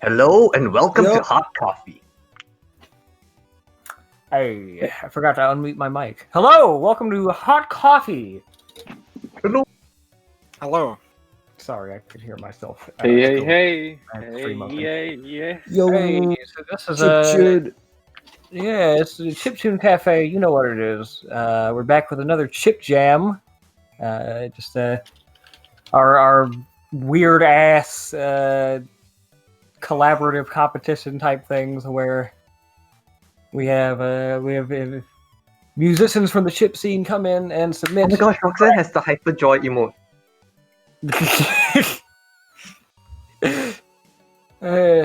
Hello and welcome Yo. to Hot Coffee. Hey, I forgot to unmute my mic. Hello, welcome to Hot Coffee. Hello. Hello. Sorry, I could hear myself. Hey, stream open. yeah. Yo, hey, so this is it's the Chiptune Cafe. You know what it is. We're back with another Chip Jam. Our weird ass collaborative competition type things where we have musicians from the chip scene come in and submit. Oh my gosh, Roxanne has the hyper joy emote.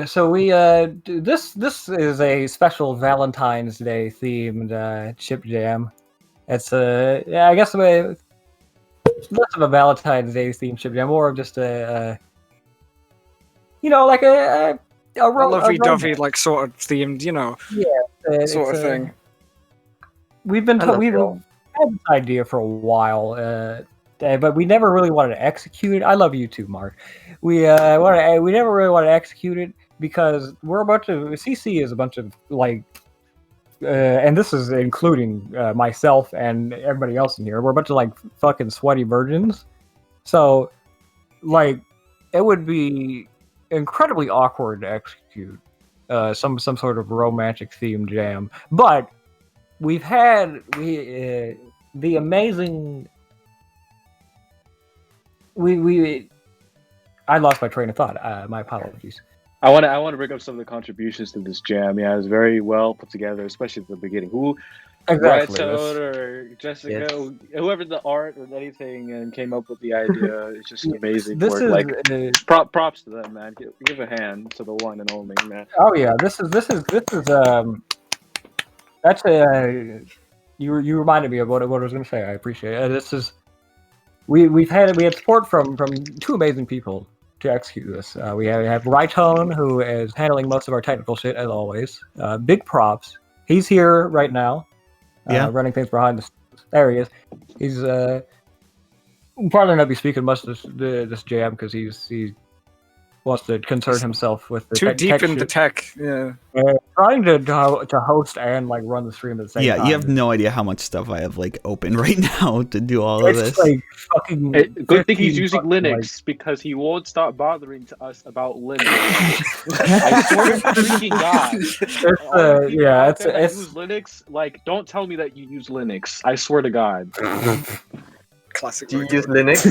So we this is a special Valentine's Day themed chip jam. It's I guess less of a Valentine's Day themed chip jam, more of just a like a lovey-dovey, like sort of themed, sort of thing. We've had this idea for a while, but we never really wanted to execute it. I love you too, Mark. We never really wanted to execute it because CC is a bunch of and this is including myself and everybody else in here. We're a bunch of fucking sweaty virgins, so it would be incredibly awkward to execute some sort of romantic themed jam. But we've had the amazing. I lost my train of thought. My apologies. I want to bring up some of the contributions to this jam. Yeah, it was very well put together, especially at the beginning. Exactly. Toad or Jessica, whoever the art or anything and came up with the idea, it's just amazing work. Props to them, man. Give a hand to the one and only, man. Oh yeah, this is that's you reminded me of what I was going to say. I appreciate it. This is we had support from two amazing people to execute this. We have Rytone, who is handling most of our technical shit as always. Big props. He's here right now. Running things behind the scenes. There he is. He's probably not be speaking much this jam because he wants to concern himself with the deep in the tech. Yeah, trying to host and run the stream at the same time. Yeah, you have no idea how much stuff I have open right now to do all of this. Fucking good thing he's using Linux because he won't stop bothering to us about Linux. I swear to freaking God. Use Linux. Don't tell me that you use Linux. I swear to God. Classic. Do you use Linux?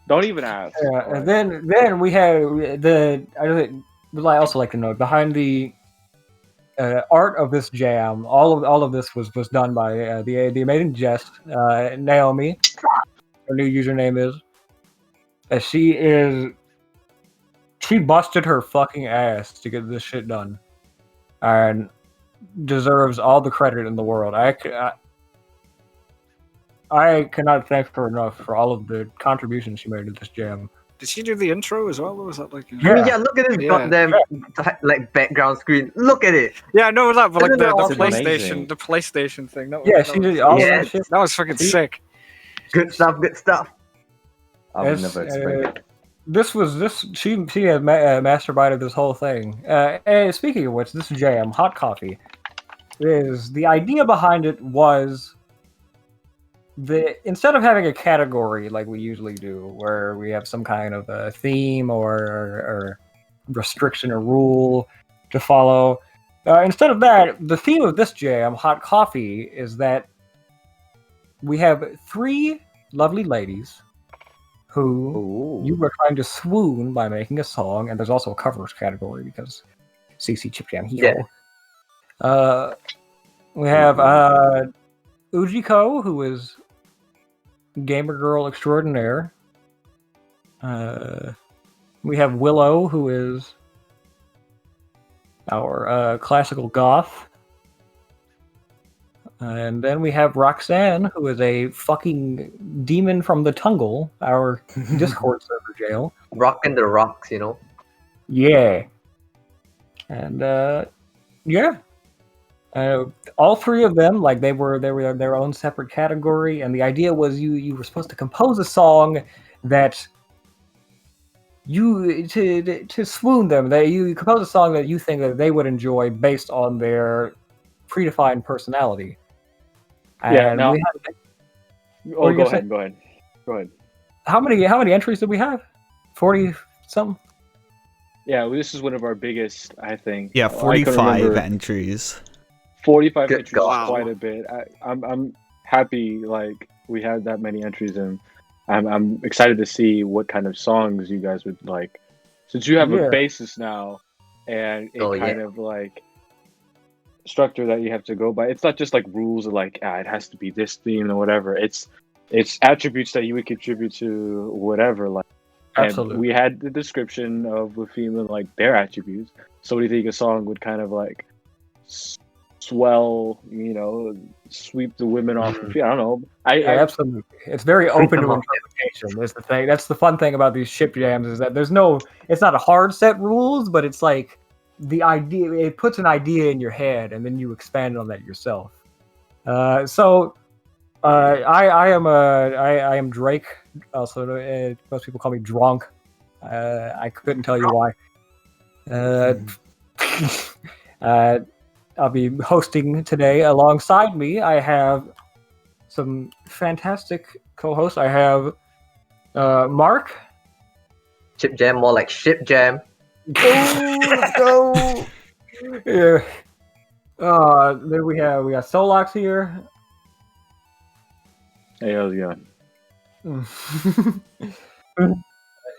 Don't even ask. Yeah, and then we have I also like to note behind the art of this jam. All of this was done by the amazing Jess, Naomi. Her new username is. She busted her fucking ass to get this shit done, and deserves all the credit in the world. I cannot thank her enough for all of the contributions she made to this jam. Did she do the intro as well, or was that Yeah, look at this goddamn background screen. Look at it. Yeah, no, that but the PlayStation, the PlayStation thing. She did all that shit. That was fucking sick. Good stuff. I would never expect it. She had masterminded this whole thing. And speaking of which, this jam, Hot Coffee, the idea behind it was instead of having a category like we usually do, where we have some kind of a theme or restriction or rule to follow, instead of that, the theme of this jam, Hot Coffee, is that we have three lovely ladies who you were trying to swoon by making a song, and there's also a covers category because CC Chip Jam here. Yeah. We have Ujiko, who is gamer girl extraordinaire. We have Willow, who is our classical goth. And then we have Roxanne, who is a fucking demon from the Tungle, our Discord server jail. Rocking the rocks, Yeah. And all three of them, they were their own separate category, and the idea was you were supposed to compose a song that to swoon them. That you compose a song that you think that they would enjoy based on their predefined personality. Yeah. And Now. Go ahead. Go ahead. How many entries did we have? 40 something. Yeah, this is one of our biggest, I think. Yeah, 45 entries. 45 entries is quite a bit. I'm happy like we had that many entries, and I'm excited to see what kind of songs you guys would like. Since you have a basis now, and a kind of like structure that you have to go by. It's not just like rules of like it has to be this theme or whatever. It's attributes that you would contribute to whatever. Like, absolutely. And we had the description of Wafima and like their attributes. So do you think a song would kind of like swell, sweep the women off the feet? I don't know. I absolutely. It's very open to interpretation. That's the thing. That's the fun thing about these ship jams is that it's not a hard set rules, but it's like the idea. It puts an idea in your head, and then you expand on that yourself. I am Drake. Also, most people call me Drunk. I couldn't tell you why. I'll be hosting today. Alongside me, I have some fantastic co-hosts. I have Mark. Chip Jam, more like Ship Jam. Let's go. Yeah. Then we got Solox here. Hey, how's it going?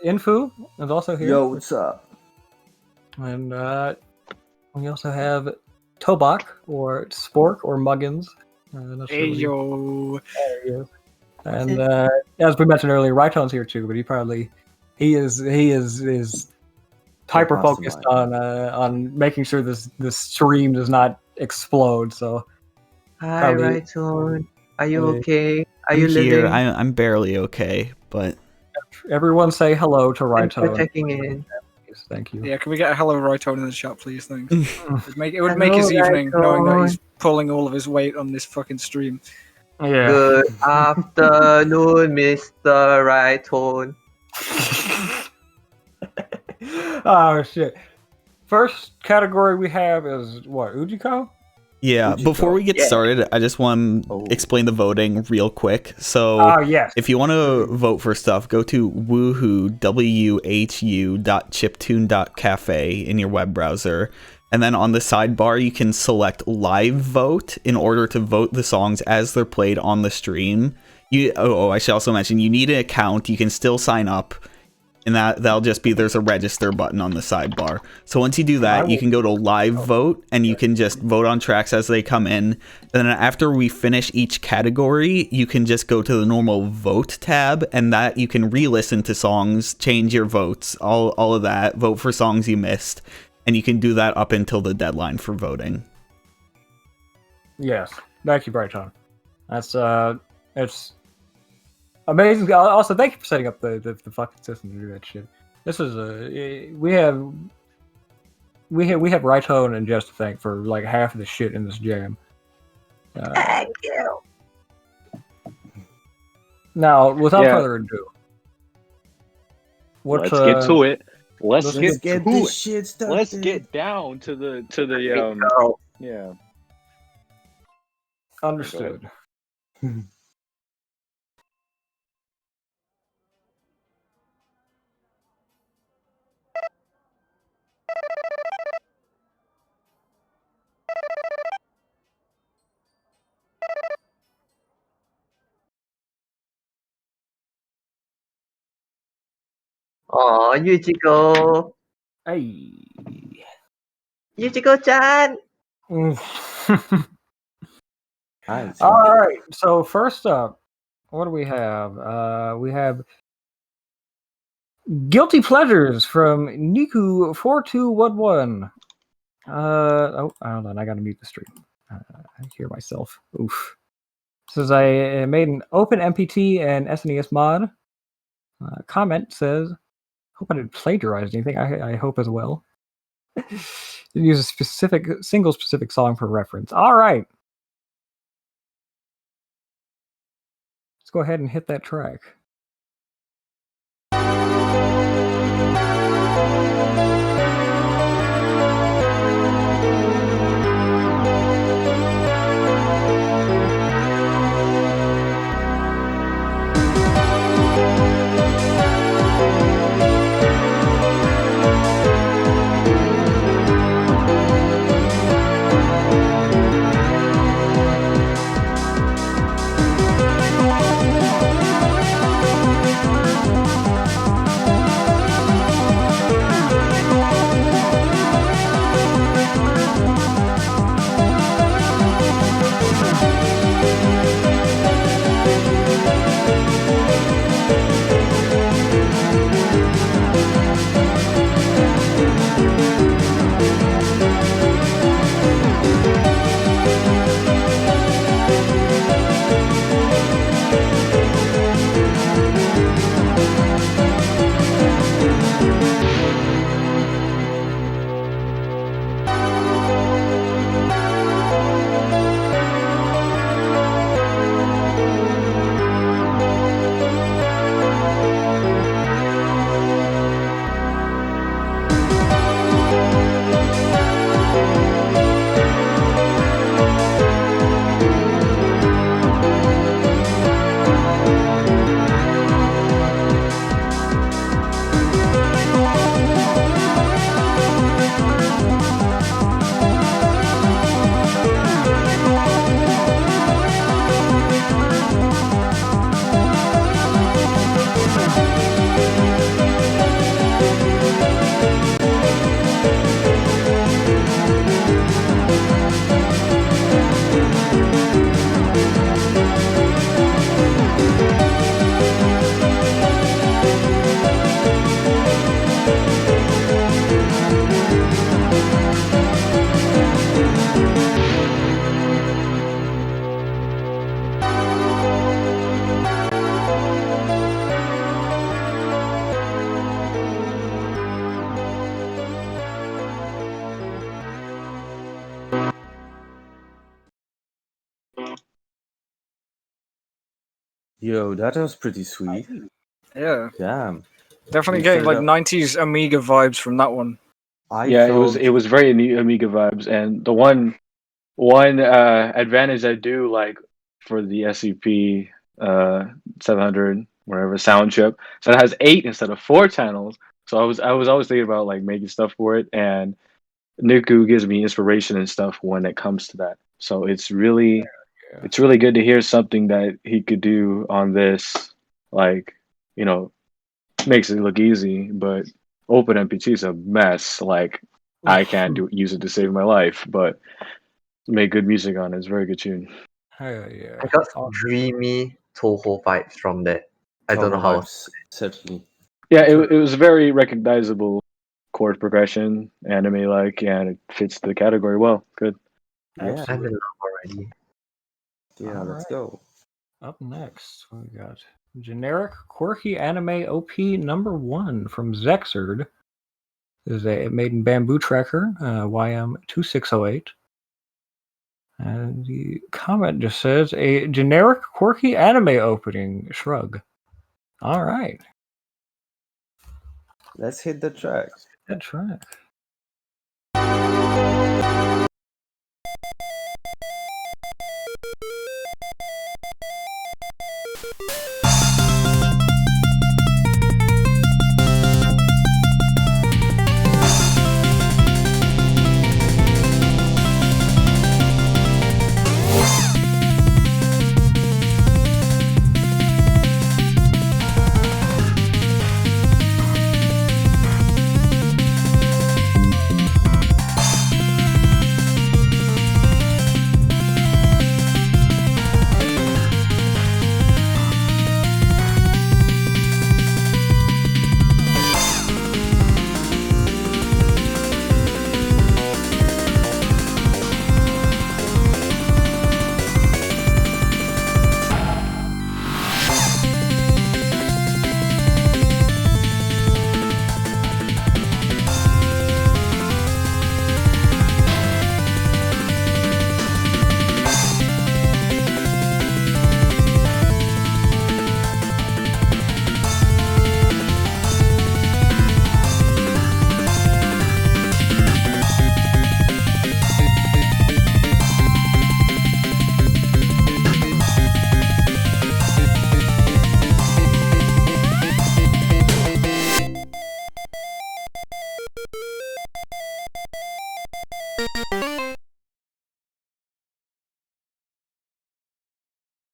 Infu is also here. Yo, what's up? And we also have Tobak or Spork or Muggins. Hey yo. There he is. And as we mentioned earlier, Rytone's here too, but he is hyper focused on making sure this stream does not explode. So hi Rytone, are you okay? Are you living? Here, I'm barely okay, but everyone say hello to Rytone. Thanks for checking in. Thank you. Yeah, can we get a hello Rytone in the chat, please? Thanks. It would make his evening knowing that he's pulling all of his weight on this fucking stream. Yeah. Good afternoon, Mr. Rytone. Oh shit. First category we have is what, Ujiko? Yeah, before we get started, I just want to explain the voting real quick. So, if you want to vote for stuff, go to woohoo.chiptune.cafe in your web browser. And then on the sidebar, you can select live vote in order to vote the songs as they're played on the stream. I should also mention, you need an account. You can still sign up. And that'll just be, there's a register button on the sidebar. So once you do that, you can go to live vote and you can just vote on tracks as they come in. And then after we finish each category, you can just go to the normal vote tab, and that you can re-listen to songs, change your votes, all of that, vote for songs you missed. And you can do that up until the deadline for voting. Yes. Thank you, Brighton. It's amazing. Also, thank you for setting up the fucking system to do that shit. This is we have Rytone and Jess to thank for like half of the shit in this jam. Thank you. Now, without further ado, let's get to it. Let's get to this it. Shit started. Let's get down to the yeah. Understood. Aw, Yujiko. Hey. Yujiko-chan. All right. So first up, what do we have? We have Guilty Pleasures from Niku4211. Hold on. I gotta mute the stream. I hear myself. Oof. This is I made an open MPT and SNES mod. Comment says, hope I didn't plagiarize anything. I hope as well. Use a single specific song for reference. All right. Let's go ahead and hit that track. Yo, that was pretty sweet. Yeah, Damn. definitely You getting like started 90s Amiga vibes from that one. It was very Amiga vibes, and the one advantage I do like for the SCP 700 whatever sound chip, so it has 8 instead of 4 channels. So I was always thinking about like making stuff for it, and Nuku gives me inspiration and stuff when it comes to that. So it's really good to hear something that he could do on this. Like, you know, makes it look easy, but OpenMP2 is a mess. Like, I can't use it to save my life, but make good music on it. It's a very good tune. Hell yeah. I got dreamy Toho vibes from that. I don't know how. Certainly. Yeah, it was very recognizable chord progression, anime like, and it fits the category well. Good. Yeah. I'm in love already. Yeah, let's go. Up next, we got generic quirky anime OP number 1 from Zexerd. This is a made in Bamboo Tracker, YM2608. And the comment just says a generic quirky anime opening. Shrug. All right. Let's hit the track. That's right.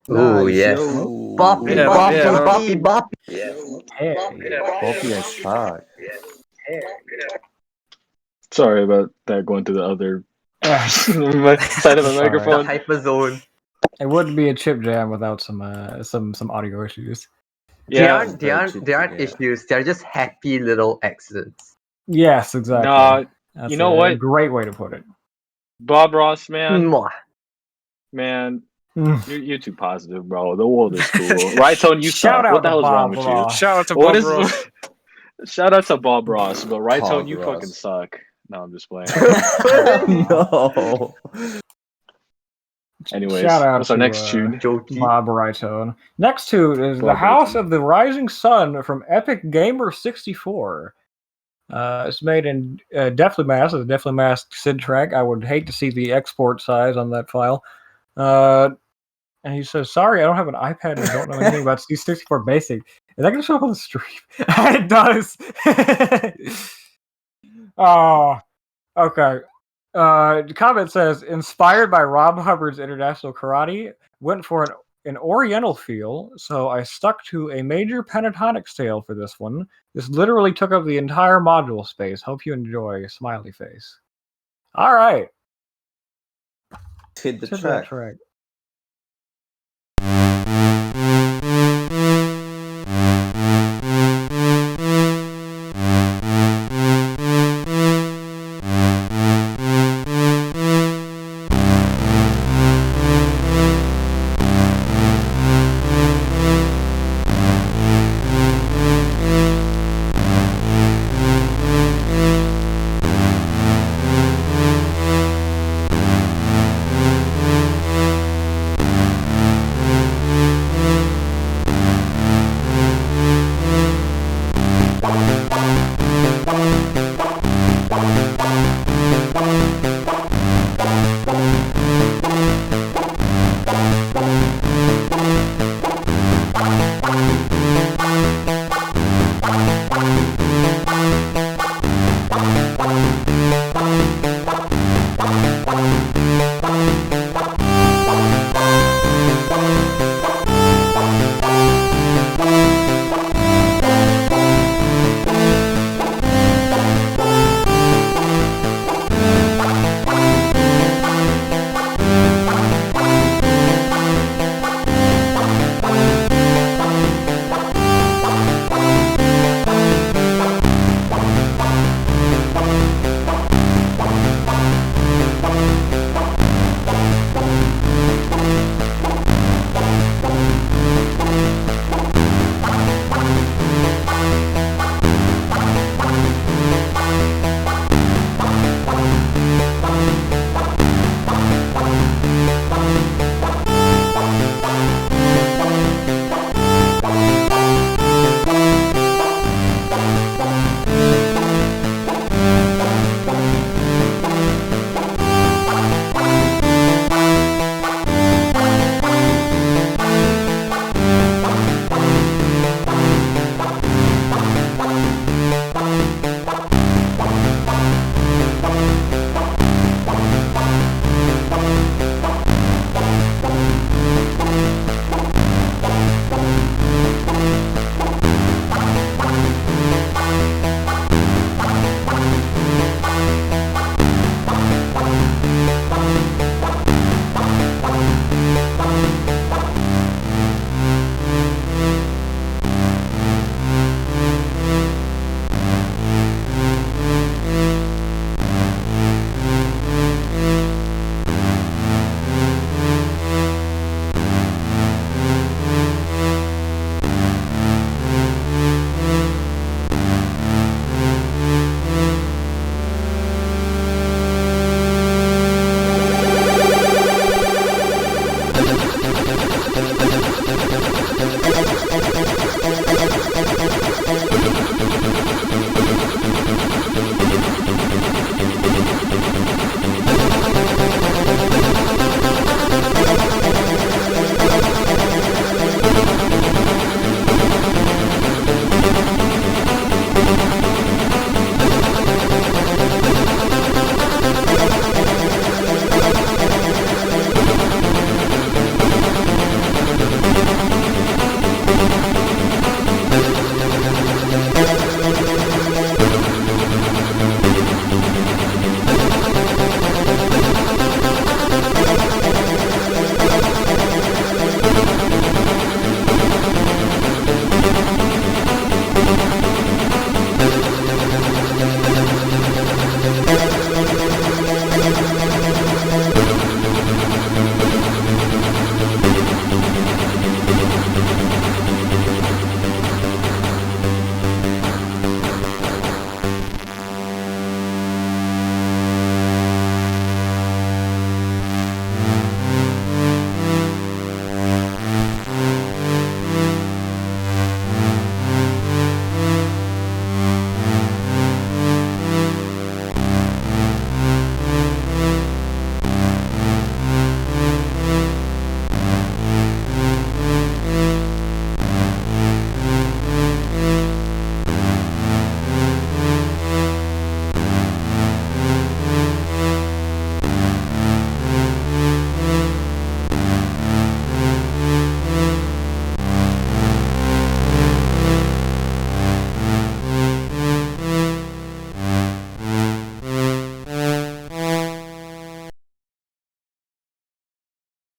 Oh Nice, yes. yo. Boppy, Yeah, boppy, yeah. boppy, boppy. Hey. Poppy as fuck. Sorry about that going to the other side of the Sorry. The microphone. hyper zone. It wouldn't be a chip jam without some audio issues. Yeah, They aren't issues. They're just happy little accidents. Yes, exactly. no, That's you know a what? great way to put it. Bob Ross, man, Mwah. man, Mm. you're too positive, bro. The world is cool. Right, Tone, you Shout suck. out What the to hell is wrong Bob with Ross. you? Shout out to What Bob is? Ross. Shout out to Bob Ross, but right, Tone, Bob you Ross. fucking suck. No, I'm just playing. No. Anyways, Shout out what's our to, next tune? Jokey. Bob Rightone. Next to is The Bob House Rightone. of the Rising Sun from Epic Gamer 64. It's made in Deftly Mask. It's a Deftly Mask SID track. I would hate to see the export size on that file. And he says, "Sorry, I don't have an iPad and don't know anything about C64 Basic. Is that going to show up on the stream?" It does. Oh, okay. The comment says, inspired by Rob Hubbard's International Karate, went for an oriental feel, so I stuck to a major pentatonic scale for this one. This literally took up the entire module space. Hope you enjoy. Smiley face. All right. Hit the Let's hit that track. track.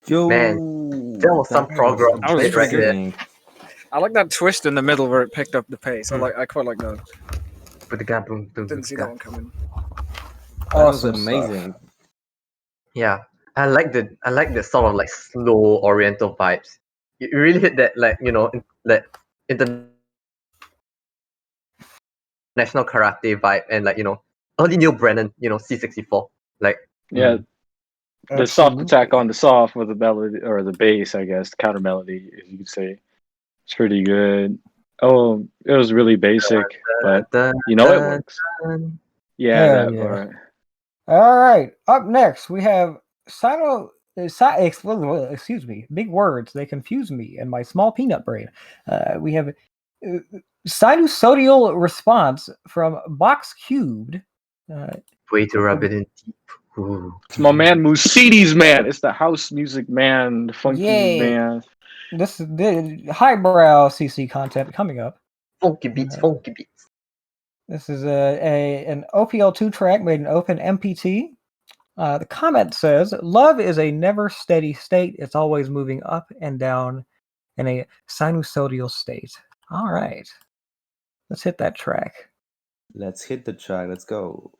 Yo, Man, there was some progress That was right pretty good. there. I like that twist in the middle where it picked up the pace. I quite like that. With the guy, boom, boom, Didn't see that one coming. That was Awesome amazing. Yeah, I like the sort of like slow Oriental vibes. You really hit that like like international karate vibe and like early Neil Brennan C64 like Yeah, the soft attack on the soft with the melody or the bass, I guess, counter melody, if you could say. It's pretty good. Oh, it was really basic, but it works. Yeah, Hell that yeah. part. All right. Up next, we have excuse me, big words. They confuse me and my small peanut brain. We have sinusoidal response from Box Cubed. way to rub it in deep. Ooh. It's my man Musides, man. It's the house music man, the funky Yay. man. This is the highbrow CC content coming up. Funky beats, funky beats. This is an OPL2 track made in Open MPT. The comment says, "Love is a never steady state. It's always moving up and down in a sinusoidal state." All right. Let's hit that track. Let's hit the track. Let's go.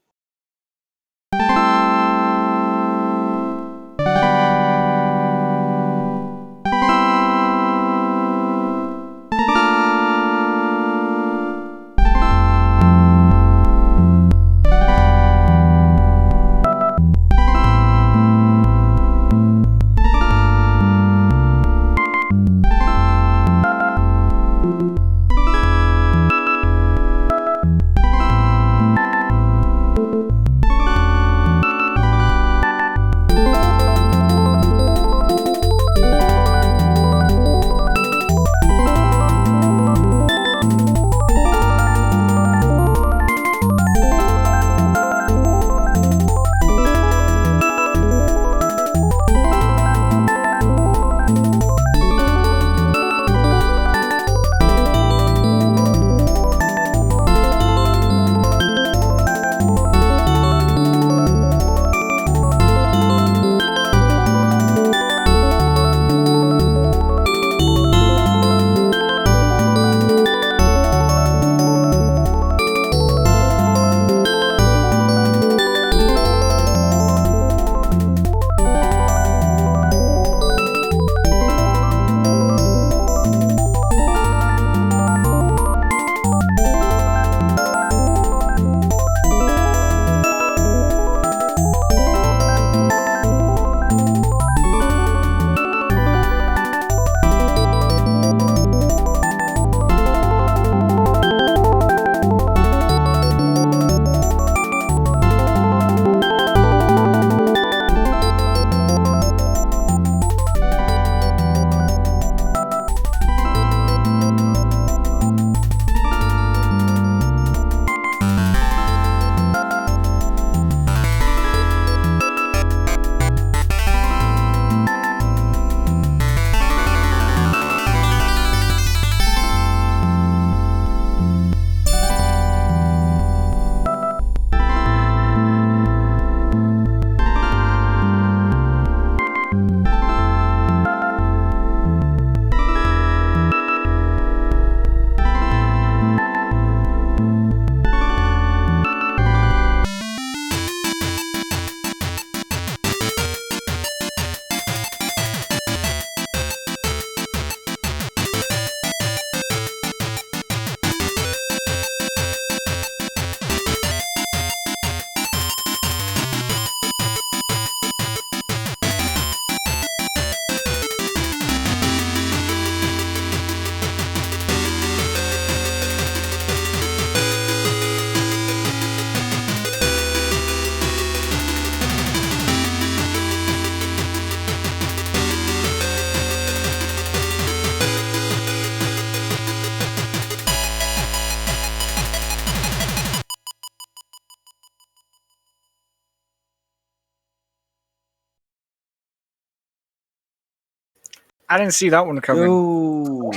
I didn't see that one coming. Yo.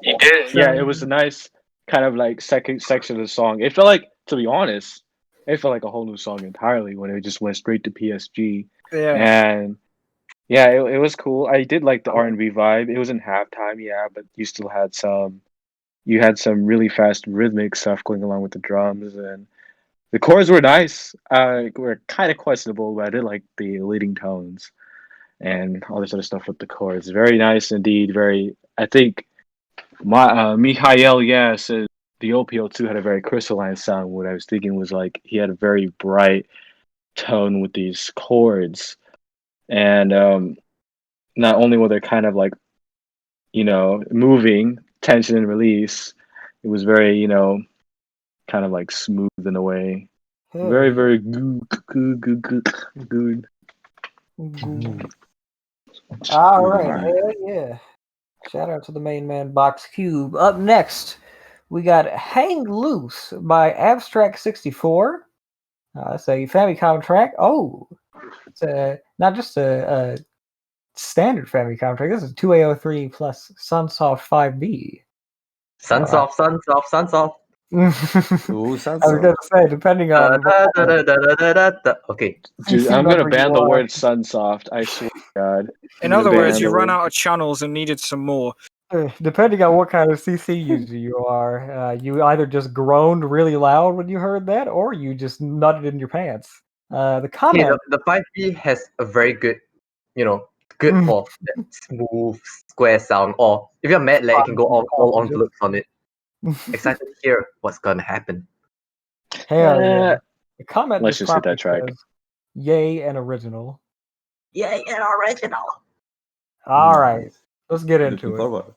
You did? Yeah, it was a nice kind of like second section of the song. It felt like, to be honest, it felt like a whole new song entirely when it just went straight to PSG. Yeah. And Yeah, it was cool. I did like the R&B vibe. It was in halftime, yeah, but you still had some really fast rhythmic stuff going along with the drums, and the chords were nice. Were kind of questionable, but I did like the leading tones and all this other stuff with the chords. Very nice indeed. Very. I think Michael, yeah, said the OPO2 had a very crystalline sound. What I was thinking was like he had a very bright tone with these chords, and not only were they kind of like moving tension and release, it was very kind of like smooth in a way. Very, very good. All right, hell yeah. Shout out to the main man, Box Cube. Up next, we got Hang Loose by Abstract 64. That's a Famicom track. Oh, it's not just a standard Famicom track. This is 2A03 plus Sunsoft 5B. Sunsoft. Ooh, I was gonna say, depending on. Okay. Dude, I'm gonna ban the word Sunsoft. I swear to God. In other words, you run out of channels and needed some more. Depending on what kind of CC user you are, you either just groaned really loud when you heard that, or you just nutted in your pants. The comment. Okay, the 5B has a very good, good for that smooth square sound. Or if you're mad, like, you can go all envelopes on it. Excited to hear what's gonna happen. Hell yeah. The comment. Let's just hit that track. Says, yay and original. Yay and original. All right, let's get into it. Forward.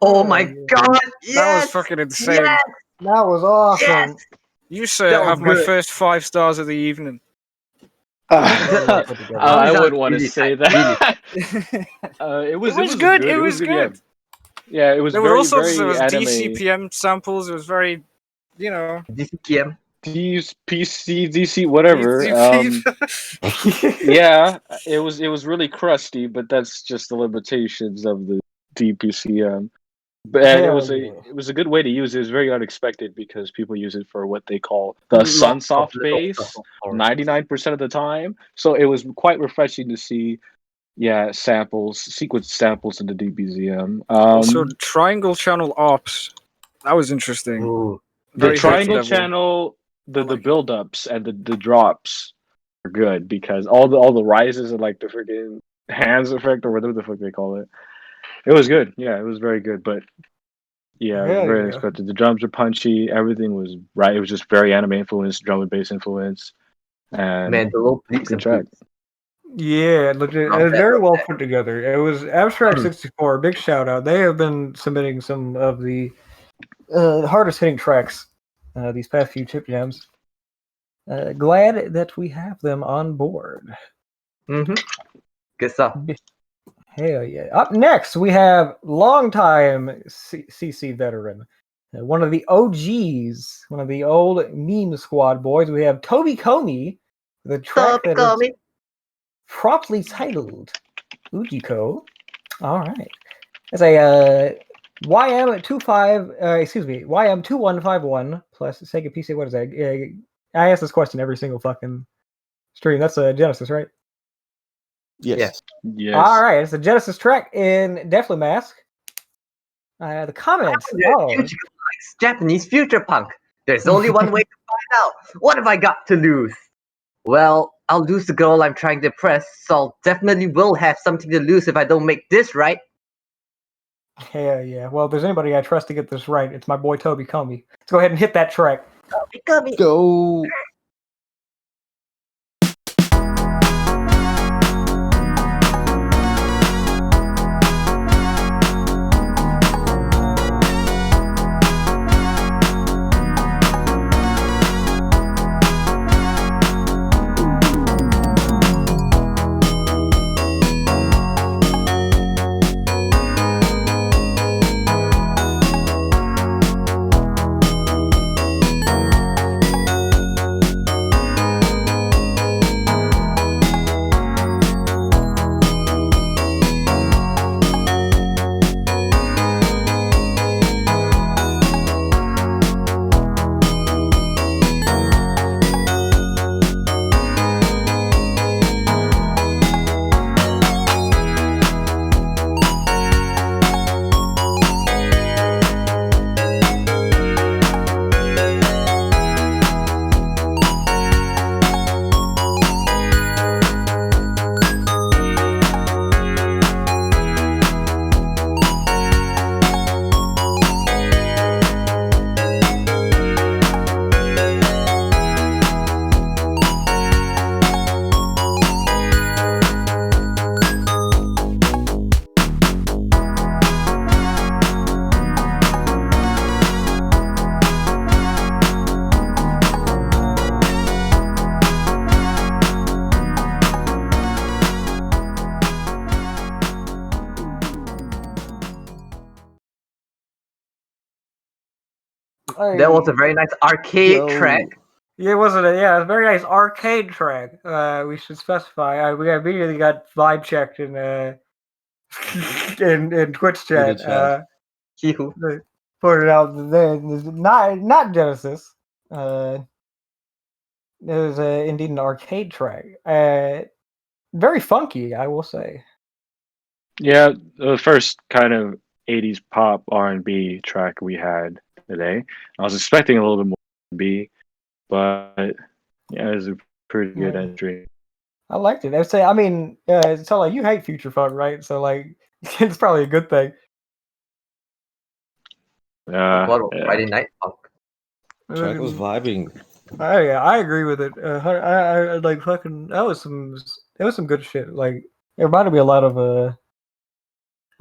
Oh my god! Yes! That was fucking insane. Yes! That was awesome. Yes! You, sir, That was have my good. first 5 stars of the evening. I wouldn't want to Really say tight, that. It It was was good. good. It was Yeah. good. Yeah, it was There very, were all sorts. very There was anime. DCPM samples. It was very, you know. DCPM. PC, DC, whatever. Yeah, it was really crusty, but that's just the limitations of the DPCM. But it was a good way to use it. It was very unexpected because people use it for what they call the Lots of Sunsoft little base stuff, of course. 99% of the time. So it was quite refreshing to see, sequence samples in the DPCM. Also, triangle channel ops. That was interesting. Ooh. The Very triangle high level. channel, the like it. build-ups and the drops are good because all the rises and like the freaking hands effect or whatever the fuck they call it. It was good. Yeah, it was very good. But yeah, it was very unexpected. The drums are punchy. Everything was right. It was just very anime influence, drum and bass influence, and Man, the little bleeps good and track. poops. Yeah, legit. Not It was bad, very not well bad. put together. It was Abstract 64. Big shout out. They have been submitting some of the hardest hitting tracks these past few chip jams. Glad that we have them on board. Mm-hmm. Good stuff. Hell yeah. Up next, we have longtime CC veteran, one of the OGs, one of the old meme squad boys. We have Toby Comey, the track that is properly titled Ujiko. All right. It's a YM2151 plus Sega PC. What is that? I ask this question every single fucking stream. That's a Genesis, right? Yes. Yes. All right, it's a Genesis track in Deathly Mask. The comments. Future likes Japanese future punk. There's only one way to find out. What have I got to lose? Well, I'll lose the girl I'm trying to impress, so I'll definitely will have something to lose if I don't make this right. Hell yeah. Well, if there's anybody I trust to get this right, it's my boy Toby Comey. Let's go ahead and hit that track. Toby. Go. That was a very nice arcade track. Yeah, it wasn't a a very nice arcade track. We should specify. We immediately got vibe checked in in Twitch chat. Hee-hoo. Put it out there. Not Genesis. It was indeed an arcade track. Very funky, I will say. Yeah, the first kind of 80s pop R&B track we had today. I was expecting a little bit more R&B, but yeah, it was a pretty good entry. I liked it. I mean, so like you hate future funk, right? So like, it's probably a good thing. Friday Night Funk. Track was vibing. I agree with it. I like fucking. That was some good shit. Like it reminded me a lot of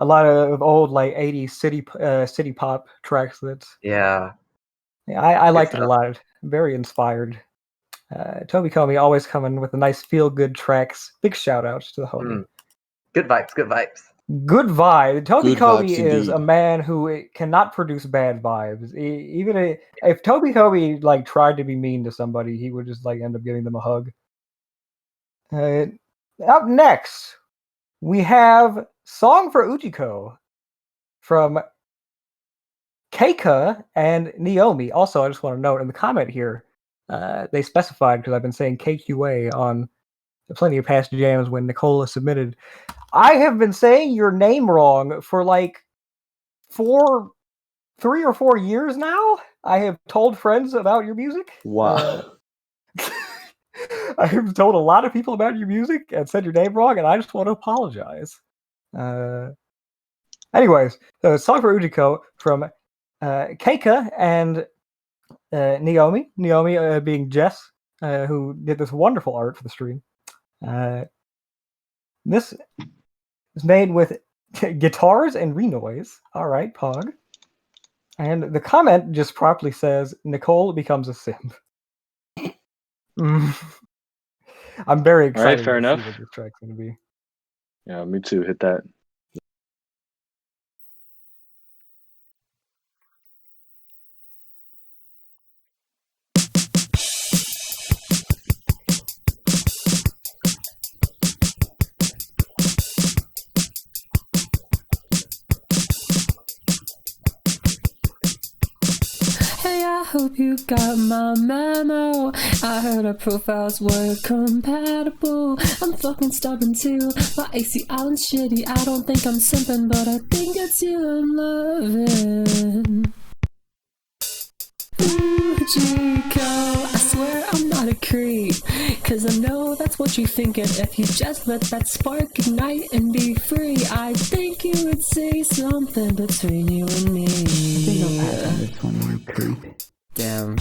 a lot of old like 80s city pop tracks. I liked it a lot. Very inspired. Toby Comey always coming with a nice feel good tracks. Big shout outs to the homie. Good vibes. Good vibe. Toby Good Comey vibes is indeed. a man who cannot produce bad vibes. Even if Toby Comey like tried to be mean to somebody, he would just like end up giving them a hug. Up next, we have Song for Ujiko from Keika and Naomi. Also, I just want to note in the comment here, they specified, because I've been saying KQA on plenty of past jams when Nicola submitted. I have been saying your name wrong for like 3 or 4 years now. I have told friends about your music. Wow. I have told a lot of people about your music and said your name wrong, and I just want to apologize. Anyways, Song for Ujiko from Keika and Naomi. Naomi being Jess, who did this wonderful art for the stream. This is made with guitars and renoise. All right, Pog. And the comment just properly says, Nicole becomes a simp. I'm very excited. All right, fair enough. See what this track's going to be. Yeah, me too. Hit that. Hey, I hope you got my memo. I heard our profiles were compatible. I'm fucking stubborn too. My AC Island's shitty. I don't think I'm simping, but I think it's you I'm loving. Ujiko, I swear I'm not a creep, 'cause I know that's what you're thinking. If you just let that spark ignite and be free, I think you would say something between you and me. This one, you creep. Damn.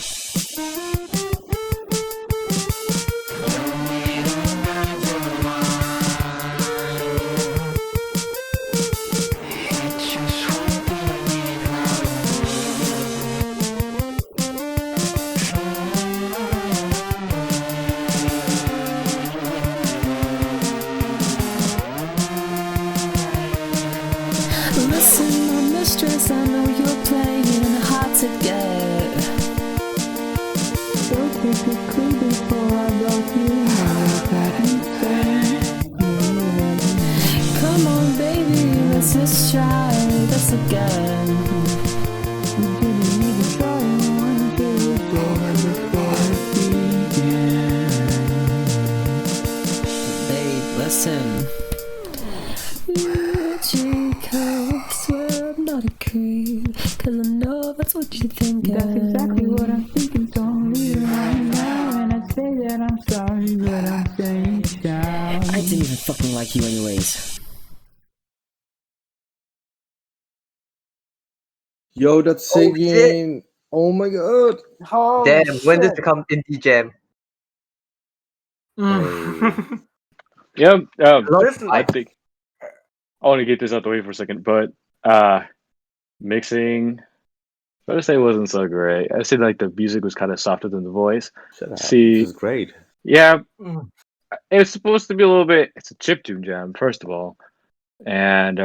Listen, my mistress, I know you're playing hard to get. So take a clue before I go through my Come on, baby, let's just try this again. You didn't need to try one to the door before it began. Babe, listen. Ujiko, swear I'm not a creep, 'cause I know that's what you're thinking. That's exactly what I'm thinking, so I'm leaving right now. And I say that I'm sorry, but I'm saying shout. I didn't even fucking like you anyways. Yo, that's singing. Oh my god. Oh, Damn, when does shit. it come indie jam? Yep. This is- I think I want to get this out the way for a second, but mixing, I would say, wasn't so great. I said like the music was kind of softer than the voice. Shut up. See- This is great. Yeah, Mm. it's supposed to be a little bit. It's a chiptune jam, first of all, and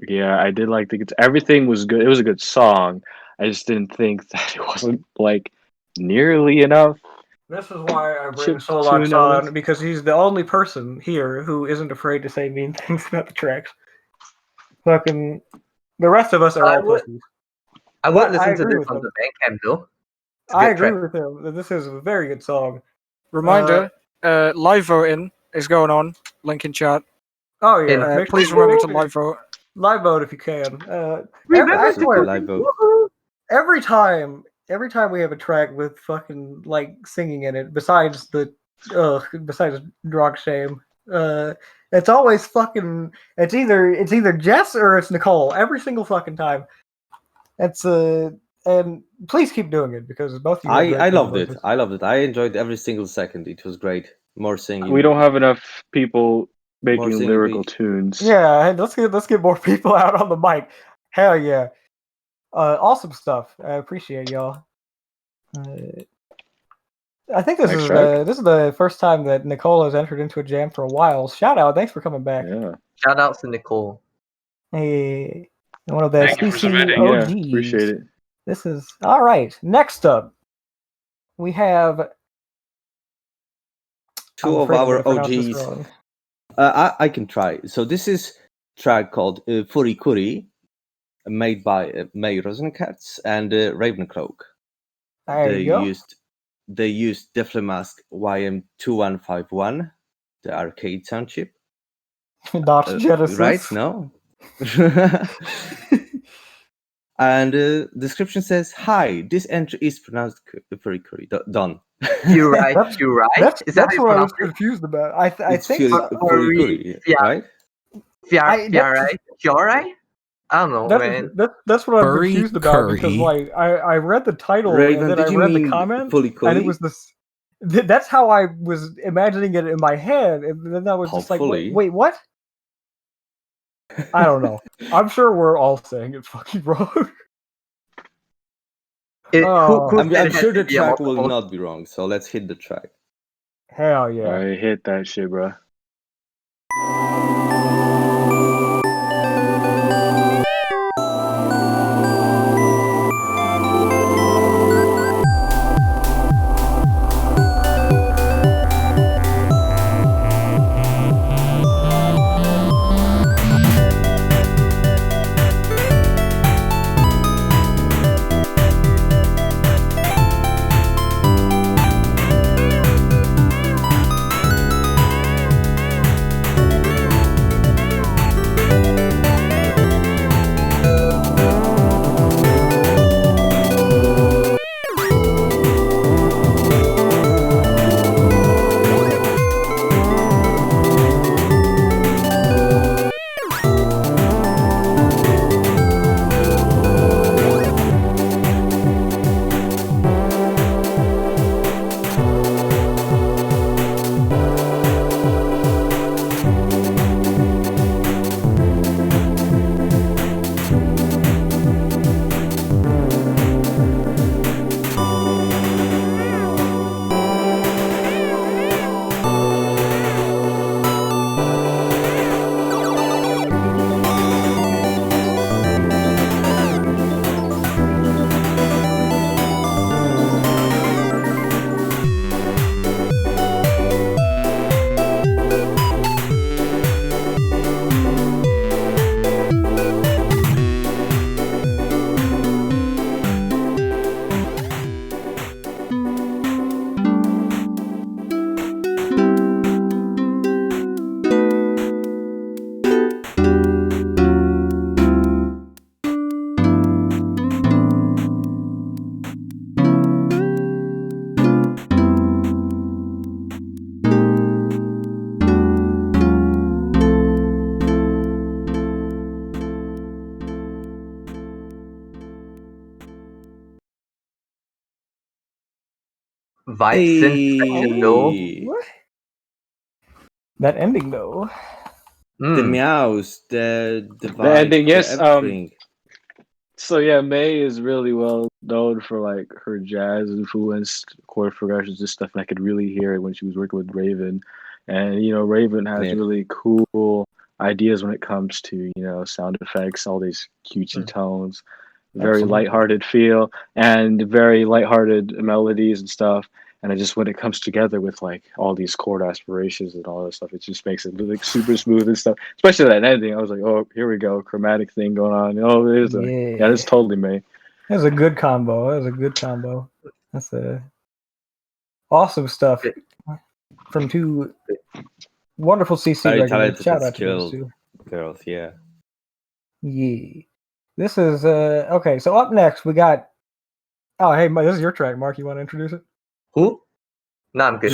yeah, I did like the. Everything was good. It was a good song. I just didn't think that it wasn't like nearly enough. This is why I bring Chip Solon tune on, elements. because he's the only person here who isn't afraid to say mean things about the tracks. Fucking, the rest of us are I all would- pussies. I But would I listen to agree this with on him. the Bandcamp though. It's a I good agree track. with him that this is a very good song. Reminder: live voting is going on. Link in chat. Oh yeah, make Please sure remember to you live vote. live vote if you can. Remember I to swear, live vote. every time we have a track with fucking like singing in it, besides Drunk Shame, it's always fucking. It's either Jess or it's Nicole. Every single fucking time. It's and please keep doing it because both of you. have great I loved it. voices. I loved it. I enjoyed every single second. It was great. More singing. We don't have enough people making lyrical tunes. Yeah, let's get more people out on the mic. Hell yeah. Awesome stuff. I appreciate y'all. I think this is the first time that Nicole has entered into a jam for a while. Shout out! Thanks for coming back. Yeah. Shout out to Nicole. Hey, one of the Thank you for submitting. OGs. Yeah, appreciate it. This is all right. Next up, we have two of our OGs. I can try. So this is track called Furikuri, made by May Rosenkatz and Ravencroak. They used Deflemask YM2151, the arcade sound chip. Not Genesis. Right? No? And description says, "Hi, this entry is pronounced Furikuri." Done. You're right. You're right. That's what I was confused about. I think Furikuri, right? Fiorai? I don't know, man. That's what I'm confused about because, like, I read the title Raven, and then I read the comment, and it was this. That's how I was imagining it in my head, and then I was just like, "Wait, what?" I don't know. I'm sure we're all saying it fucking wrong. I'm sure the track will not be wrong, so let's hit the track. Hell yeah! I hit that shit, bro. That ending though. The meows, the ending, yes. everything. So yeah, May is really well known for like her jazz influenced chord progressions and stuff, and I could really hear it when she was working with Raven. And you know, Raven has really cool ideas when it comes to, you know, sound effects, all these cutesy tones, very lighthearted feel, and very lighthearted melodies and stuff. And it just, when it comes together with like all these chord aspirations and all that stuff, it just makes it like super smooth and stuff. Especially that ending, I was like, oh, here we go, chromatic thing going on. Oh, there's it's totally May. That's a good combo. That's awesome stuff from two wonderful CC records. Shout out to those two girls. Yeah. This is okay. So up next we got. Oh, hey, this is your track, Mark. You want to introduce it? Who? No, I'm good.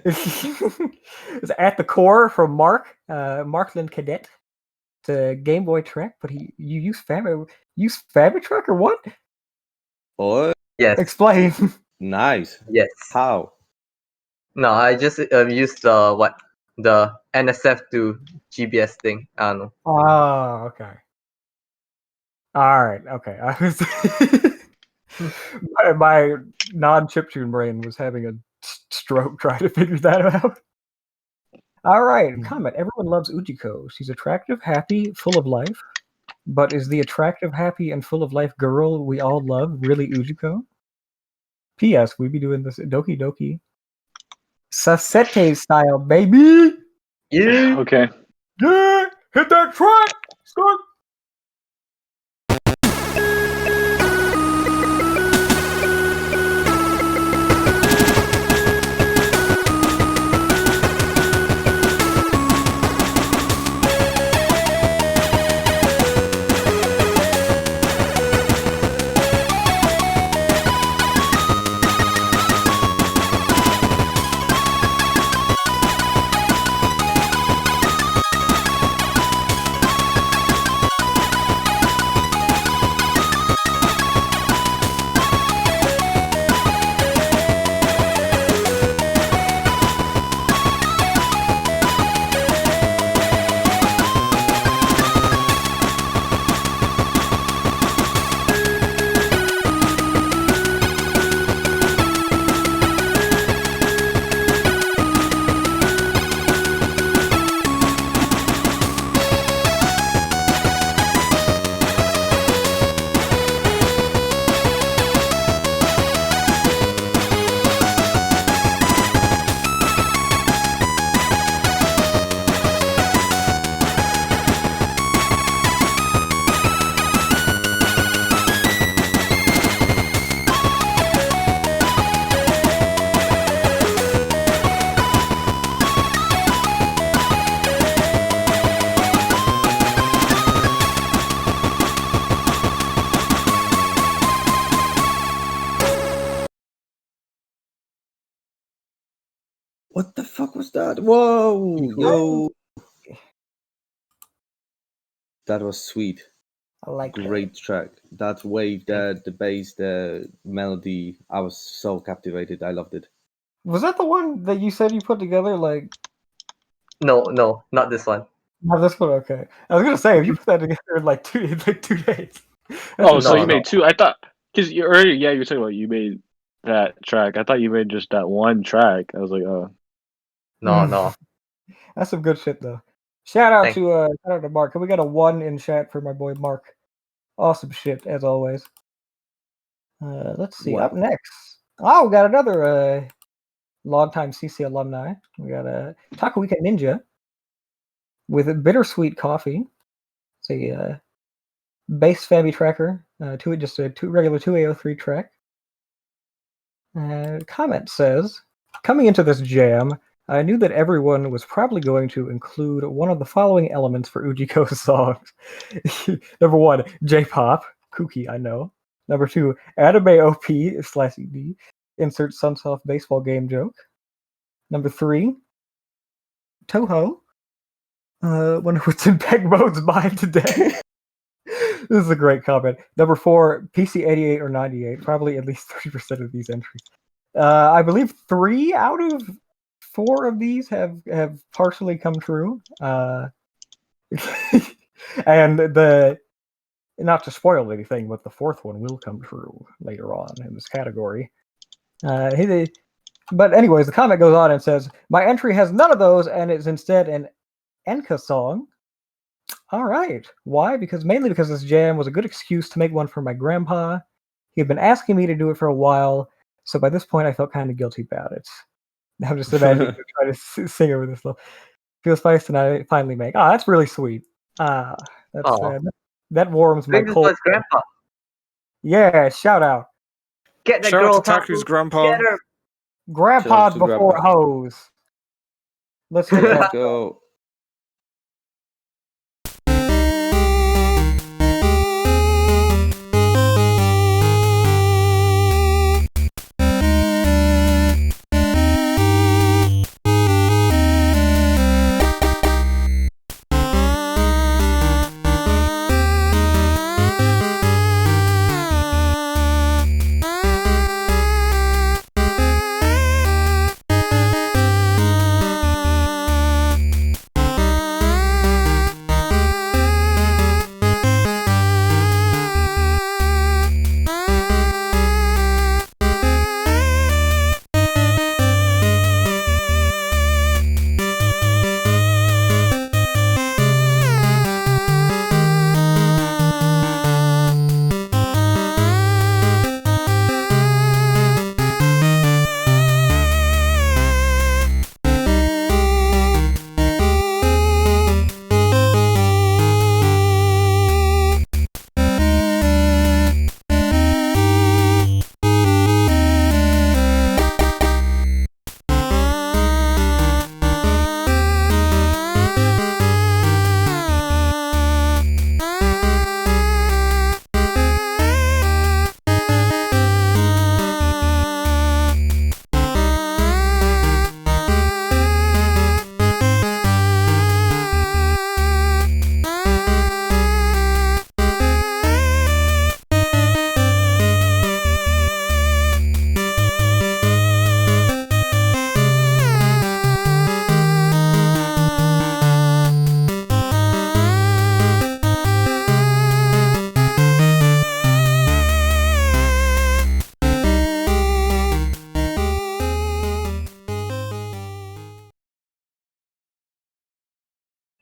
It's At the Core from Mark, Markland Cadet. It's a Game Boy track, but you use Fabritrack or what? What? Yes. Explain. Nice. Yes. How? No, I just used the NSF to GBS thing. I don't know. Oh, okay. All right. Okay. I was my non-chiptune brain was having a stroke trying to figure that out. All right. Comment. Everyone loves Ujiko. She's attractive, happy, full of life. But is the attractive, happy, and full of life girl we all love really Ujiko? P.S. We be doing this Doki Doki Sasete style, baby. Yeah. Okay. Yeah. Hit that track. Start. What the fuck was that? Whoa, yo. That was sweet. I like Great track. That wave, the bass, the melody. I was so captivated. I loved it. Was that the one that you said you put together? Like, No, not this one. not this one. Okay, I was gonna say if you put that together in like 2 days. Oh, so No, you made two? I thought because you earlier, yeah, you were talking about you made that track. I thought you made just that one track. I was like, oh, No. That's some good shit though. Shout out Thank to Mark. We got a 1 in chat for my boy Mark. Awesome shit as always. Let's see. Wow. Up next. Oh, we got another longtime CC alumni. We got a Takuika Ninja with a bittersweet coffee. It's a bass family tracker. Just a regular 2A03 track. Comment says, coming into this jam, I knew that everyone was probably going to include one of the following elements for Ujiko's songs. Number 1, J-pop. Kooky, I know. Number 2, anime OP/ED. Insert Sunsoft baseball game joke. Number 3, Toho. Wonder what's in Peg Mode's mind today. This is a great comment. Number 4, PC 88 or 98. Probably at least 30% of these entries. I believe 3 out of 4 of these have partially come true. And not to spoil anything, but the 4th one will come true later on in this category. But anyways, the comment goes on and says, my entry has none of those and is instead an Enka song. All right. Why? Mainly because this jam was a good excuse to make one for my grandpa. He had been asking me to do it for a while, so by this point I felt kind of guilty about it. I'm just imagining trying to sing over this stuff. Feels nice to finally make. Oh, that's really sweet. That warms my cold. Grandpa. Yeah, shout out. Get that Shout girl out to Taku's grandpa. Get her. Grandpa to before grandpa. hoes. Let's hit that. Let's go.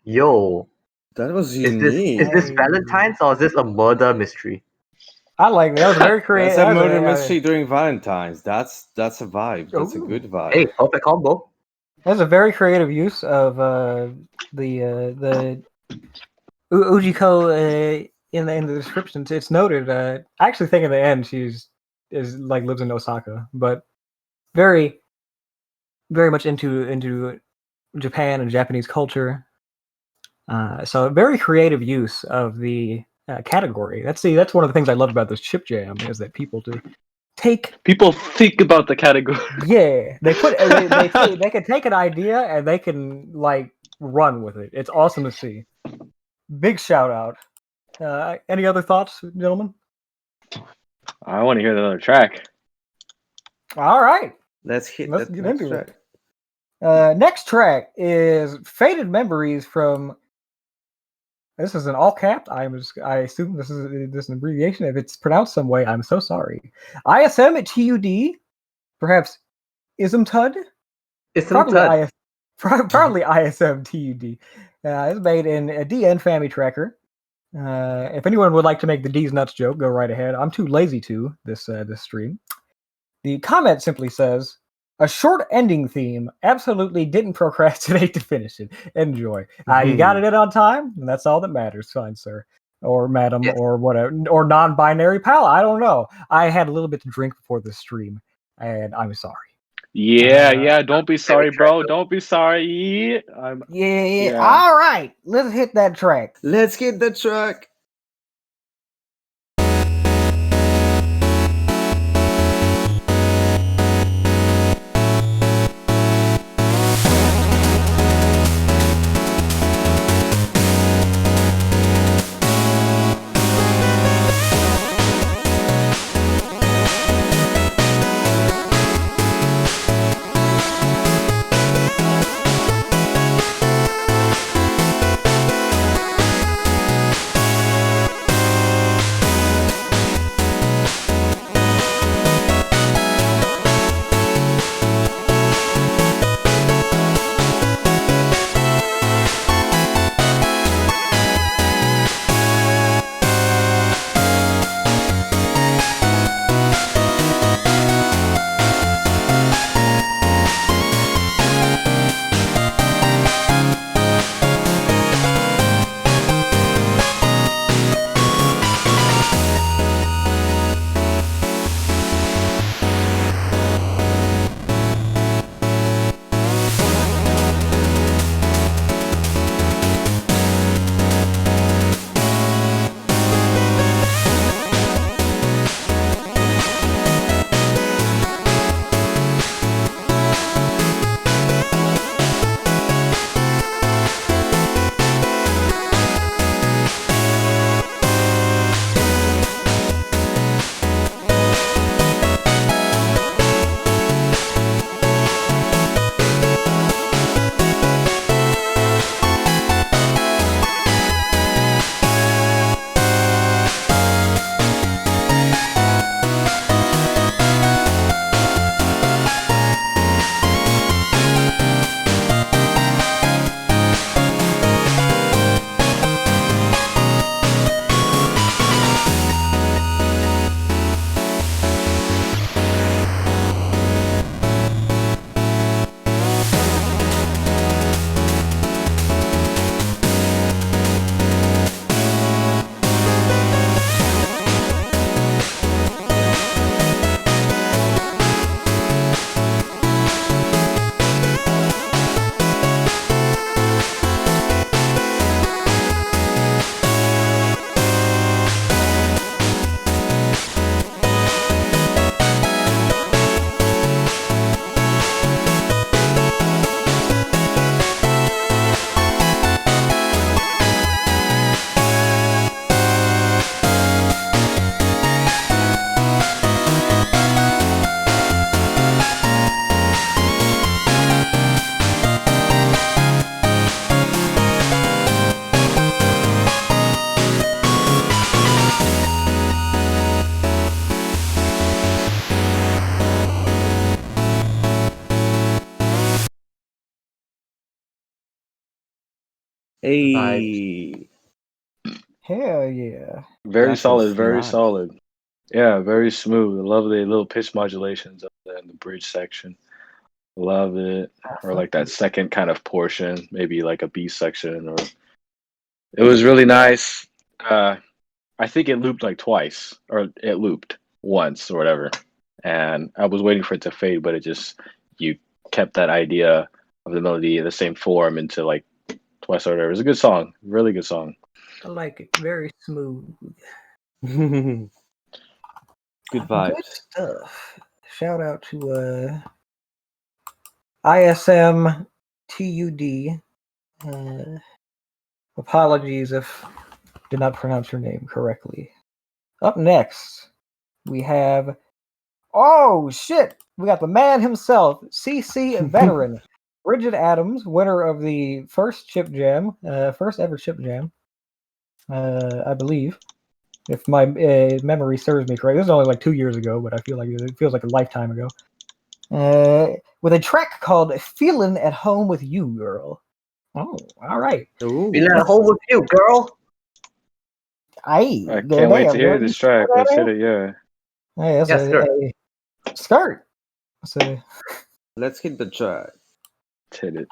Yo, That was is unique. this Valentine's or is this a murder mystery? I like that. That was very creative. That's a murder mystery during Valentine's. That's a vibe. That's a good vibe. Hey, perfect combo. That's a very creative use of the Ujiko in the descriptions. It's noted. I actually think in the end lives in Osaka, but very much into Japan and Japanese culture. So a very creative use of the category. That's one of the things I love about this Chip Jam is that people think about the category. Yeah, they can take an idea and they can like run with it. It's awesome to see. Big shout out. Any other thoughts, gentlemen? I want to hear another track. All right, let's get into it. Next track is "Faded Memories" from. This is an all cap. I assume this is an abbreviation. If it's pronounced some way, I'm so sorry. ISM TUD, perhaps Ismtud. Probably ISM TUD. It's made in a DN Family Tracker. If anyone would like to make the D's nuts joke, go right ahead. I'm too lazy to this stream. The comment simply says, "A short ending theme. Absolutely didn't procrastinate to finish it. Enjoy. You got it in on time, and that's all that matters, fine sir, or madam, or whatever, or non-binary pal. I don't know. I had a little bit to drink before this stream, and I'm sorry." Yeah. Don't be sorry, bro. Don't be sorry. Yeah. All right, let's hit that track. Let's get the track. Hey. Hell yeah. Very That solid, was very nice. solid. Yeah, very smooth. I love the little pitch modulations up there in the bridge section. Love it. Or like that second kind of portion, maybe like a B section, or it was really nice. I think it looped like twice, or it looped once or whatever. And I was waiting for it to fade, but you kept that idea of the melody in the same form into like twice or whatever. It was a good song, really good song. I like it. Very smooth. Good vibes. Good stuff. Shout out to ISM TUD. Apologies if I did not pronounce your name correctly. Up next, we have we got the man himself, CC veteran, Bridget Adams, winner of the first Chip Jam, first ever Chip Jam, I believe, if my memory serves me correct. This was only like 2 years ago, but I feel like it feels like a lifetime ago. With a track called "Feeling at Home with You, Girl." Oh, all right. Feeling at home with you, girl. I can't wait to hear this track. Let's hit it, yeah. Hey, that's a skirt. Let's hit the track. Let's hit it.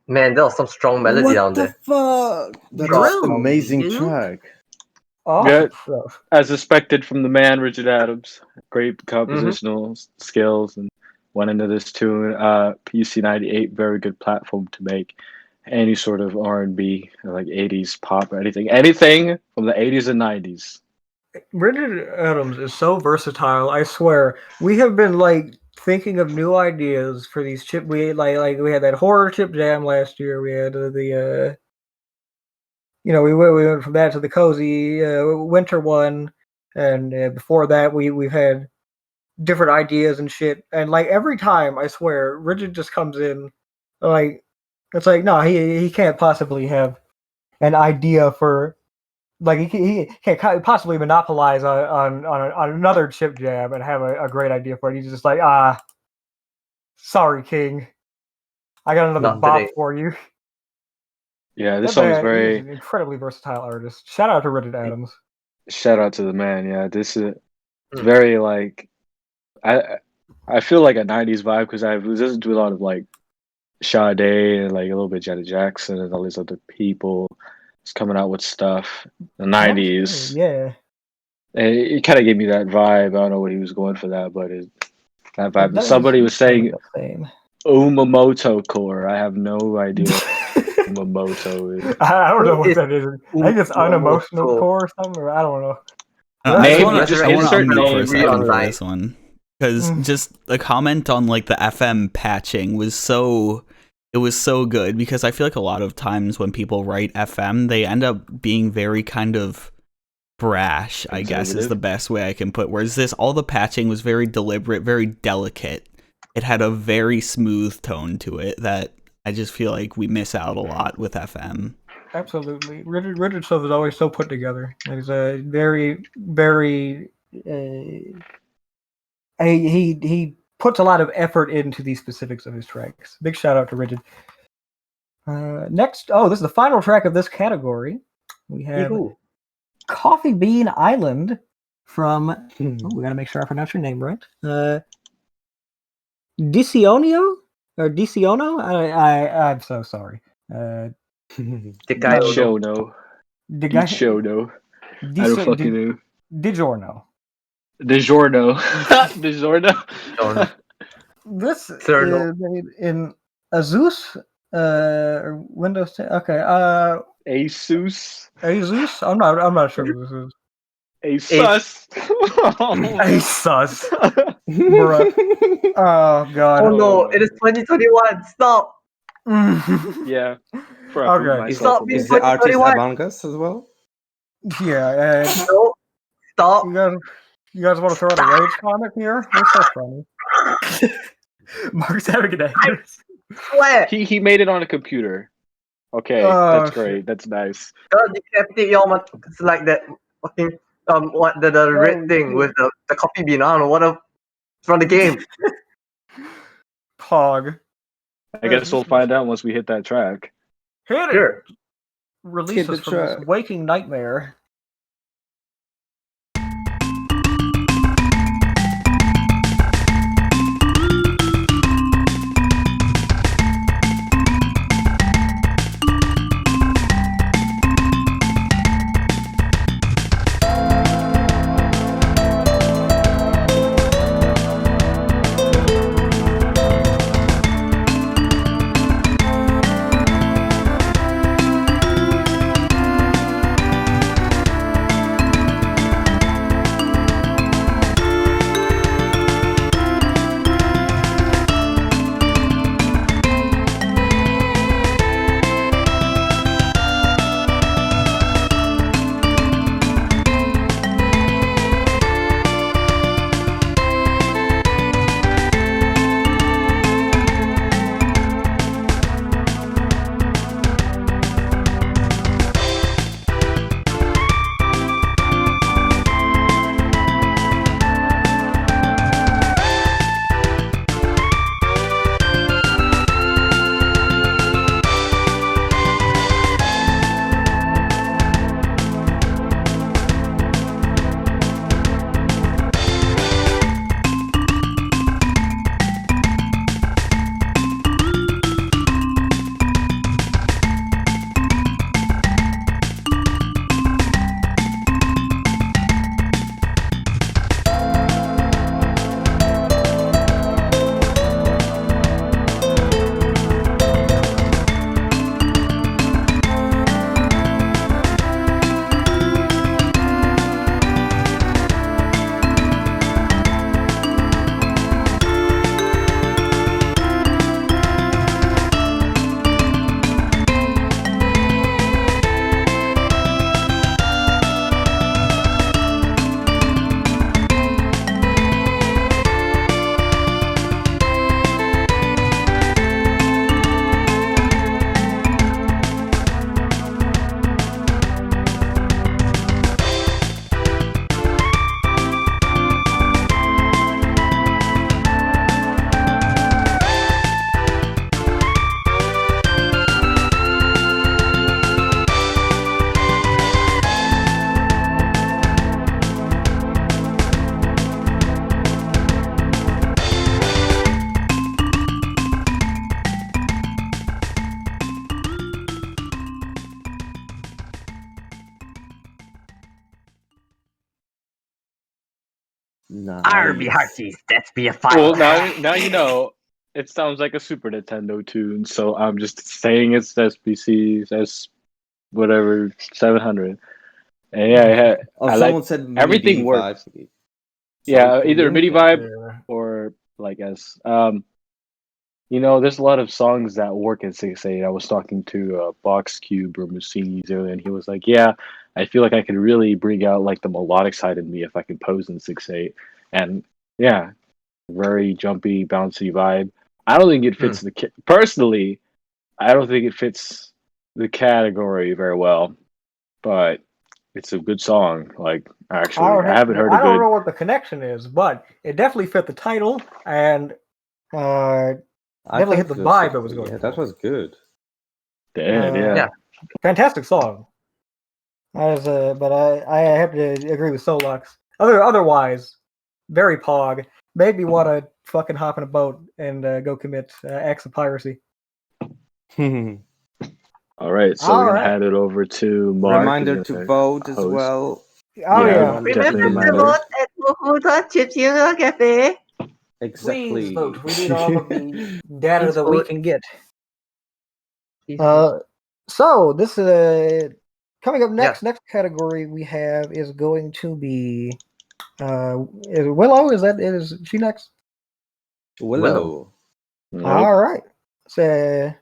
Man, there was some strong melody down there. What the fuck? That's an amazing track. Yeah, as expected from the man, Richard Adams. Great compositional skills and went into this tune. PC 98, very good platform to make any sort of R&B, like 80s pop, anything from the 80s and 90s. Richard Adams is so versatile. I swear, we have been like thinking of new ideas for these chip. We we had that horror Chip Jam last year. We had we went from that to the cozy winter one. and before that we've had different ideas and shit. And like every time, I swear, Rigid just comes in like it's like no, he can't possibly have an idea for like he can't possibly monopolize on another chip jam and have a great idea for it. He's just like sorry, King, I got another bop for you. Yeah, this song is very an incredibly versatile artist. Shout out to Rigid Adams. Shout out to the man. Yeah, this is very like I feel like a '90s vibe because I've listened to a lot of like Sade and like a little bit Janet Jackson and all these other people just coming out with stuff. The '90s, yeah. And it kind of gave me that vibe. I don't know what he was going for that, but that vibe. Somebody was saying Umamoto core. I have no idea what Umamoto is. I don't know what that is. I think it's unemotional core or something. Or I don't know. I want to unmute for a second for this one. Because just a comment on like the FM patching was so good, because I feel like a lot of times when people write FM, they end up being very kind of brash, I guess is the best way I can put. Whereas all the patching was very deliberate, very delicate. It had a very smooth tone to it that I just feel like we miss out a lot with FM. Absolutely. Rigid stuff is always so put together. It's a very, very... He puts a lot of effort into the specifics of his tracks. Big shout out to Rigid. Next, this is the final track of this category. We have Coffee Bean Island from... we gotta make sure I pronounce your name right. Diciono? Or Diciono? I'm so sorry. Diciono. Diciono. I don't fucking know. DiGiorno. DiGiorno. This is made in Asus or Windows 10. Okay. Asus. I'm not sure what this is. Asus. Asus. Oh god. Oh no! It is 2021. Stop. Yeah. Okay. Stop. Is the artist Among Us as well? Yeah. No. Stop. You guys want to throw out a rage comic here? That's so funny. Mark's having a day. What? He made it on a computer. Okay, that's great. That's nice. Decapitate y'all. It's like that fucking what the red thing with the coffee bean. I don't know what from the game. Pog. I guess we'll find out once we hit that track. Hit it. Sure. Release us from this waking nightmare. Nice. Arby Hearties, that's be a file. Well, now you know. It sounds like a Super Nintendo tune, so I'm just saying it's SBC's S whatever 700. And yeah, Oh, I someone like said everything MIDI works. vibe. Yeah, Sorry, either Korean? MIDI vibe Yeah. or like S. You know, there's a lot of songs that work in 6/8. I was talking to Box Cube or Mussini's earlier, and he was like, "Yeah, I feel like I could really bring out like the melodic side in me if I could pose in 6/8." And yeah, very jumpy, bouncy vibe. I don't think it fits personally. I don't think it fits the category very well, but it's a good song. Like actually, I haven't heard a I don't good. know what the connection is, but it definitely fit the title and definitely hit the vibe it was going. Yeah, that was good. Yeah. Fantastic song. But I have to agree with Solux. Otherwise, very pog. Made me want to fucking hop in a boat and go commit acts of piracy. All right, so we're gonna hand it over to Mark. Reminder to vote as well. Oh yeah, Remember to vote at Mohuta Chips Cafe. Exactly. Please vote. We need all of the data that we can get. So this is coming up next. Next category we have is going to be is Willow. Is she next? Willow. All right. So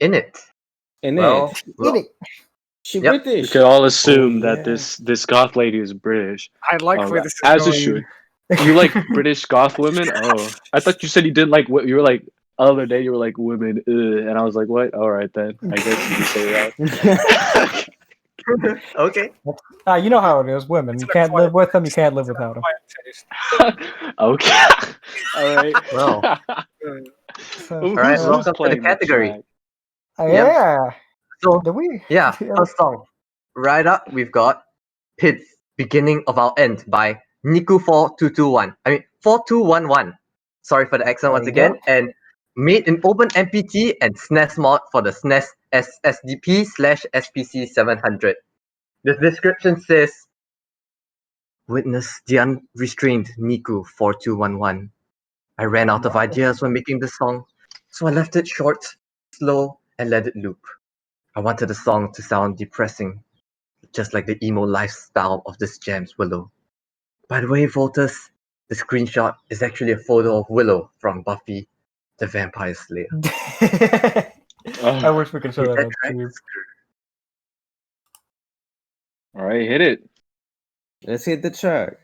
In it. She British. We could all assume that this goth lady is British. I like where this is as going. it should. You like British goth women? Oh, I thought you said you didn't like. You were like other day. You were like women, and I was like, what? All right then. I guess you can say that. Okay. You know how it is. Women. You can't live with them. You can't live without them. Okay. All right. Well. All right. Welcome to the category. Yeah. So do we? Yeah. First song. Right up, we've got Pit's "Beginning of Our End" by Niku 4221. I mean 4211. Sorry for the accent once again. And made in OpenMPT and SNES mod for the SNES SSDP/SPC 700. The description says, "Witness the unrestrained Niku 4211. I ran out of ideas when making the song, so I left it short, slow, and let it loop. I wanted the song to sound depressing, just like the emo lifestyle of this jam's Willow. By the way, voters, the screenshot is actually a photo of Willow from Buffy the Vampire Slayer." I wish we could show that on screen. All right, hit it. Let's hit the track.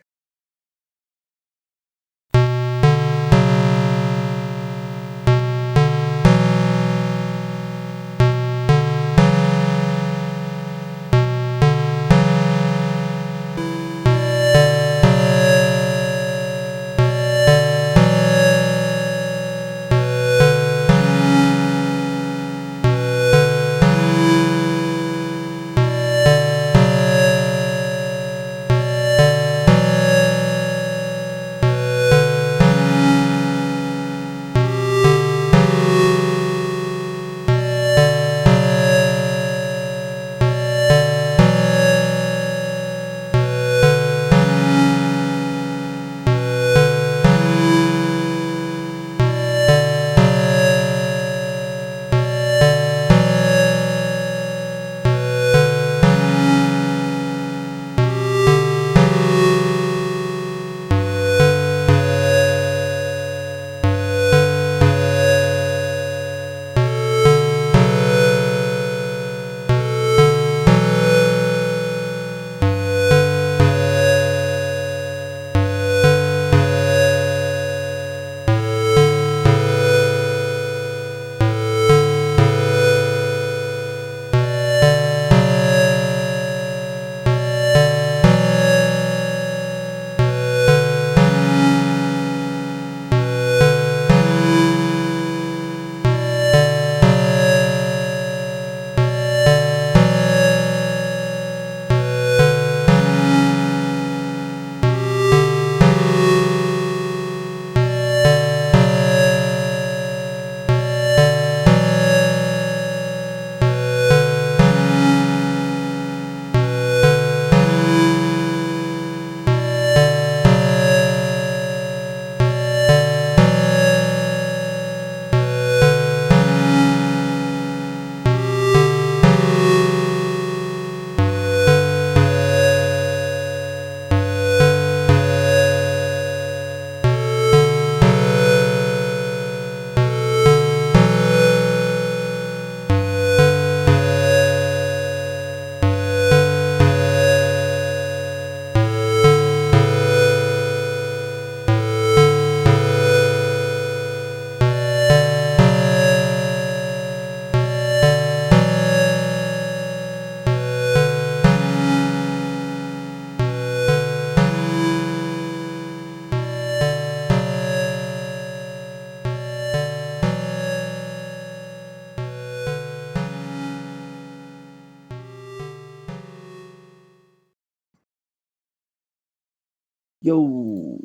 Yo,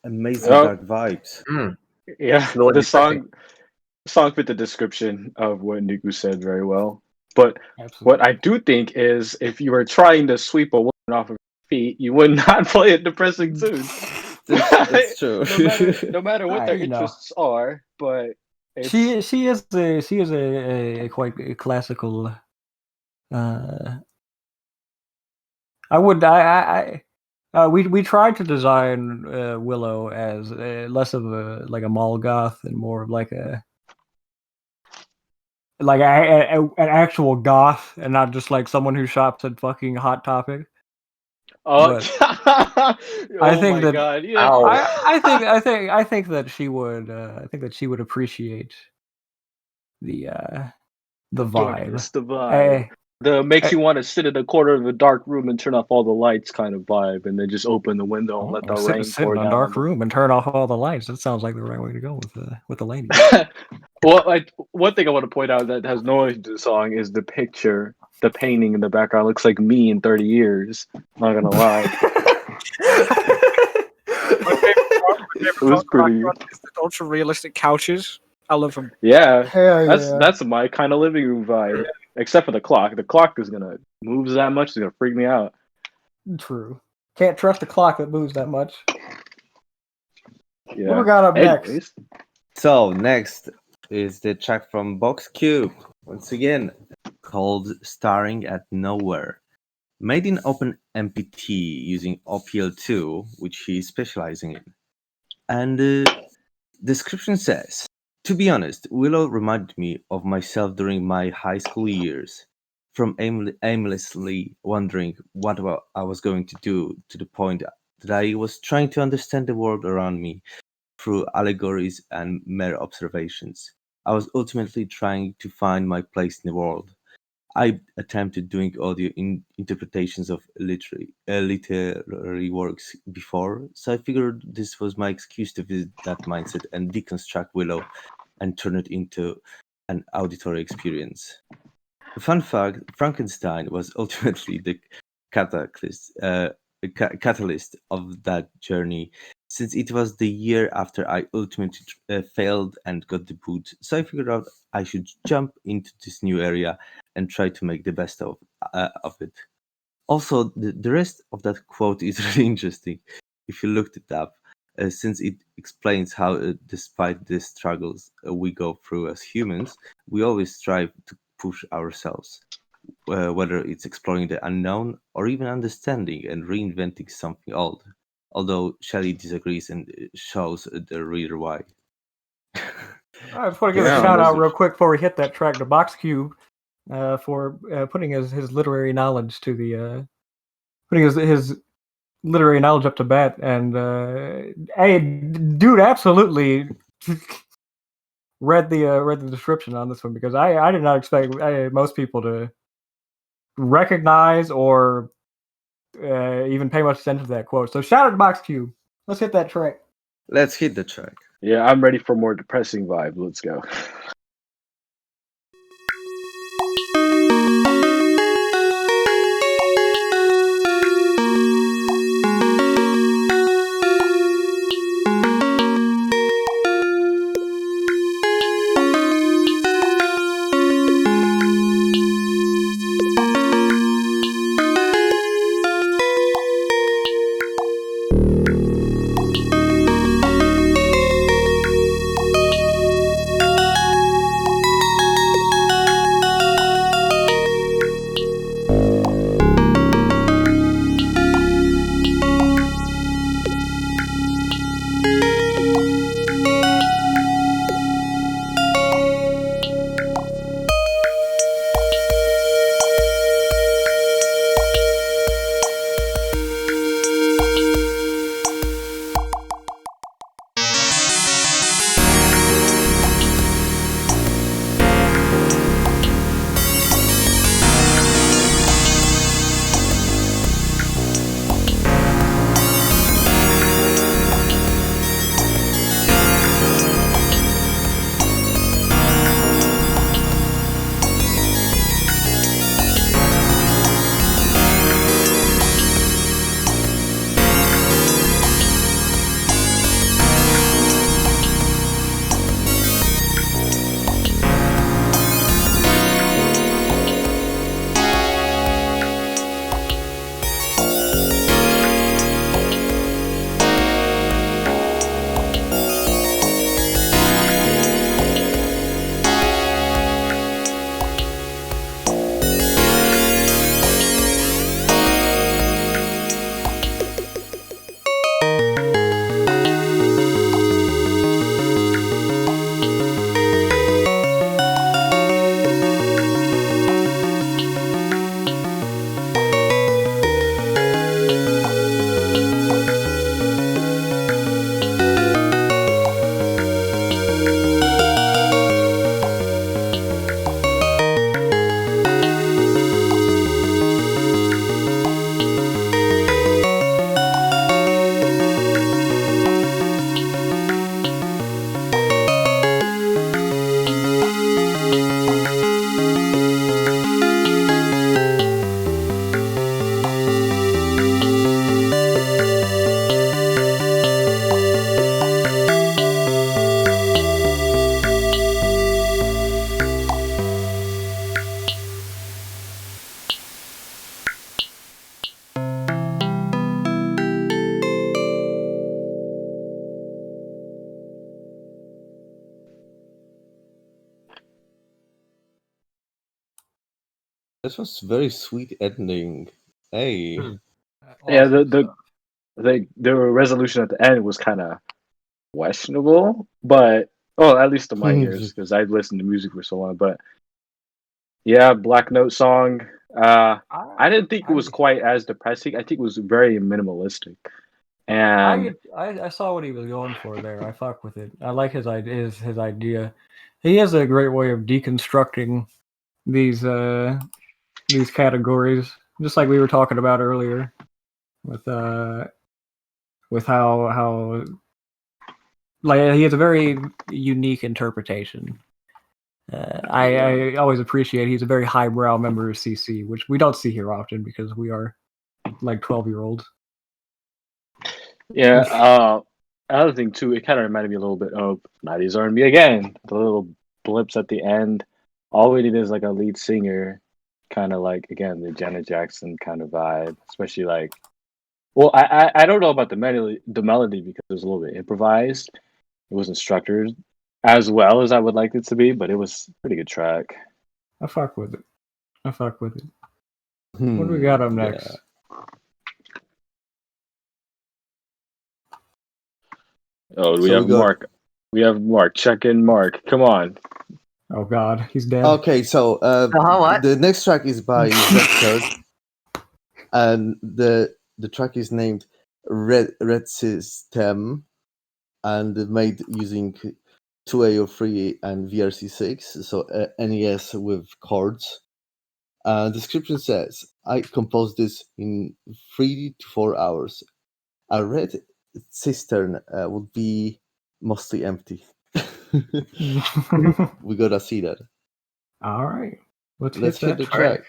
amazing dark vibes. Yeah, the song fit the description of what Niku said very well. But what I do think is, if you were trying to sweep a woman off of her feet, you would not play a depressing tune. That's true. no matter what their interests are, but she is a quite a classical. We tried to design Willow as less of a mall goth and more of an actual goth, and not just like someone who shops at fucking Hot Topic. I think that God, yeah. I think that she would appreciate the vibe. It's the vibe. The makes you want to sit in a corner of a dark room and turn off all the lights kind of vibe, and then just open the window and let the rain sit pour in down. a dark room and turn off all the lights. That sounds like the right way to go with the lady. Well, one thing I want to point out that has no relation to the song is the picture, the painting in the background looks like me in 30 years. Not gonna lie. It was pretty. The ultra realistic couches. I love them. Yeah, that's my kind of living room vibe. Except for the clock. The clock is gonna moves that much. It's gonna freak me out. True. Can't trust a clock that moves that much. Yeah. What we got up next? So next is the track from Box Cube. Once again, called "Starring at Nowhere." Made in OpenMPT using OPL2, which he's specializing in. And the description says, to be honest, Willow reminded me of myself during my high school years, from aimlessly wondering what I was going to do, to the point that I was trying to understand the world around me through allegories and mere observations. I was ultimately trying to find my place in the world. I attempted doing audio interpretations of literary works before, so I figured this was my excuse to visit that mindset and deconstruct Willow and turn it into an auditory experience. Fun fact, Frankenstein was ultimately the catalyst of that journey, since it was the year after I ultimately failed and got the boot, so I figured out I should jump into this new area and try to make the best of it. Also, the rest of that quote is really interesting if you looked it up, since it explains how, despite the struggles we go through as humans, we always strive to push ourselves, whether it's exploring the unknown or even understanding and reinventing something old. Although Shelley disagrees and shows the reader why. I just want to give a shout out real quick before we hit that track to Box Cube for putting his literary knowledge to the putting his literary knowledge up to bat, and hey, dude, absolutely read the description on this one, because I did not expect most people to recognize or even pay much attention to that quote. So shout out to Box Cube. Let's hit that track. Let's hit the track. Yeah, I'm ready for more depressing vibe. Let's go. This was very sweet ending. Hey. Yeah, the resolution at the end was kind of questionable, but at least to my ears, because I'd listened to music for so long. But yeah, Black Note song. I didn't think it was quite as depressing. I think it was very minimalistic. And I saw what he was going for there. I fuck with it. I like his idea. He has a great way of deconstructing these categories, just like we were talking about earlier, with how like he has a very unique interpretation. I always appreciate he's a very highbrow member of CC, which we don't see here often because we are like 12-year-olds. Yeah, another thing too, it kind of reminded me a little bit of 90s R&B again. The little blips at the end. All we need is like a lead singer, kind of like again the Janet Jackson kind of vibe, especially like. Well, I don't know about the melody because it was a little bit improvised. It wasn't structured as well as I would like it to be, but it was a pretty good track. I fuck with it. What do we got up next? Yeah. Oh, we have Mark. We have Mark. Check in, Mark. Come on. Oh God, he's dead. Okay, so the next track is by Zed, and the track is named Red System, and made using 2AO3 and VRC6, so NES with chords. Description says, I composed this in 3 to 4 hours. A red cistern would be mostly empty. We gotta see that. All right, let's hit the track.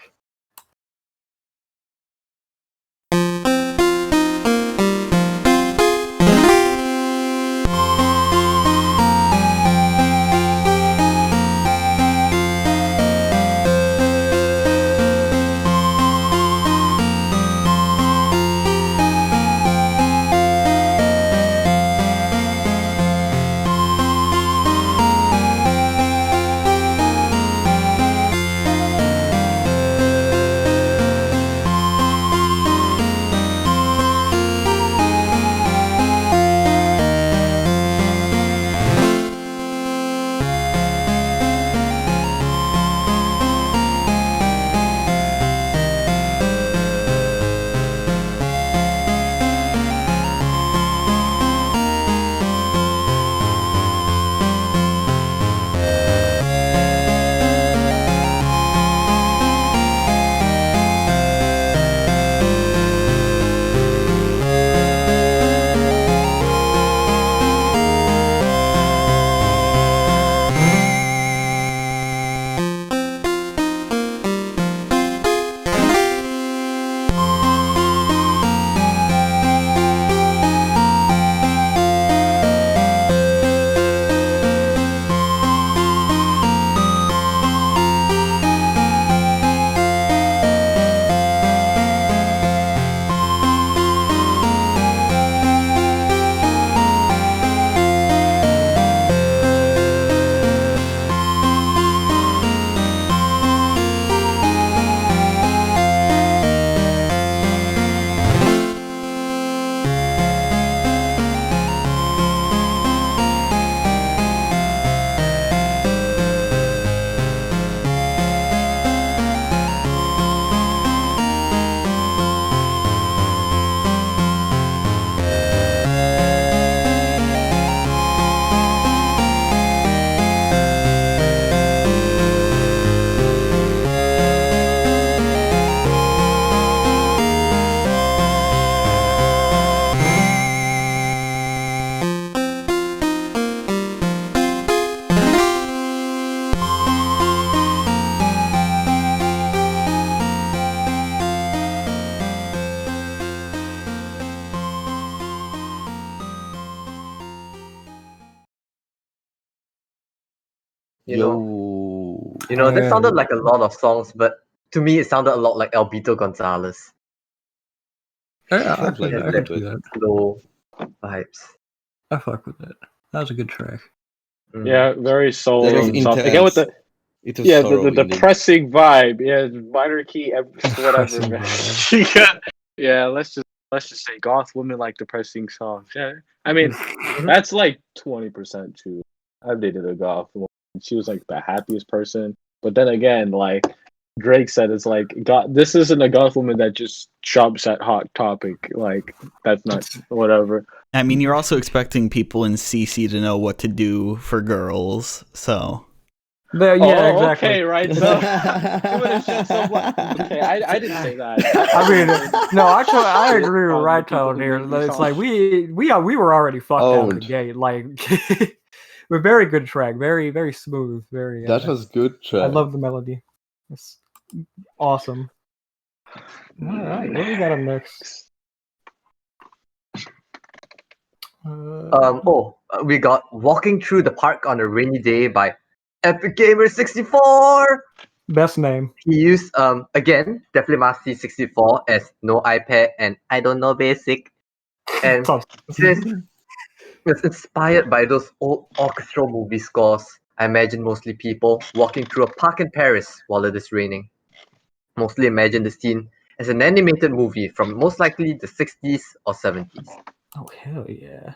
You know, that sounded like a lot of songs, but to me, it sounded a lot like Alberto Gonzalez. Yeah, I could do that. Slow vibes. I fuck with that. That was a good track. Yeah, very soul. Again with the It was Yeah, sorrow the indeed. depressing vibe. Yeah, minor key, whatever. Man. Yeah, let's just say goth women like depressing songs. Yeah, I mean that's like 20% too. I've dated a goth woman. She was like the happiest person, but then again, like Drake said, it's like God. This isn't a goth woman that just shops at Hot Topic. Like that's not whatever. I mean, you're also expecting people in CC to know what to do for girls, so. Yeah, exactly. Okay, right. So you would have shed some light. Okay, I didn't say that. I mean, no, actually, I agree with Rytone here. It's like we were already fucked out of the gate. Like, we're very good track, very smooth, very. That was good track. I love the melody. It's awesome. All right, what do we got up next? We got "Walking Through the Park on a Rainy Day" by Epic Gamer 64. Best name. He used again definitely Master 64 as no iPad and I don't know basic, and it's inspired by those old orchestral movie scores. I imagine mostly people walking through a park in Paris while it is raining. Mostly imagine the scene as an animated movie from most likely the 60s or 70s. Oh hell yeah!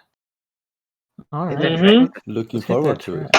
All right, Looking forward to it.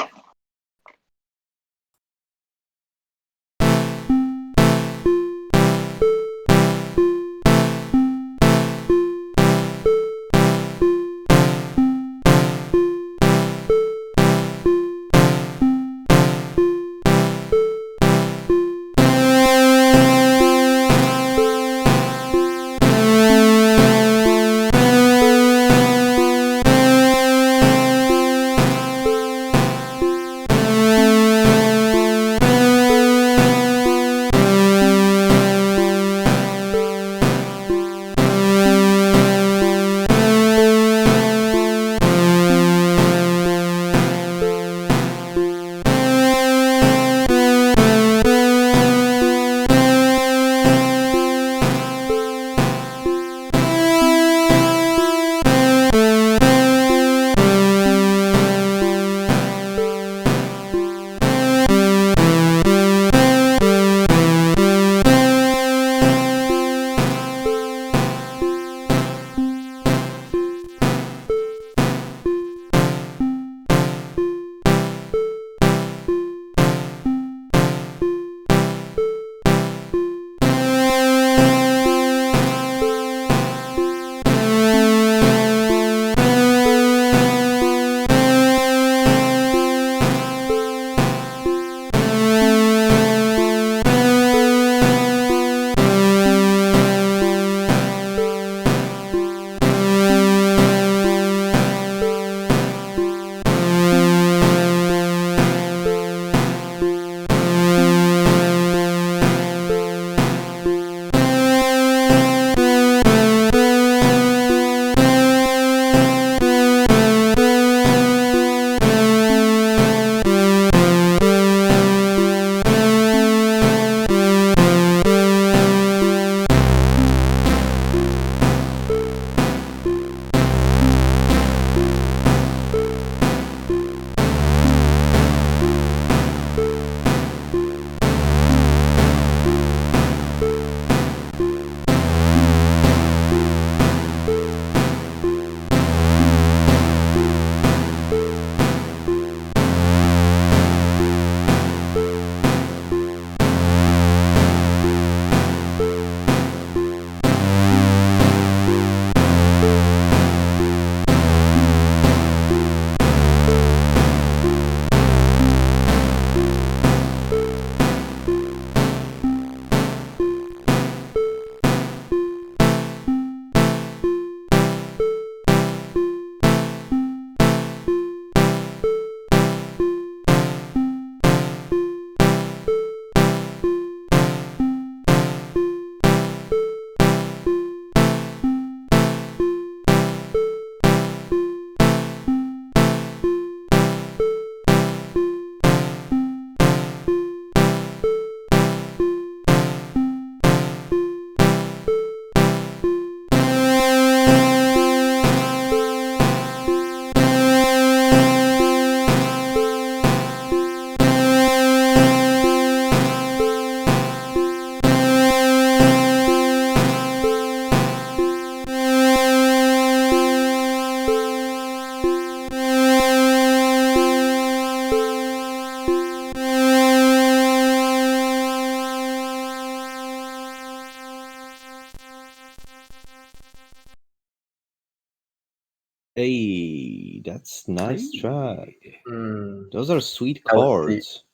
Hey, that's nice track. Mm, Those are sweet I would see. chords.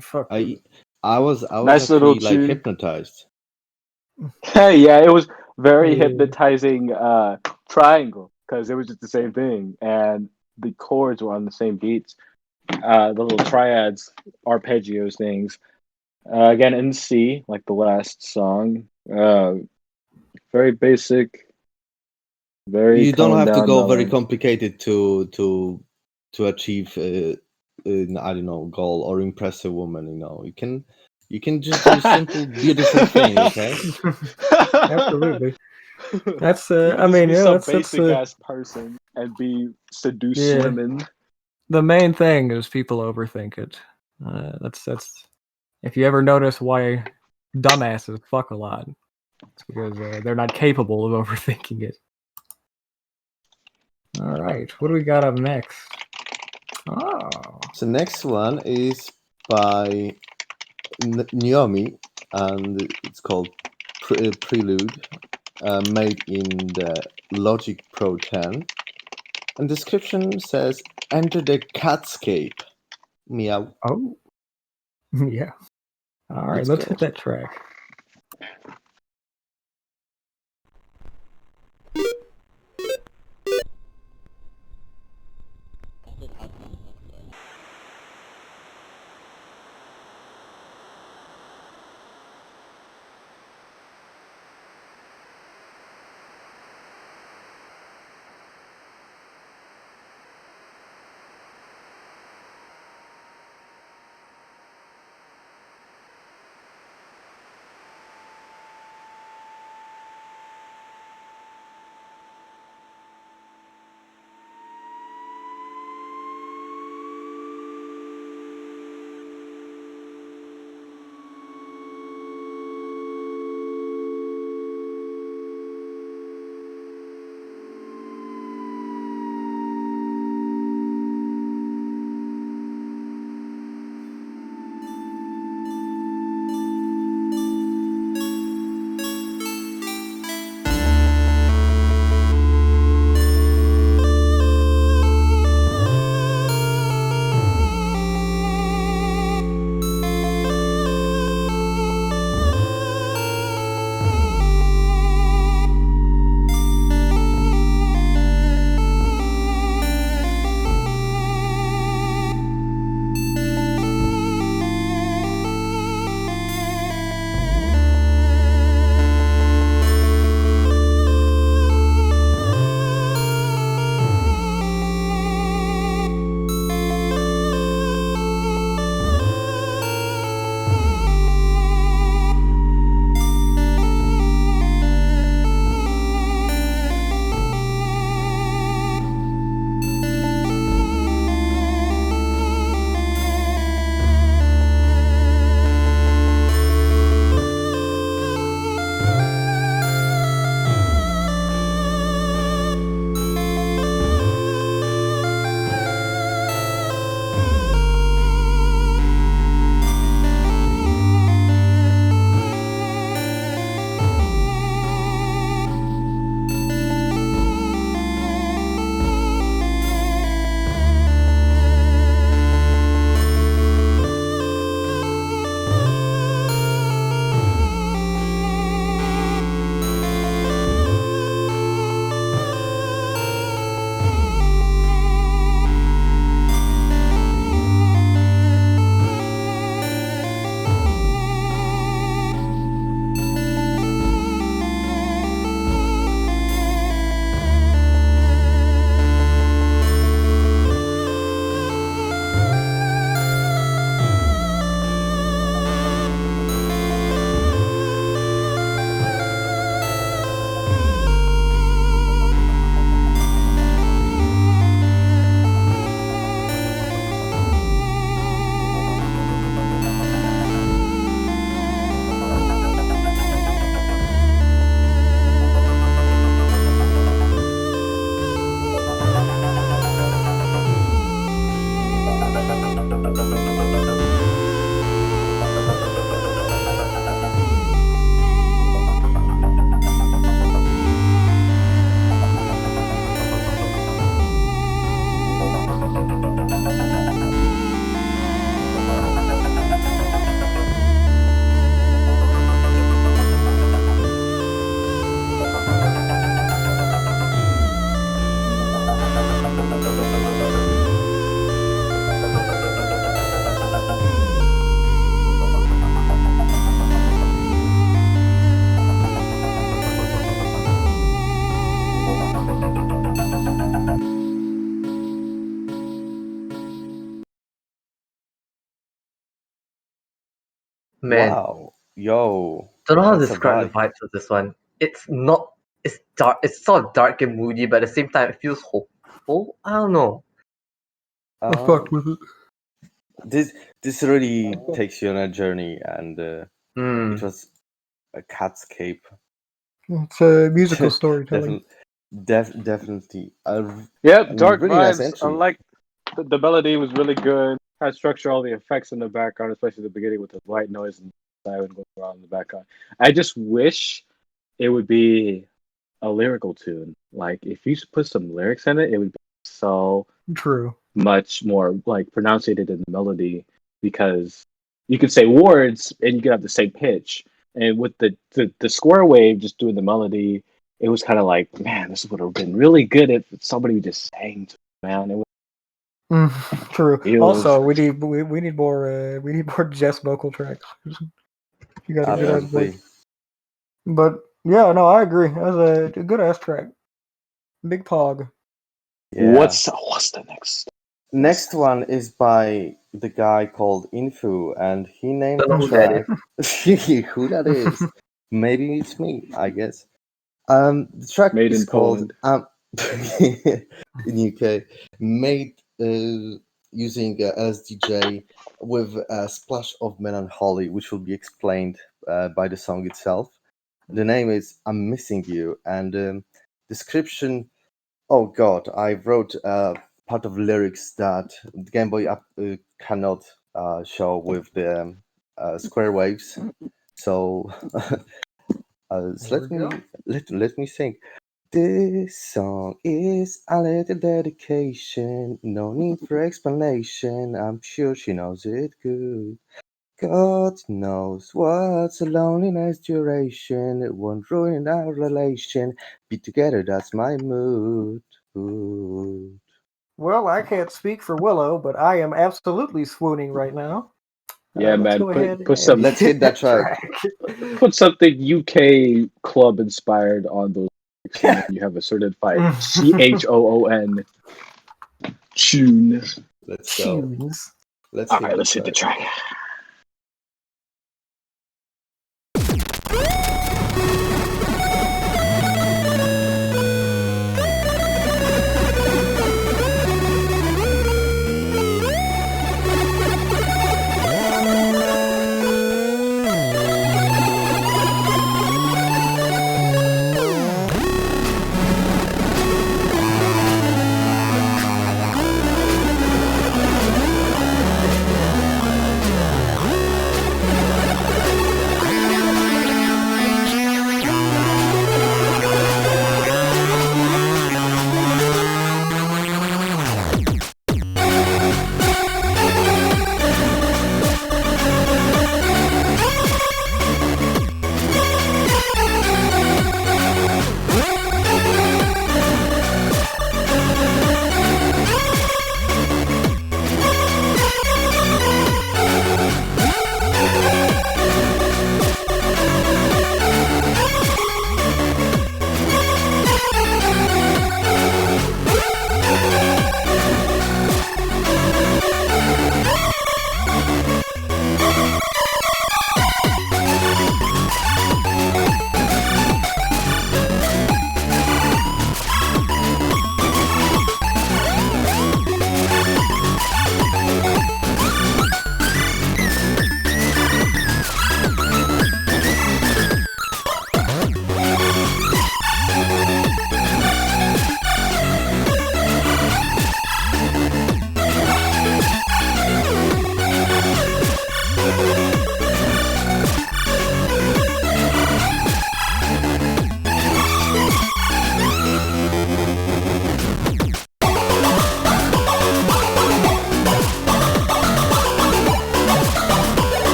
Fuck. I was Nice little actually like tune. hypnotized. Yeah, it was very Yeah. hypnotizing triangle because it was just the same thing, and the chords were on the same beats. The little triads, arpeggios things. Again in C, like the last song. Very basic, very You don't toned have to down go very melody. complicated to achieve an, I don't know, goal or impress a woman. You can just do simple, beautiful thing. Okay. Absolutely. That's You can I just mean, be yeah, some that's basic ass person and be seduce yeah. women. The main thing is people overthink it. That's if you ever notice why dumbasses fuck a lot, it's because they're not capable of overthinking it. All right, what do we got up next? Oh, So next one is by Naomi, and it's called Prelude, made in the Logic Pro 10. And description says, "Enter the catscape." Meow. oh, yeah. All right, let's hit that track. Man, Wow. Yo. don't know how to That's a describe the vibe. vibes of this one. It's not. It's dark. It's sort of dark and moody, but at the same time, it feels hopeful. I don't know. I fucked with it. This really takes you on a journey, and Hmm. it was a catscape. It's a musical storytelling. Definitely. Yep, dark really nice vibes. entry. Unlike the melody was really good. Had structure, all the effects in the background, especially the beginning with the white noise and siren going around in the background. I just wish it would be a lyrical tune. Like if you put some lyrics in it, it would be so True. much more like pronunciated in the melody, because you could say words and you could have the same pitch. And with the square wave just doing the melody, it was kind of like, man, this would have been really good if somebody just sang to it, man. It was, True. It Also, was- we need more Jess vocal tracks. You got a good ass Absolutely. voice. But yeah, no, I agree. That was a good ass track. Big Pog. Yeah. What's the next? Next one is by the guy called Infu, and he named Don't know the who that track. Who that is? Maybe it's me, I guess. The track Made is in called Poland. in UK, made using LSDJ with a splash of melancholy, which will be explained by the song itself. The name is "I'm Missing You," and description. Oh God, I wrote part of lyrics that the Game Boy app cannot show with the square waves. So, so let me sing. This song is a little dedication. No need for explanation. I'm sure she knows it good. God knows what's a loneliness duration. It won't ruin our relation. Be together, that's my mood. Well, I can't speak for Willow, but I am absolutely swooning right now. Yeah, Let's man. go ahead Put some. Let's hit that track. Put something UK club inspired on those lyrics, and then you have a certified CHOON tune. Let's go. Tunes. Let's All hit right, the let's hit the track.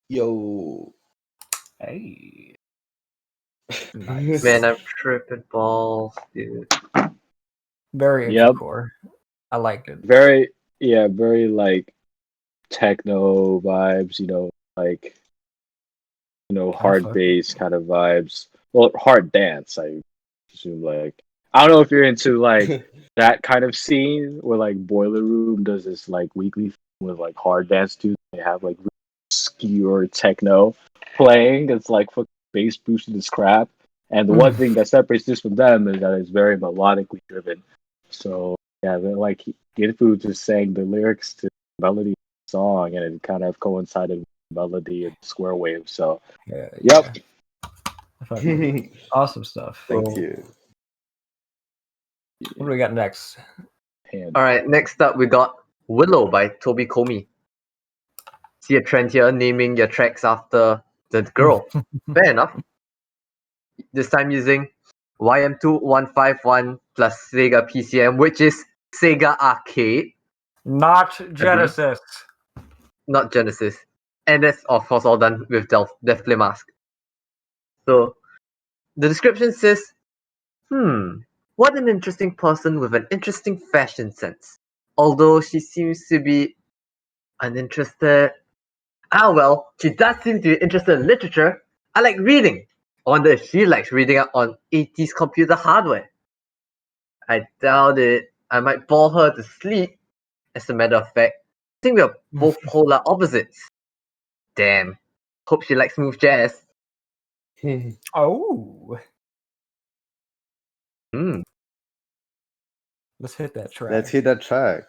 Yo. Hey. Nice. Man, I'm tripping balls, dude. Very Yep. core. I liked it. Very like techno vibes, like hard bass kind of vibes. Well, hard dance, I assume. Like, I don't know if you're into like that kind of scene where like Boiler Room does this like weekly thing with like hard dance dudes. They have like obscure techno playing. It's like fucking bass boosted as crap. And the one thing that separates this from them is that it's very melodically driven. So yeah, they're like Ginfu just sang the lyrics to the melody of the song, and it kind of coincided with the melody and Square Wave. So yep. Awesome stuff. Thank you. What do we got next? All right, next up we got Willow by Toby Komi. See a trend here, naming your tracks after the girl. Fair enough. This time using YM2151 plus Sega PCM, which is Sega Arcade. Not Genesis. Not Genesis. And that's of course all done with Deathplay Mask. So the description says, what an interesting person with an interesting fashion sense. Although she seems to be uninterested. Well, she does seem to be interested in literature. I like reading. I wonder if she likes reading up on 80s computer hardware. I doubt it. I might bore her to sleep. As a matter of fact, I think we're both polar opposites. Damn. Hope she likes smooth jazz. Oh. Hmm. Let's hit that track. Let's hit that track.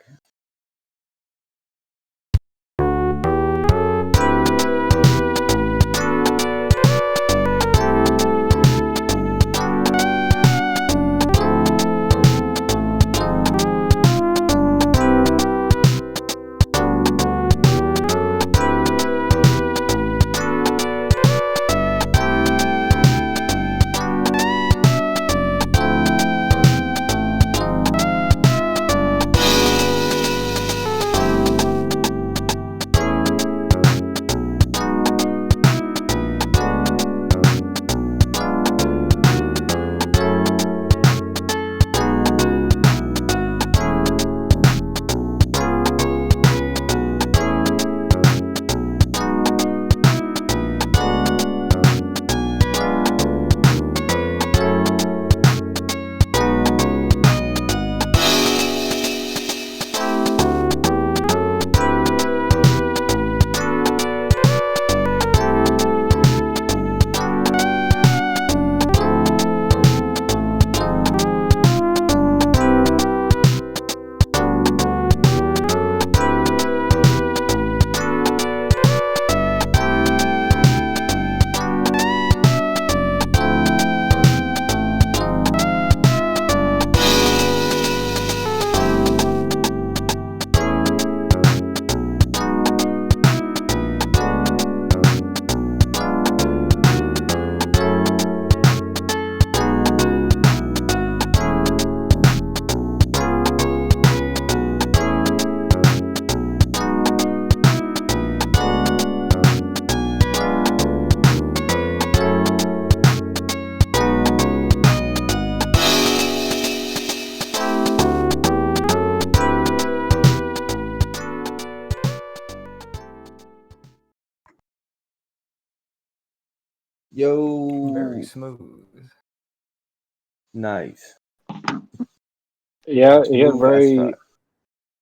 Yo. Very smooth. Nice. Yeah, Smooth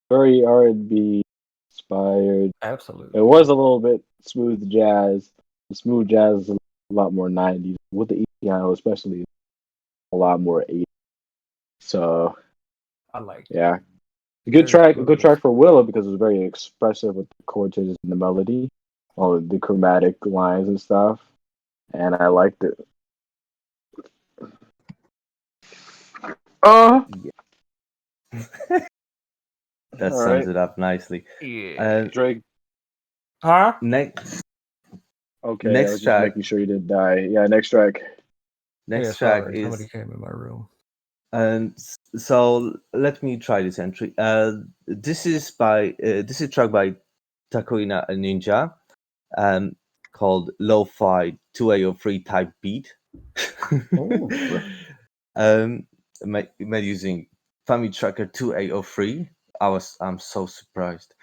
very R&B inspired. Absolutely. It was a little bit smooth jazz. Smooth jazz is a lot more 90s. With the piano, especially, a lot more 80s. So, I like yeah. it. A good track for Willow because it was very expressive with the chord changes and the melody, all the chromatic lines and stuff. And I liked it. That All sums right. it up nicely. Yeah. Drake. Huh? Next. Okay, Next I was track. just making sure you didn't die. Yeah, next track. Next track sorry. is. Somebody came in my room. So let me try this entry. This is a track by Takoina Ninja. called Lo-Fi 2AO3 type beat. Made using FamiTracker 2AO3. I'm so surprised.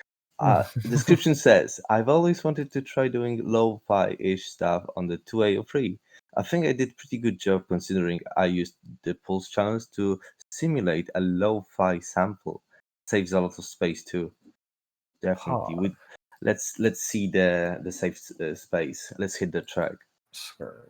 Description says, I've always wanted to try doing lo-fi-ish stuff on the 2AO3. I think I did pretty good job considering I used the pulse channels to simulate a lo-fi sample. Saves a lot of space too. Definitely. Let's see the safe space. Let's hit the track. Sure.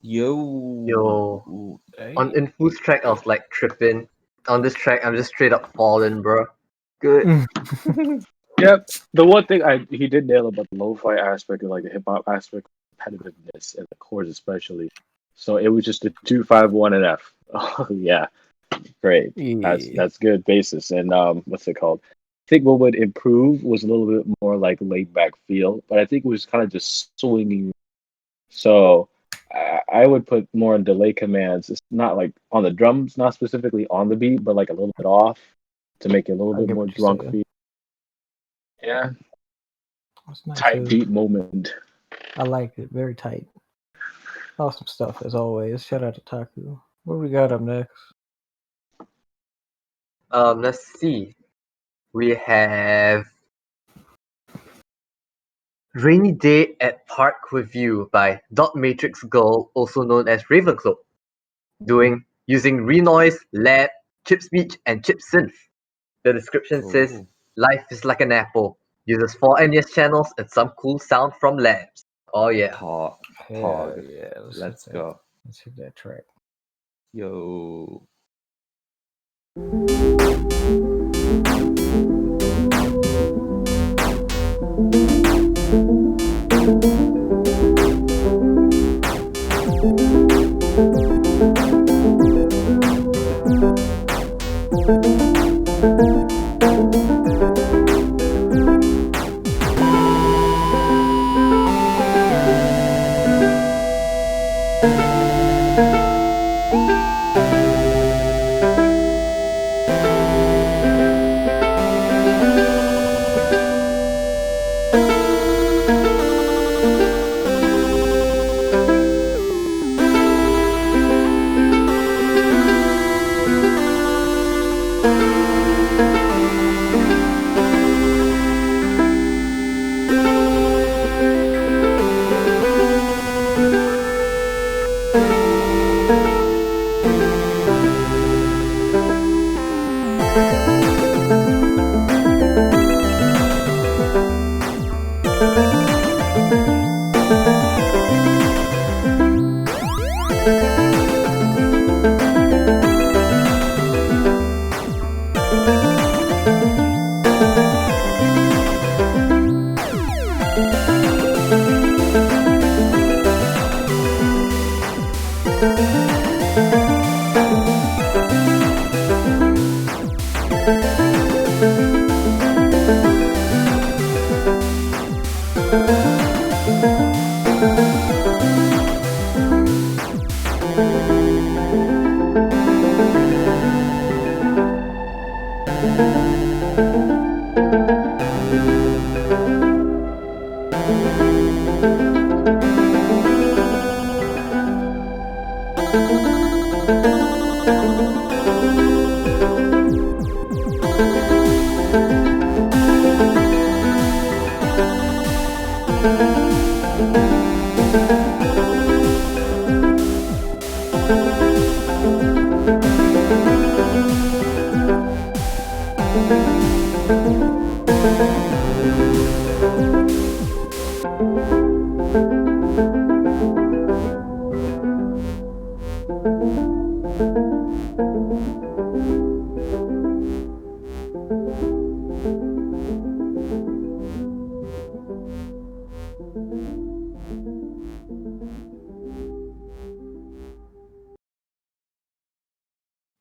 Yo. On Infus track, I was like tripping. On this track, I'm just straight up falling, bro. Good. Yep. The one thing he did nail about the lo-fi aspect and like the hip hop aspect, competitiveness and the chords especially. So it was just a 2-5-1 and F. Oh yeah, great. That's good basis. And what's it called? I think what would improve was a little bit more like laid back feel, but I think it was kind of just swinging. So I would put more in delay commands. It's not like on the drums, not specifically on the beat, but like a little bit off to make it a little bit more drunk feel. Yeah. Nice. Tight beat moment. I liked it. Very tight. Awesome stuff as always. Shout out to Taku. What do we got up next? Let's see. We have Rainy Day at Park with You by Dot Matrix Girl, also known as Ravenclaw, using Renoise, Lab, Chip Speech, and Chip Synth. The description says, life is like an apple, uses 4 NES channels and some cool sound from Labs. Oh yeah. Pog. Yeah, Let's go. Let's hit that track. Yo.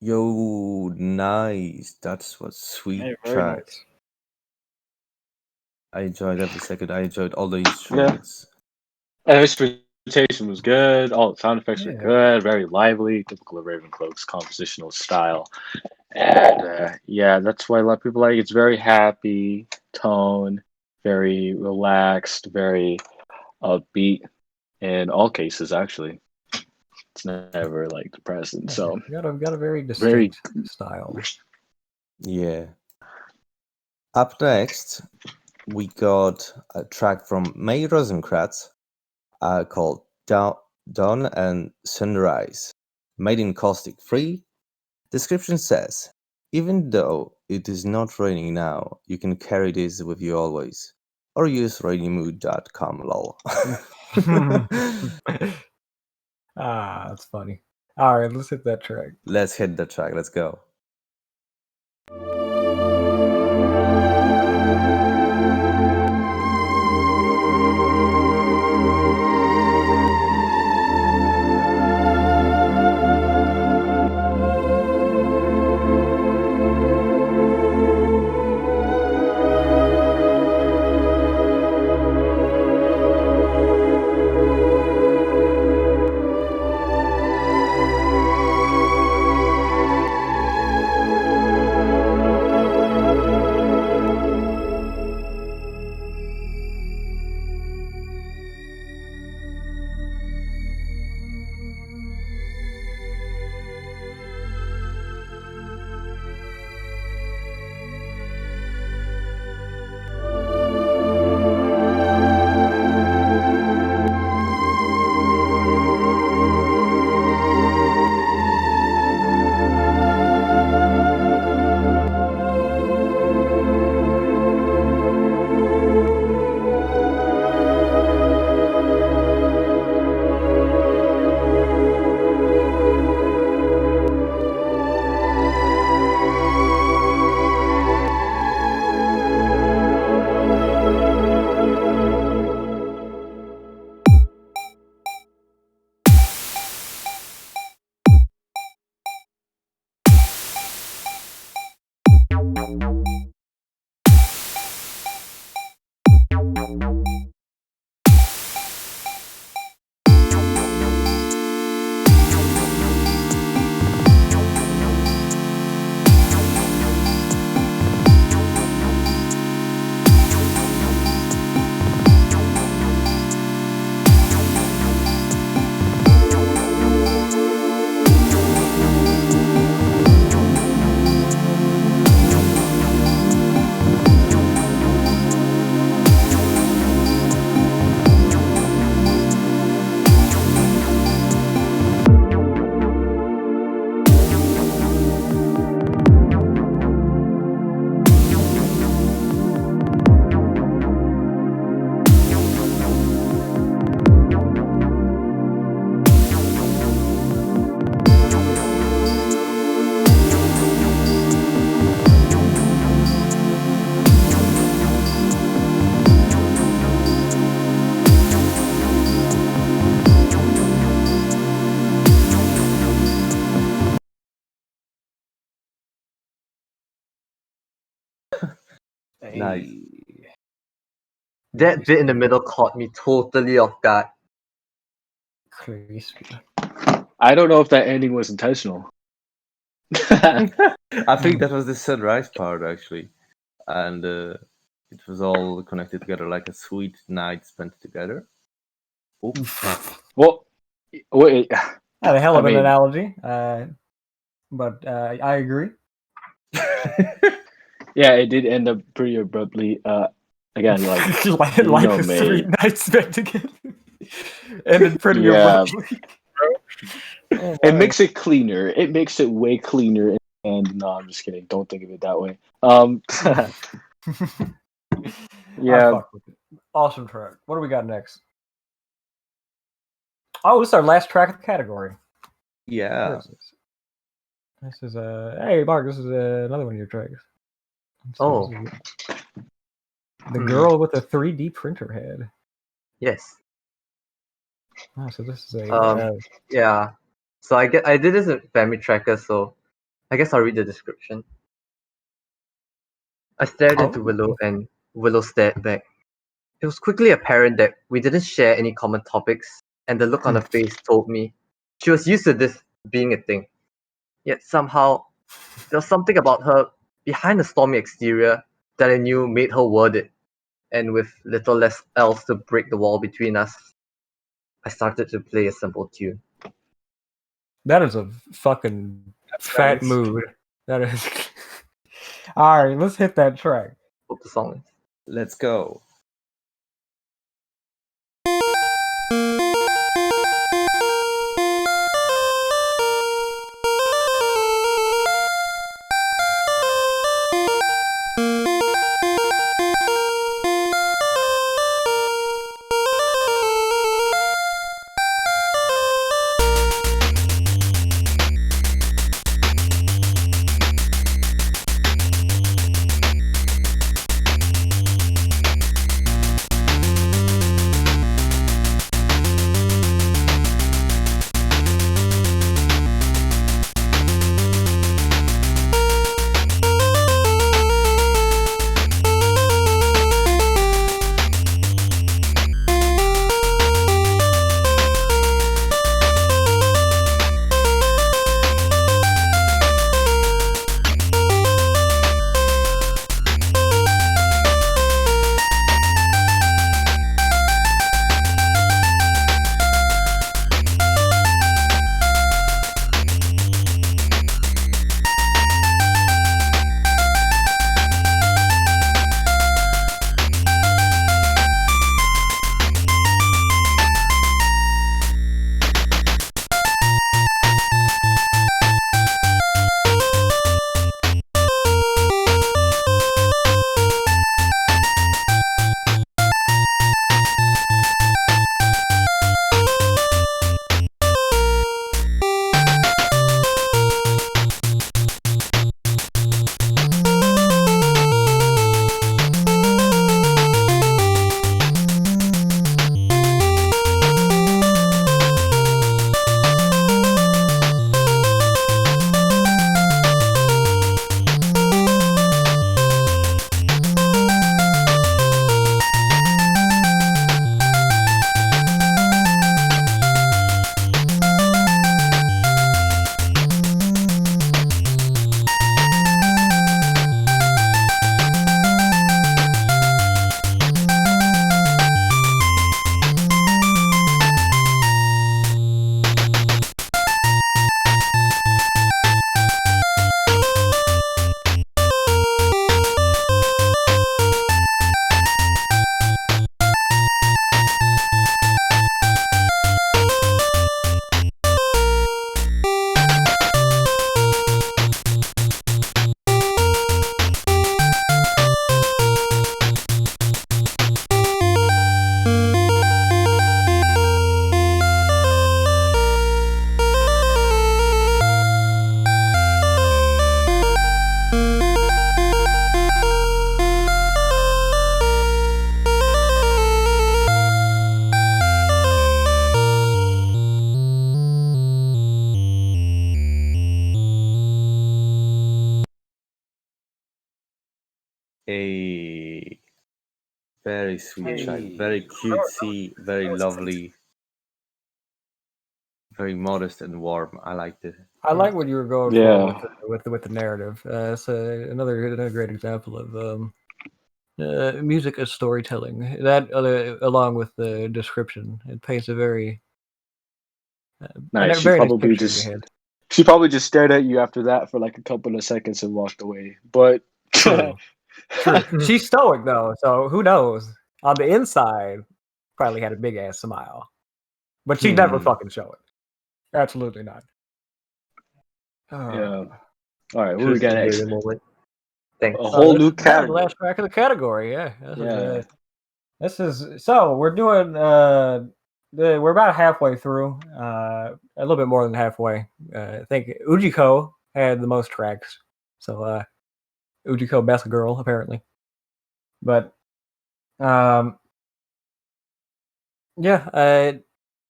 Yo, nice. That's what sweet Hey, very track. nice. I enjoyed every second. I enjoyed all the instruments. And instrumentation was good. All the sound effects were good. Very lively, typical of Ravenclaw's compositional style. And yeah, that's why a lot of people like it. It's very happy tone, very relaxed, very upbeat in all cases. Actually, it's never like depressing. So got a very distinct style. Yeah. Up next, we got a track from May Rosenkratz called Dawn and Sunrise, made in Caustic Free. Description says, even though it is not raining now, you can carry this with you always. Or use rainymood.com, lol. That's funny. All right, let's hit that track. Let's hit the track. Let's go. Nice. That bit in the middle caught me totally off guard. Crispy. I don't know if that ending was intentional. I think that was the sunrise part actually, and it was all connected together like a sweet night spent together. Oops. Well, wait. Not a hell of I an mean- analogy, but I agree. Yeah, it did end up pretty abruptly. Again, like like you like know a me. sweet night spent together. Ended pretty Yeah. abruptly. It makes it cleaner. It makes it way cleaner. And no, I'm just kidding. Don't think of it that way. Yeah. I fuck with it. Awesome track. What do we got next? Oh, this is our last track of the category. Yeah. What is this? This is hey Mark, this is another one of your tracks. Oh. The girl with the 3D printer head. Yes. Oh, so this is a Yeah. So I did this in Family Tracker, so I guess I'll read the description. I stared into Willow and Willow stared back. It was quickly apparent that we didn't share any common topics, and the look on her face told me she was used to this being a thing. Yet somehow, there was something about her behind the stormy exterior that I knew made her worth it. And with little less else to break the wall between us, I started to play a simple tune. that is a fucking fat nice. mood. That is. All right, let's hit that track. Hope the song is. Let's go. Very sweet track, very cutesy, very lovely, very modest and warm. I liked it. I like what you were going Yeah. for with the narrative. It's another great example of music as storytelling. That along with the description, it paints a very Nice. very nice picture in your head. She probably just stared at you after that for like a couple of seconds and walked away. But True. She's stoic though, so who knows? On the inside, probably had a big ass smile, but she'd never fucking show it. Absolutely not. Yeah. All right, what do we got next? Thanks. A whole new The category. last track of the category, yeah. Yeah. This is so we're doing. We're about halfway through. A little bit more than halfway. I think Ujiko had the most tracks, so Ujiko best girl apparently. But yeah.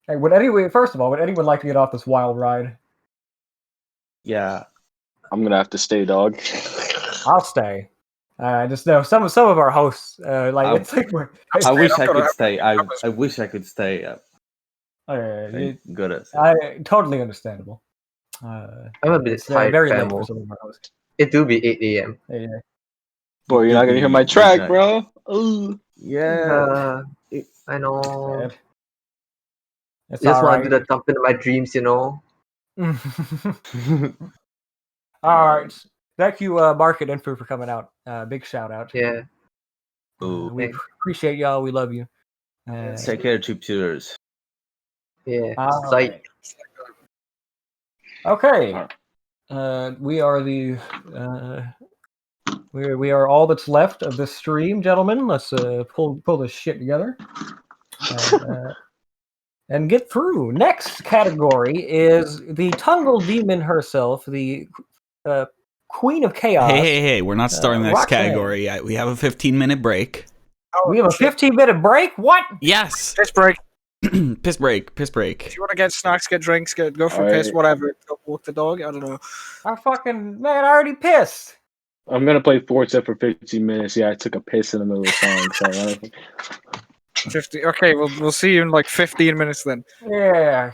Would anyone first of all would anyone like to get off this wild ride? Yeah. I'm gonna have to stay, dog. I'll stay. I just know some of our hosts it's like we're. I wish I could stay. I wish I could stay. Good as totally understandable. I'm a bit tired. Very late for some of our hosts. It do be 8 a.m. Yeah. Boy, you're not gonna hear my track, bro. Ooh. Yeah. I know. It's Just want right. to do the thump into my dreams, you know. All right. Thank you, Market Info, for coming out. Big shout out. Yeah. We appreciate y'all. We love you. Take care, Tube Tutors. Yeah. Right. Okay. We are the we are all that's left of this stream, gentlemen. Let's pull this shit together and get through. Next category is the Tungle Demon herself, the Queen of Chaos. Hey! We're not starting the next Roxanne. category yet. We have a 15-minute break. We have a 15-minute break. What? Yes. Piss break. Piss break. Piss break. If you want to get snacks, get drinks, go for a piss, whatever. Go walk the dog. I don't know. I already pissed. I'm gonna play Forza for 15 minutes. Yeah, I took a piss in the middle of the song. So 50. Okay, we'll see you in like 15 minutes then. Yeah.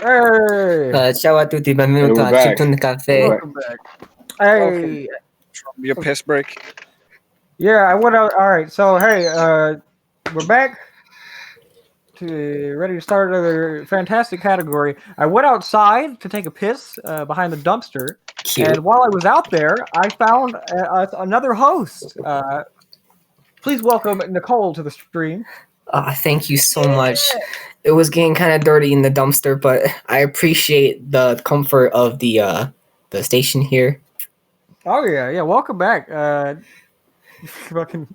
Hey. Ciao a tutti, benvenuti we're a back. Chiptune Cafe. Welcome back. Hey. From your piss break. Yeah, I went out. All right, so hey, we're back to ready to start another fantastic category. I went outside to take a piss behind the dumpster, Cute. and while I was out there, I found another host. Please welcome Nicole to the stream. Thank you so much. It was getting kind of dirty in the dumpster, but I appreciate the comfort of the station here. Oh yeah, welcome back. Fucking,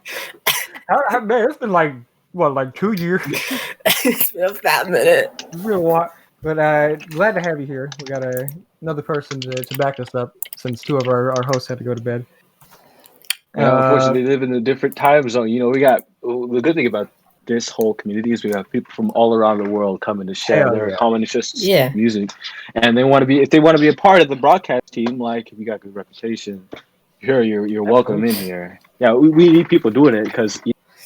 man, it's been like 2 years. It's been a fat minute. Real lot, but glad to have you here. We got another person to back us up since two of our hosts had to go to bed. Unfortunately, they live in a different time zone. You know, we got the good thing about this whole community is we have people from all around the world coming to share their common interests in music, and they want to be if they want to be a part of the broadcast team. Like if you got good reputation, you're welcome in here. Yeah, we need people doing it because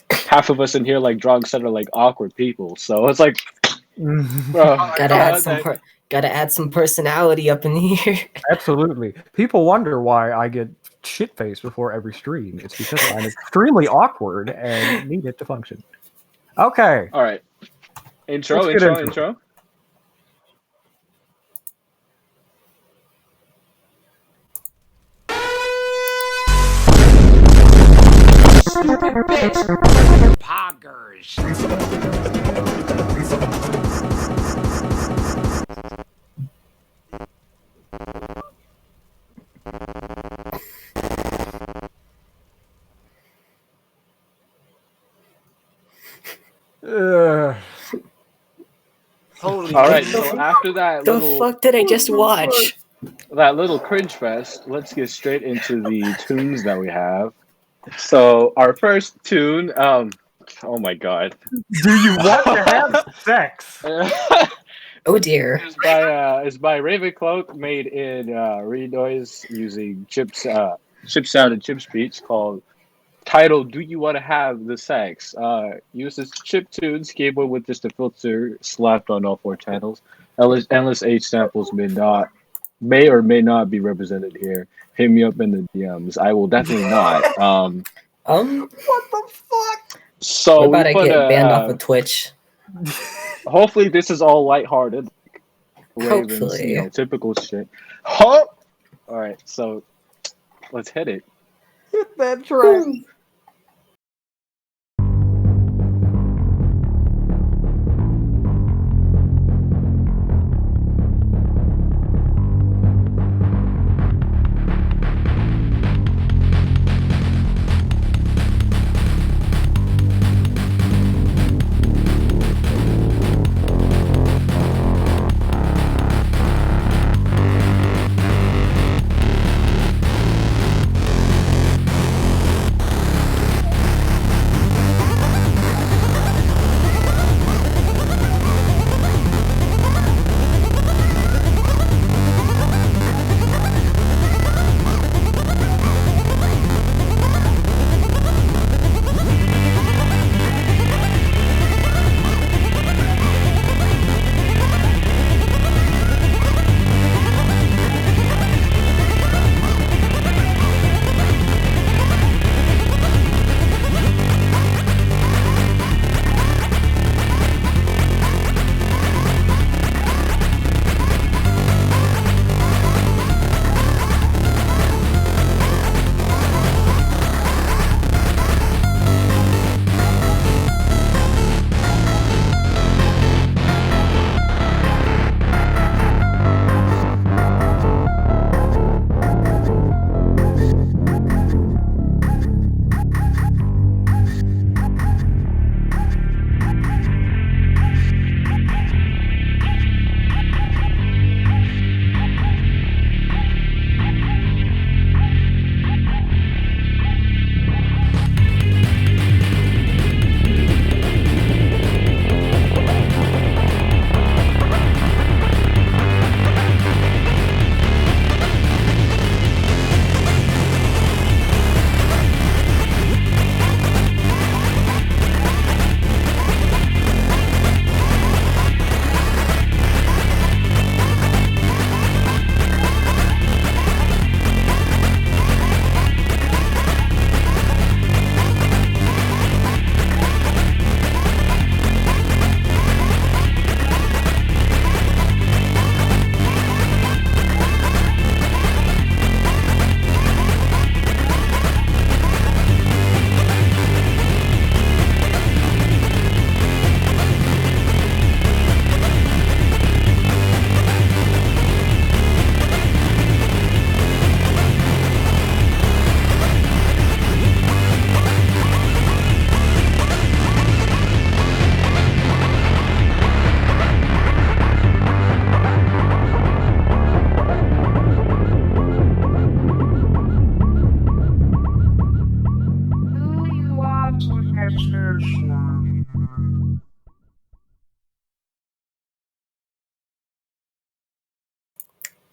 half of us in here, like Drog said, are like awkward people. So it's like, gotta add some personality up in here. Absolutely. People wonder why I get shit faced before every stream. It's because I'm extremely awkward and need it to function. Okay. All right. Intro. Stupid bitch. Poggers. Holy all right, so after that the fuck did I just watch? That little cringe fest, let's get straight into the tunes that we have. So our first tune, oh my god. Do you want to have sex? Oh dear. It's by Ravencloak, made in Redois using chip sound and chip speech, called titled "Do You Want to Have the Sex?" Uses chip tunes, keyboard with just a filter slapped on all four channels. Endless H samples may or may not be represented here. Hit me up in the DMs. I will definitely not. What the fuck? So we're about to get banned off of Twitch. Hopefully this is all lighthearted. Ravens, Hopefully. typical shit. All right, so let's hit it. Hit that track.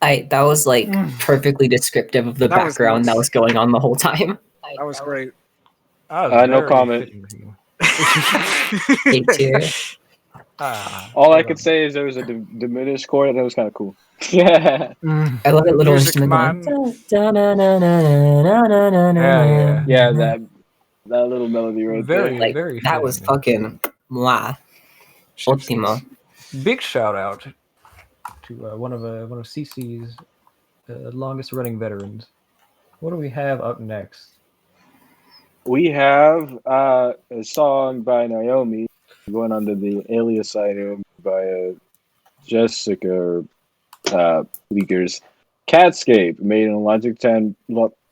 That was like perfectly descriptive of the That was background nice. that was going on the whole time. That was great. No comment. Hey, tier. All I could say is there was a diminished chord and it was kind of cool. Yeah. I love that little Music instrument. Man. Yeah, that little melody right Very, there. Like, very. that was fucking mwah. Ultimo. Big shout out to one of CC's longest running veterans. What do we have up next? We have a song by Naomi going under the alias item by Jessica Leakers. Catscape, made in Logic 10.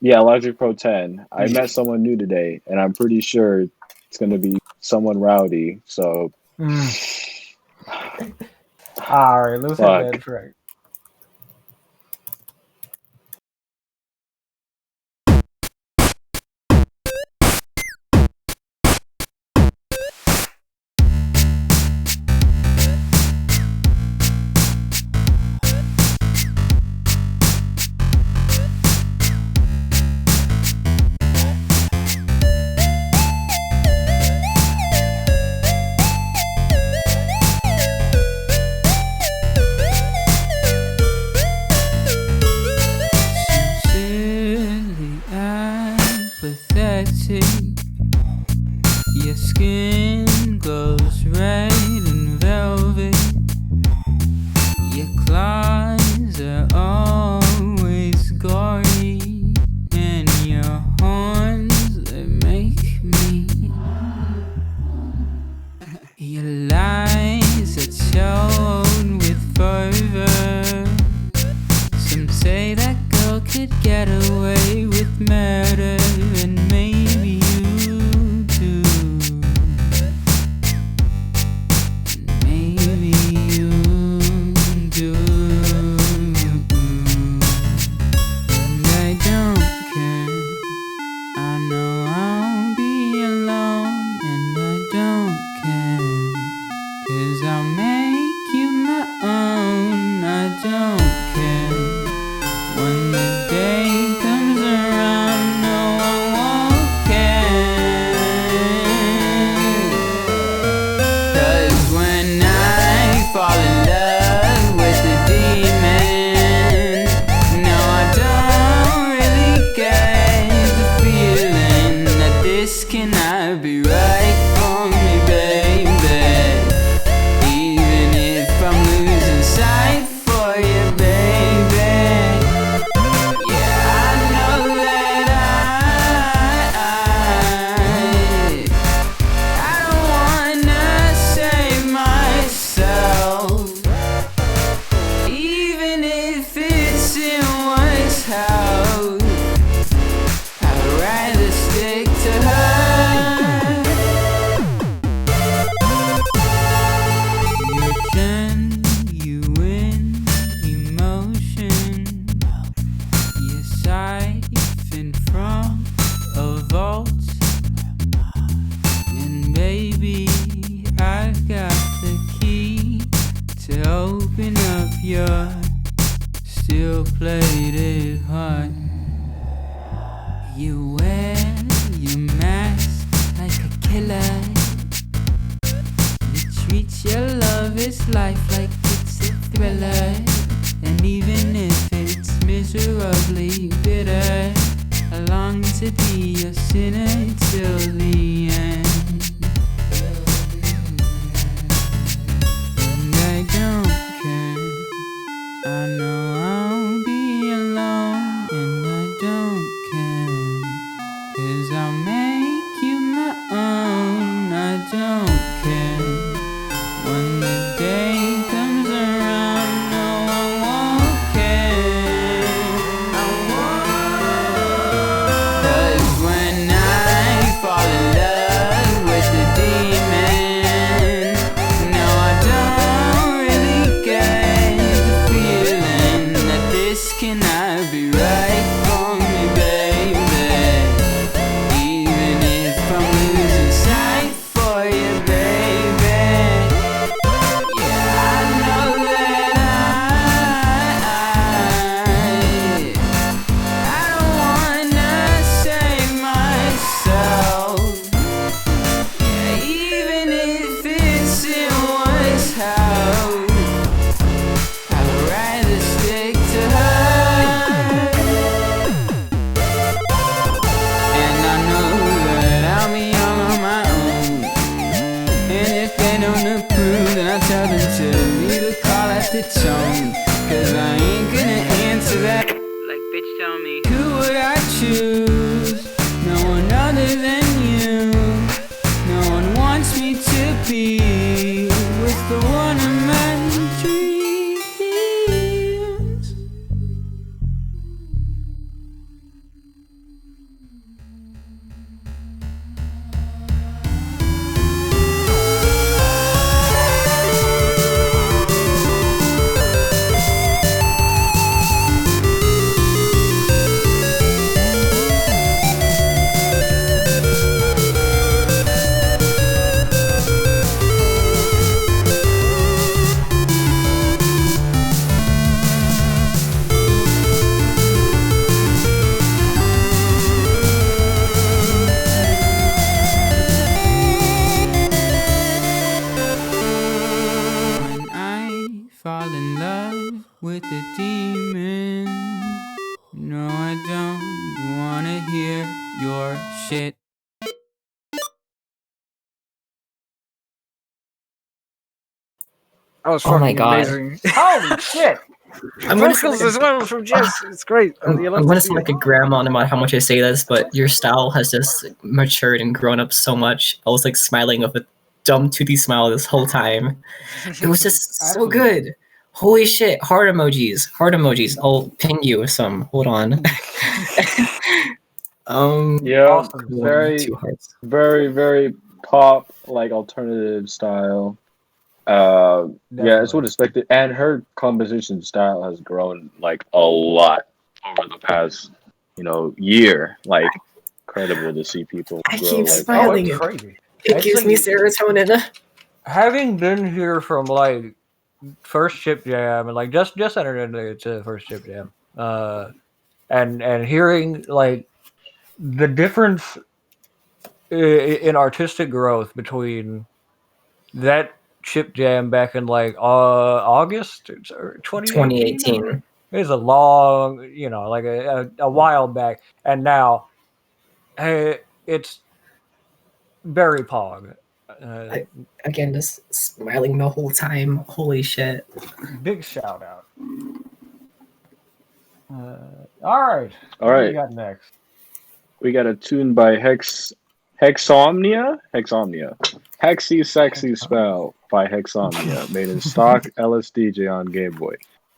Logic Pro 10. I met someone new today, and I'm pretty sure it's going to be someone rowdy. So. All right, let's have that track. Your skin glows red and velvet. Your claws are always gory, and your horns they make me. Your lies are told with fervor. Some say that girl could get away with murder, and maybe you do. And maybe you do. And I don't care. I know I'll be alone, and I don't care. 'Cause I'll make you my own. I don't care. When the day comes around, no, I won't care. 'Cause when I fall in love with a demon, no, I don't really get the feeling that this cannot be right for me, baby. Even if I'm losing sight for you, baby. Yeah, I know that I don't wanna save myself. Even if it's in one's house, I'd rather stick to her. Your genuine emotion, you siphon from a vault, and baby, I've got the key to open up your steel-plated heart. You wear your mask like a killer. You treat your lover's life like it's a thriller. And even if it's miserably bitter, I long to be your sinner till the end. And I don't care. I know I'll be alone, and I don't care. 'Cause I'll make you my own. I don't care. When the day comes around, no, I won't care. I won't. 'Cause when I fall in love I'll tell them to leave a call at the tone, 'cause I ain't gonna answer that. Like, bitch, tell me, who would I choose? No one other than you. No one wants me to be with the one of my dreams. Fall in love with a demon. No, I don't wanna hear your shit. That was Oh my fucking God. amazing. Holy shit! I'm gonna as well from Jess. It's great. I'm gonna sound like a grandma no matter how much I say this, but your style has just matured and grown up so much. I was like smiling with a dumb toothy smile this whole time. It was just so good. Holy shit! Heart emojis. Heart emojis. I'll ping you some. Hold on. Yeah, Awesome. very, 2 hearts. very, very pop, like alternative style. Yeah, it's what expected, and her composition style has grown like a lot over the past, year. Like, incredible to see people I grow. keep Like, smiling. Oh, it's crazy. It gives me serotonin. Having been here from like first Chip Jam and like just entered into first Chip Jam, and hearing like the difference in artistic growth between that Chip Jam back in like August 2018. It was a long, like a while back, and now it's very pog. Again, just smiling the whole time. Holy shit! Big shout out. All right. All What do right. we got next? We got a tune by Hexomnia. Hexy Sexy Spell by Hexomnia, made in stock LSDJ on Game Boy.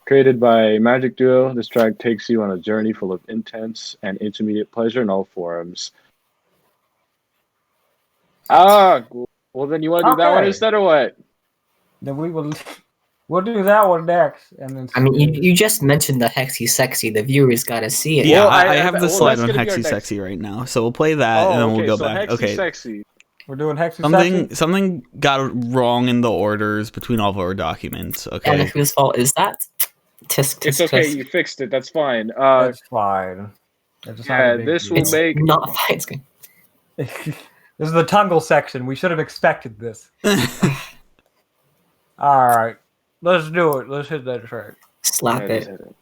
Created by Magic Duo, this track takes you on a journey full of intense and intermediate pleasure in all forms. Well then you want to do that one instead or what? Then we'll do that one next. And then I mean, you just mentioned the Hexy Sexy. The viewers gotta see it. Yeah, Well, I have the slide that's on gonna be our Hexy next- Sexy right now, so we'll play that and then we'll go so back. Hexy Okay. Sexy. we're doing Hexy Sexy. Something got wrong in the orders between all of our documents. And Okay. whose fault is that? Tisk, tisk, It's okay, tisk. you fixed it. That's fine. That's fine. That's just not a Yeah, big this deal. will It's make not fine. It's good. This is the Tungle section. We should have expected this. All right, let's do it. Let's hit that track. Slap Yeah, it. just hit it.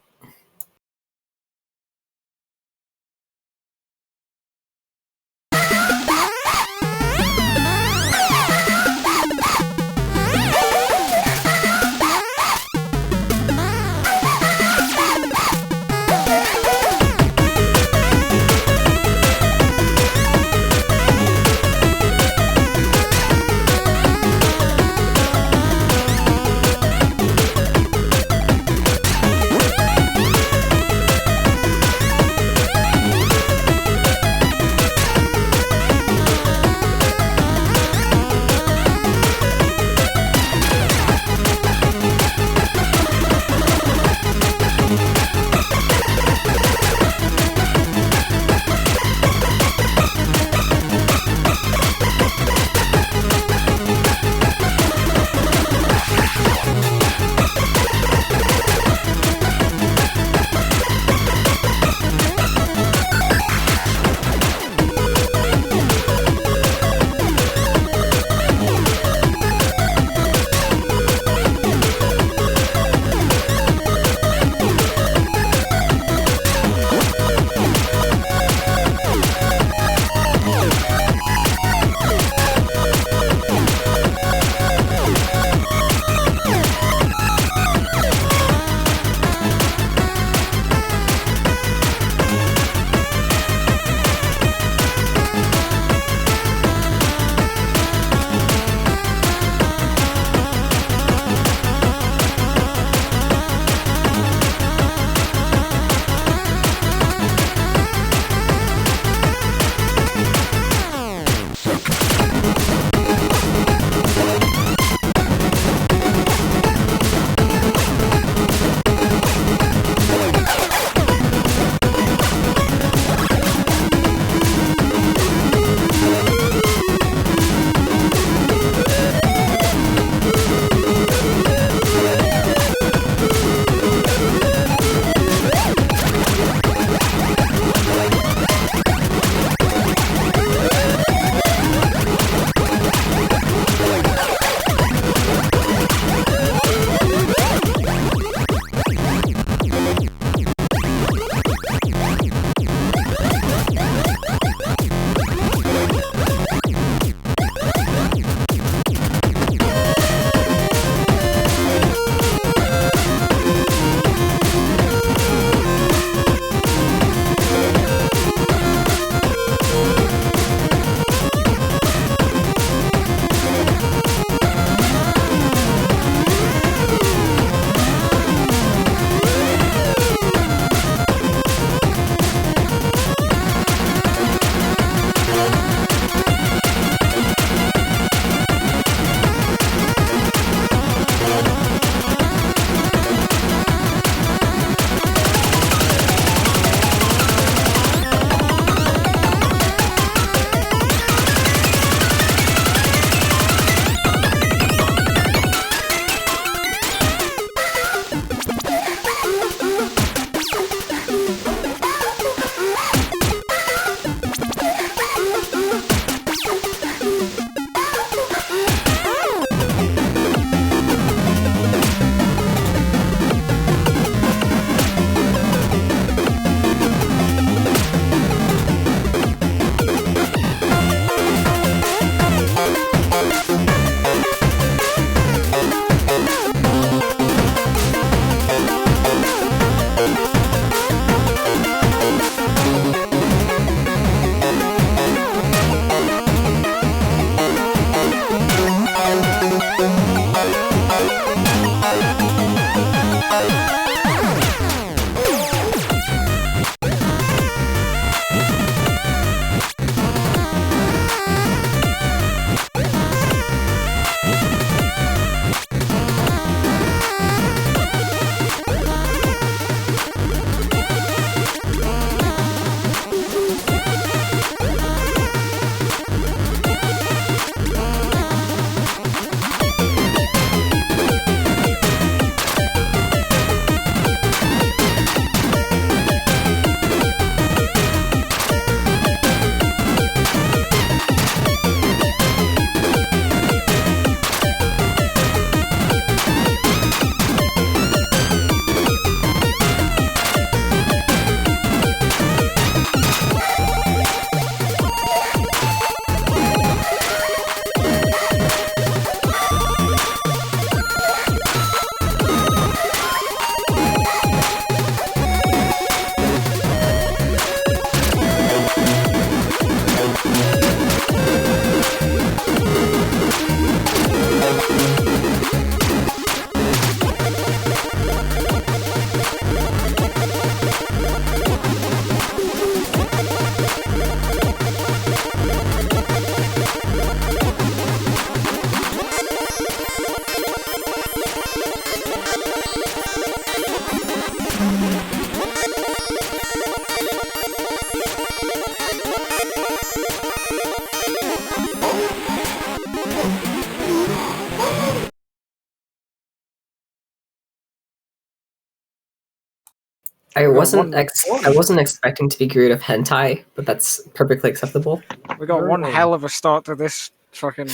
I wasn't expecting to be great of hentai, but that's perfectly acceptable. We got one hell of a start to this fucking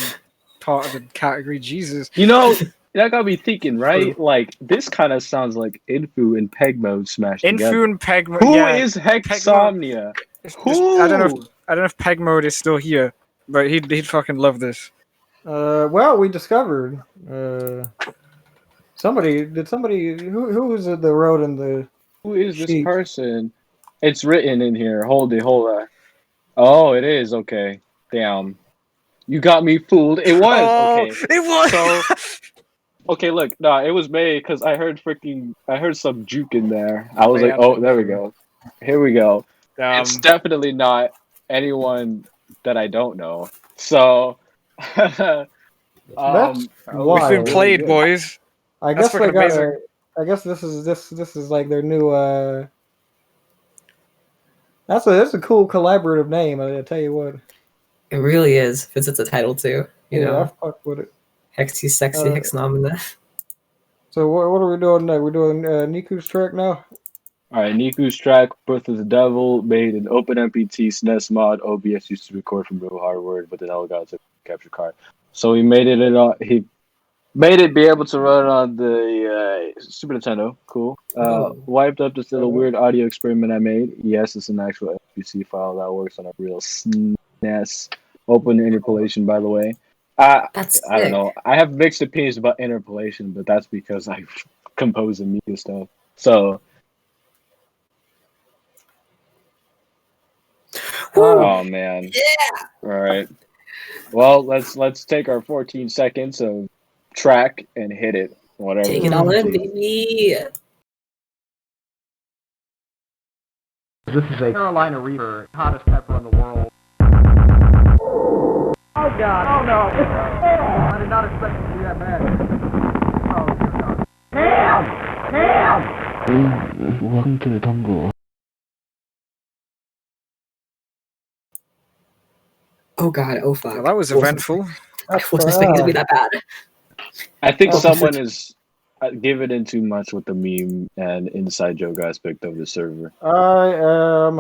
part of the category. Jesus. You know, that got me thinking, right? Like, this kind of sounds like Infu and Peg Mode smashed together. Infu and Peg Mode. Who is Hexomnia? Who? I don't know if Peg Mode is still here, but he'd fucking love this. Well, we discovered somebody. Who was it that wrote in the? Who is this person? It's written in here. Hold on. Oh, it is. Okay. Damn. You got me fooled. It was. Okay. It was. So, okay, look. Nah, it was made because I heard some juke in there. I was like, oh, there we go. Here we go. It's definitely not anyone that I don't know. So, That's we've been played, boys. I guess they got. I guess this is like their new. That's a cool collaborative name. I tell you what. It really is. Fits it's a title too. You know. I fuck with it. Hexy, sexy, Hexnomina. So what are we doing now? We're doing Niku's track now. All right, Niku's track, Birth of the Devil, made an OpenMPT SNES mod. OBS used to record from real hardware, but then Elgato took a capture card. So he made it be able to run on the Super Nintendo. Cool. Wiped up this little weird audio experiment I made. Yes, it's an actual FBC file that works on a real SNES. Open interpolation, by the way. I don't know. I have mixed opinions about interpolation, but that's because I compose Amiga stuff. So. Oh man. Yeah. All right. Well, let's take our 14 seconds of track and hit it. Whatever. Take it all in, baby. This is a Carolina Reaper, hottest pepper in the world. Oh God! Oh no! I did not expect it to be that bad. Oh dear God! Help! Welcome to the jungle. Oh God! Oh fuck! Well, that was eventful. I wasn't expecting it to be that bad. I think someone is giving in too much with the meme and inside joke aspect of the server. I am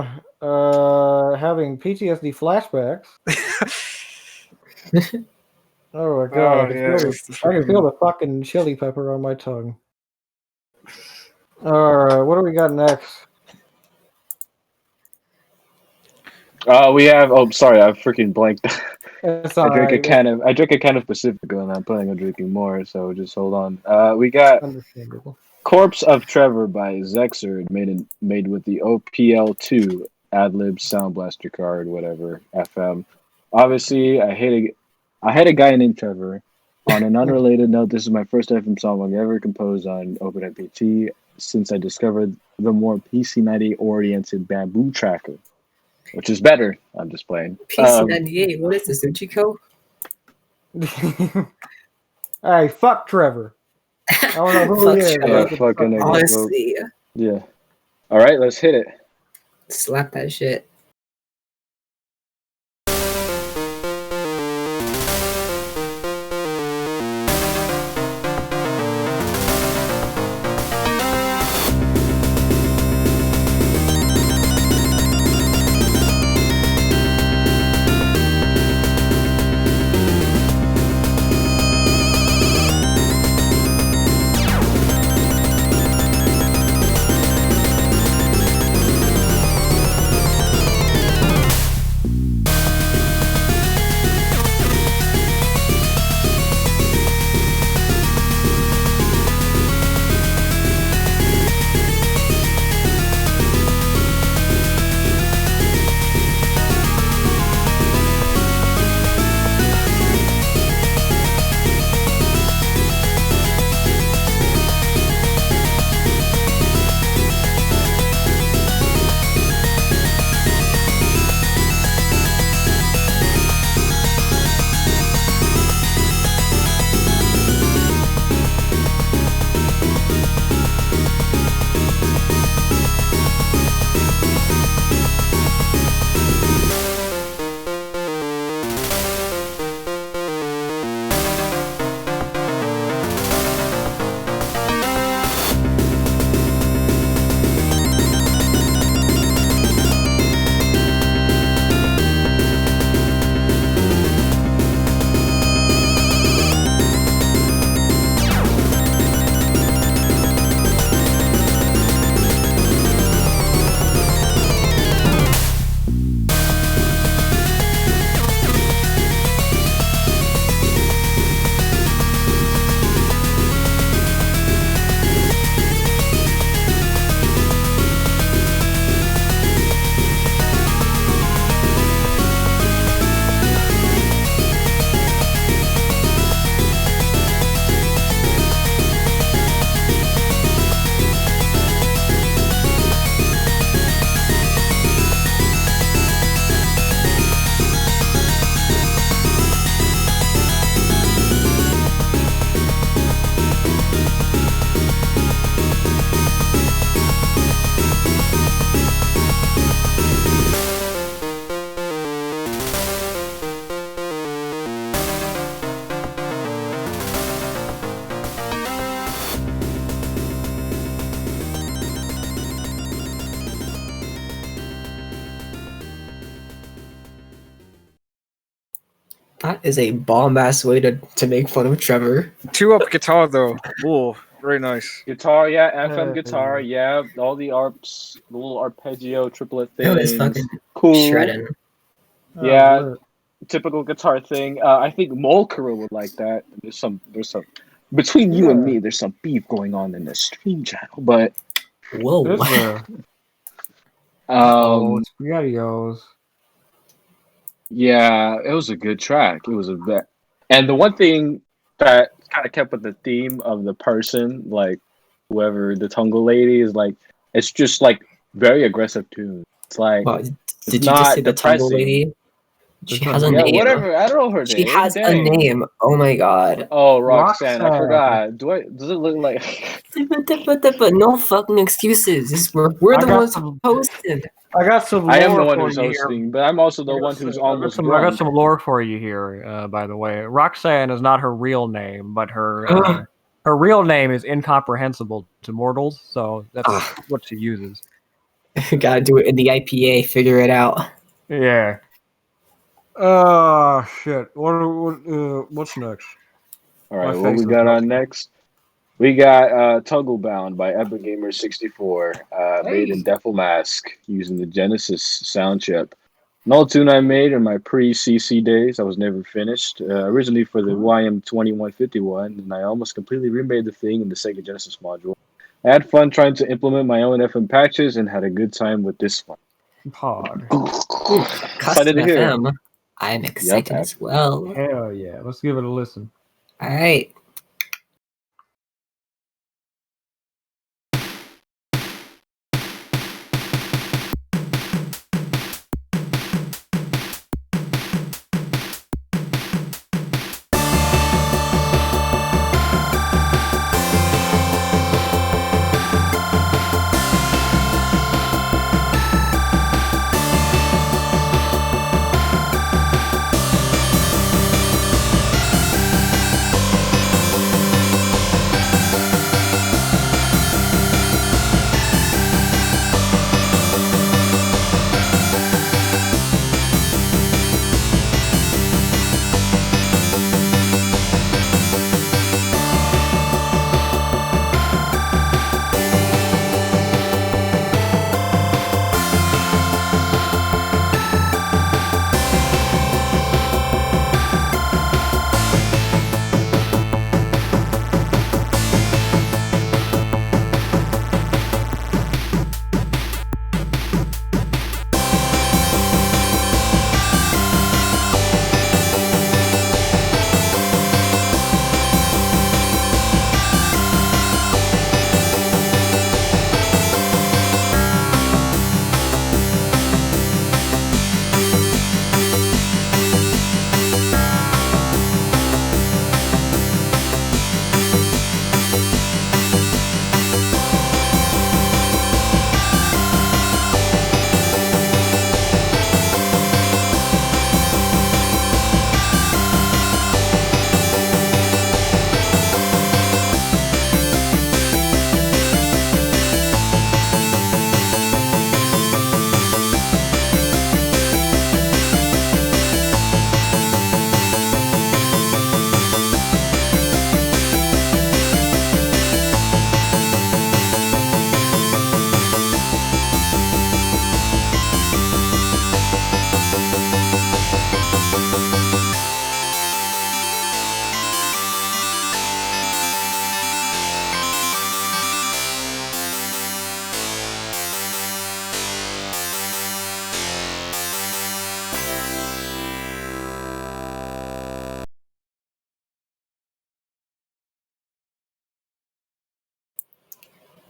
having PTSD flashbacks. Oh my God! I can feel the fucking chili pepper on my tongue. All right, what do we got next? We have. Oh, sorry, I freaking blanked. I drank a can of Pacifico, and I'm planning on drinking more. So just hold on. We got Corpse of Trevor by Zexerd, made with the OPL2 Adlib Sound Blaster card, whatever FM. Obviously, I hate a guy named Trevor. On an unrelated note, this is my first FM song I ever composed on OpenMPT since I discovered the more PC90 oriented Bamboo Tracker. Which is better. I'm just playing. PC98. What is this, Uchiko? Hey, fuck Trevor. I don't know who he is. Honestly. Yeah. All right, let's hit it. Slap that shit. That is a bomb-ass way to make fun of Trevor. 2-up guitar though. Whoa, very nice. Guitar, yeah, FM guitar, yeah, all the arps, the little arpeggio triplet Yo, it's things. fucking Cool. shredding. Yeah, typical guitar thing. I think Molkara would like that. There's some between you and me. There's some beef going on in the stream channel, but whoa. SpaghettiOs. Yeah, it was a good track. It was a bit, and the one thing that kind of kept with the theme of the person, like whoever the Tungle lady is, like it's just like very aggressive tune. It's like Wow, did you just say the Tungle lady? She has a name. Whatever. I don't know her name. She has a name. Oh my god. Oh, Roxanne. I forgot. Does it look like? But no fucking excuses. We're the ones who posted. I got some. I am the one who's hosting, but I'm also the one who's almost. I got some lore for you here. By the way, Roxanne is not her real name, but her her real name is incomprehensible to mortals, so that's what she uses. Gotta do it in the IPA. Figure it out. Yeah. Oh shit! What's next? All right, what we got on next? We got Togglebound by EpicGamer64, made in Devil Mask using the Genesis sound chip. An old tune I made in my pre-CC days. I was never finished. Originally for the YM2151, and I almost completely remade the thing in the Sega Genesis module. I had fun trying to implement my own FM patches and had a good time with this one. Pod. Custom FM. I'm excited as well. Hell yeah. Let's give it a listen. All right.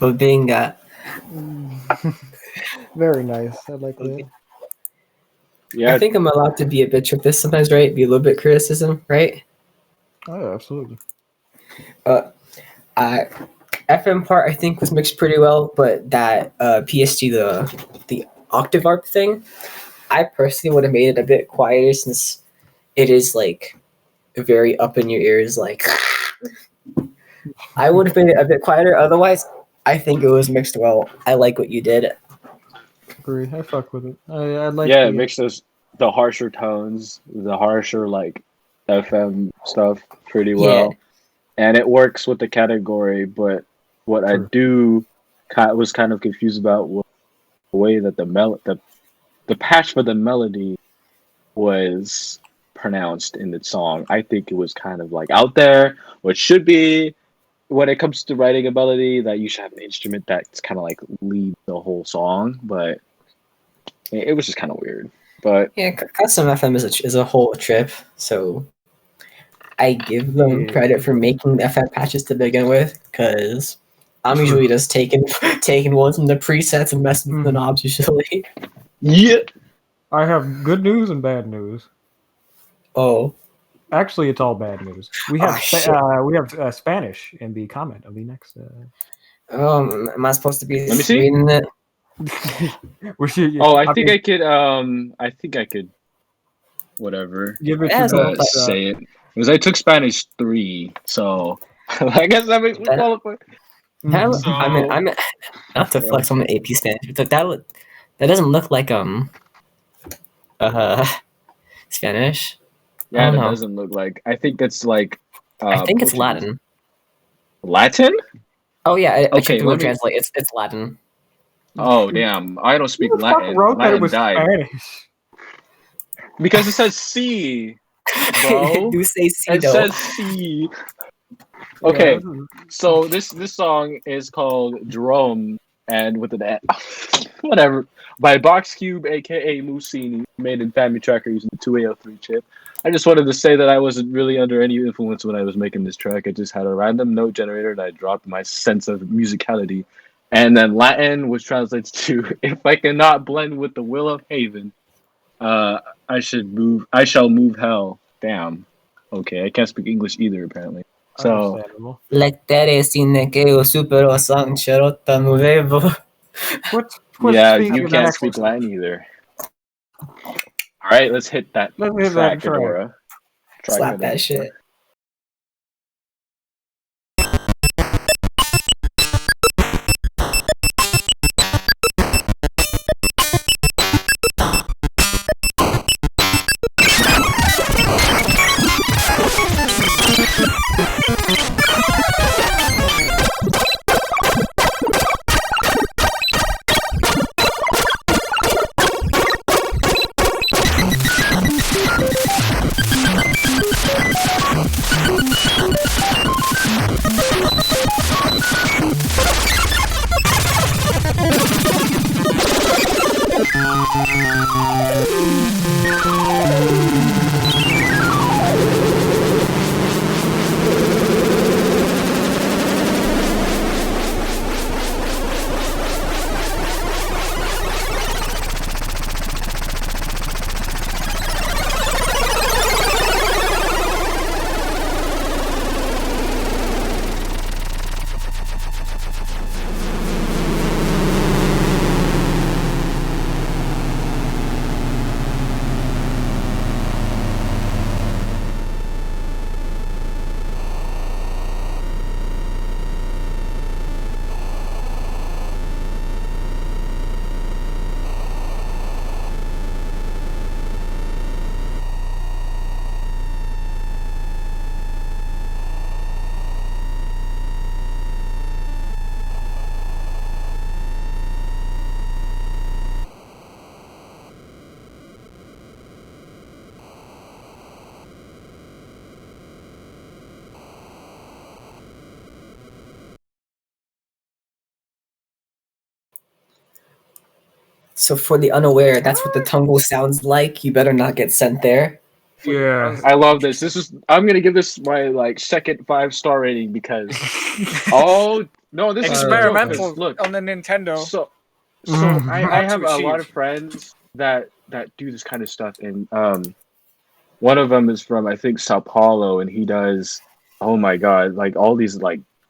Babinga. Very nice. I like that. Yeah, I think I'm allowed to be a bitch with this sometimes, right? Be a little bit criticism, right? Oh, yeah, absolutely. FM part I think was mixed pretty well, but that PSG the octave arp thing, I personally would have made it a bit quieter since it is like very up in your ears. Like I would have made it a bit quieter. Otherwise, I think it was mixed well. I like what you did. Agree. I fuck with it. I like. Yeah, it mixes the harsher tones, the harsher like FM stuff pretty well, and it works with the category. But what I was kind of confused about was the way that the patch for the melody was pronounced in the song. I think it was kind of like out there, which should be when it comes to writing a melody that you should have an instrument that's kind of like lead the whole song, but it was just kind of weird. But yeah, Custom FM is a whole trip, so I give them credit for making FM patches to begin with, because I'm usually just taking ones from the presets and messing with the knobs usually. Yeah. I have good news and bad news. Oh. Actually, it's all bad news. We have Spanish in the comment of the next. Am I supposed to be Let me see. reading it? I think I could. I think I could. Whatever. Give it to say it because I took Spanish 3, so I guess that makes me qualify. I'm not to flex on the AP Spanish, but that doesn't look like Spanish. Yeah, that doesn't look like. I think that's like. I think it's Latin. Latin? Oh yeah. Okay, let me translate. It's Latin. Oh damn! I don't speak Latin. Wrote that it was died. Spanish. Because it says C, bro. You say C. It says C. Okay, so this song is called Jerome, and with an whatever by Box Cube, aka Musini, made in Family Tracker using the 2A03 chip. I just wanted to say that I wasn't really under any influence when I was making this track. I just had a random note generator and I dropped my sense of musicality. And then Latin, which translates to, if I cannot blend with the will of Haven, I shall move hell. Damn. Okay, I can't speak English either, apparently. So, Lettere sine que o supero sang charota nuevo. Yeah, you can't speak Latin either. All right, let's hit that track, Adora. Slap that shit. So for the unaware, that's what the Tungle sounds like. You better not get sent there. Yeah, I love this. I'm gonna give this my second 5-star rating because this experimental is look on the Nintendo. So I have a lot of friends that do this kind of stuff, and one of them is from I think Sao Paulo, and he does all these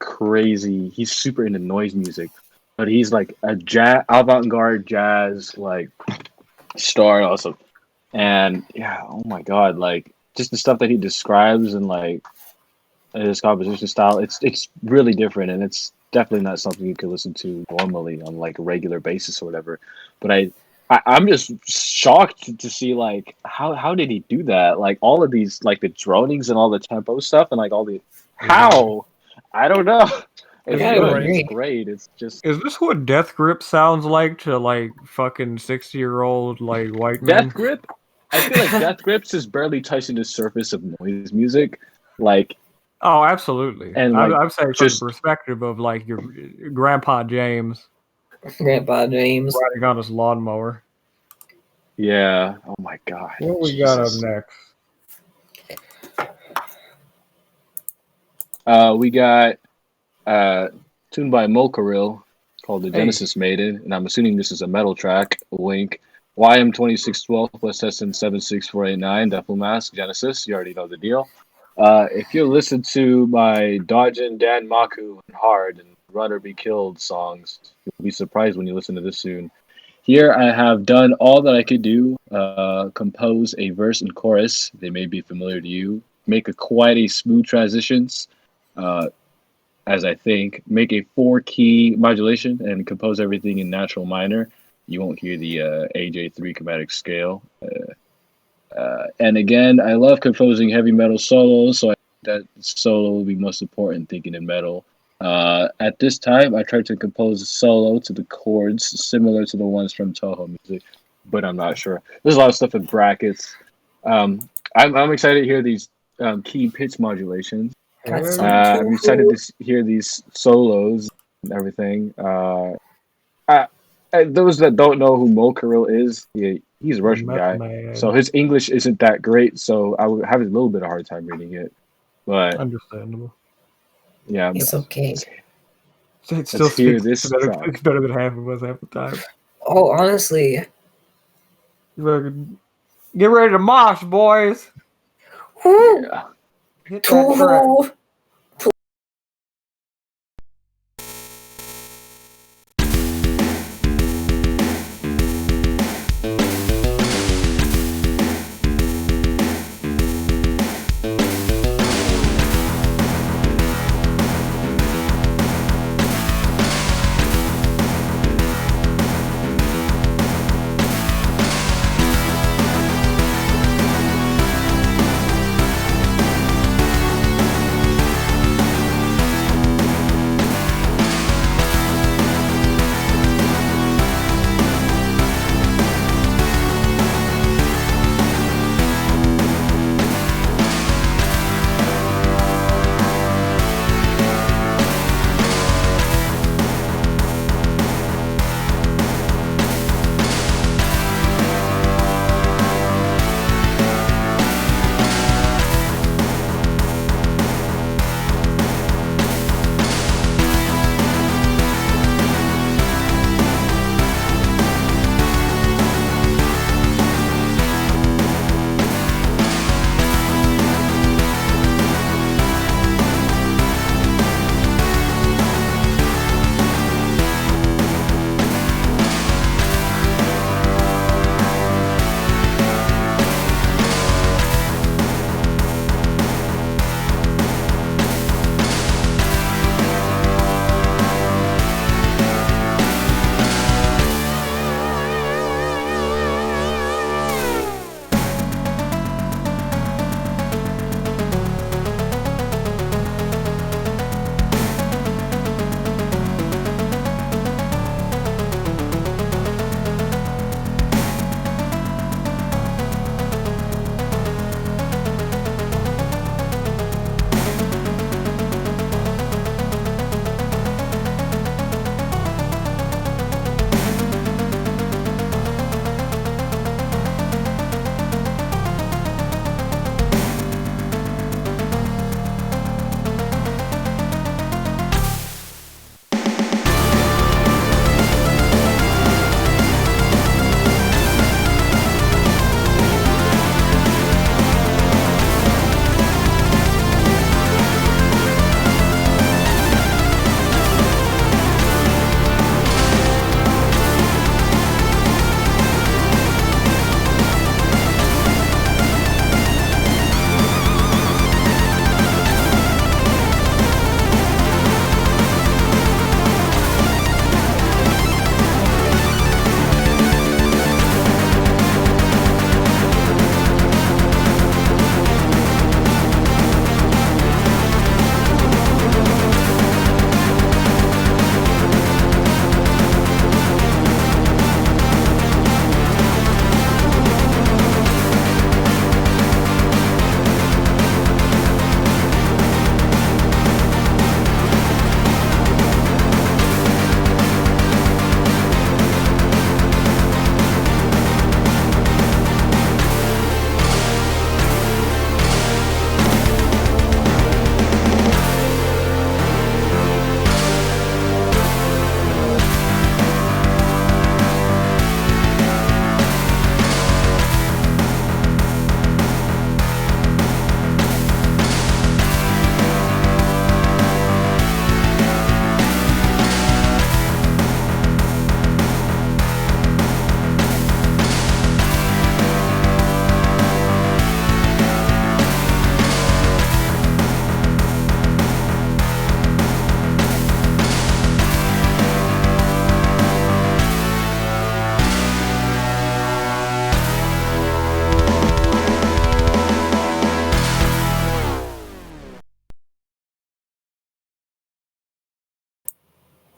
crazy. He's super into noise music. But he's like a avant-garde jazz star also, and oh my god, just the stuff that he describes and his composition style, it's really different, and it's definitely not something you can listen to normally on a regular basis or whatever. But I'm just shocked to see like how did he do that? Like all of these like the dronings and all the tempo stuff and like all the how I don't know. It's good. It's great. It's just Is this what Death Grip sounds like to like fucking 60-year-old like white men? Death Grip. I feel like Death Grips is barely touching the surface of noise music. Like Oh, absolutely. And, I'm like, saying from just- the perspective of like your Grandpa James Grandpa James. riding on his lawnmower. Yeah. Oh my god. What we got up Jesus. next? We got tune by Molcaril called The Genesis Maiden, and I'm assuming this is a metal track. Link. YM2612 West SN 76489 Duffel Mask Genesis. You already know the deal. If you listen to my Dodgin, Dan Maku, and Hard and Run or Be Killed songs, you'll be surprised when you listen to this soon. Here I have done all that I could do, compose a verse and chorus. They may be familiar to you. Make quite a smooth transitions, as I think. Make a 4-key modulation and compose everything in natural minor. You won't hear the AJ3 chromatic scale. And again, I love composing heavy metal solos, so I think that solo will be most important thinking in metal. At this time, I tried to compose a solo to the chords similar to the ones from Toho Music, but I'm not sure. There's a lot of stuff in brackets. I'm excited to hear these key pitch modulations. I'm excited to hear these solos and everything. Those that don't know who Molcaril is, he's a Russian guy, so his English isn't that great. So I would have a little bit of a hard time reading it, but Understandable. yeah, It's okay. It still hear speaks this better, track. it's better than half of us half the time. Oh, honestly. Get ready to mosh, boys. Woo! Yeah. Hit that track.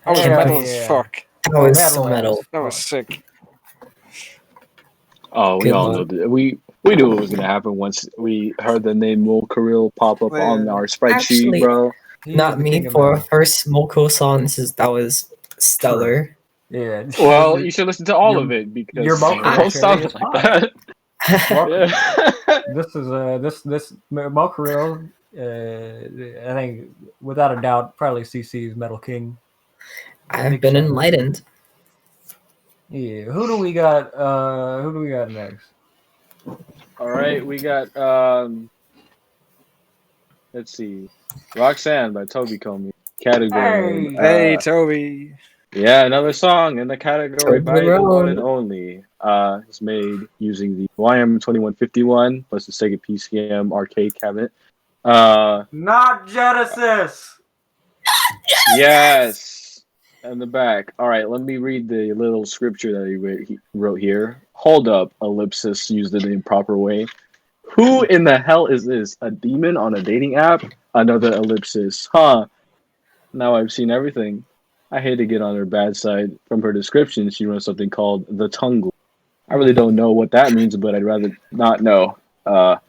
That was Hell metal yeah. as fuck. That was so metal. That was sick. Oh, we Good all one. know that. We knew what was gonna happen once we heard the name Mo Kirill pop up on our spreadsheet, Actually, bro. not me for a first Moko song. That was stellar. Yeah. Well, you should listen to all Your- of it because your Mo it Kirill don't sound cherry is like hot. that. Welcome. Yeah. This is this Mo Kirill, I think without a doubt probably CC's Metal King. I've been enlightened. Yeah. Who do we got? Who do we got next? All right, we got let's see, Roxanne by Toby Comey. Category. Hey, Toby. Yeah, another song in the category by the one and Toblerone. only. It's made using the YM2151 plus the Sega PCM arcade cabinet. Not Genesis. Yes, in the back. All right, let me read the little scripture that he wrote here. Hold up, ellipsis used it in the improper way. Who in the hell is this? A demon on a dating app? Another ellipsis. Huh. Now I've seen everything. I hate to get on her bad side. From her description, she runs something called the Tungle. I really don't know what that means, but I'd rather not know. I've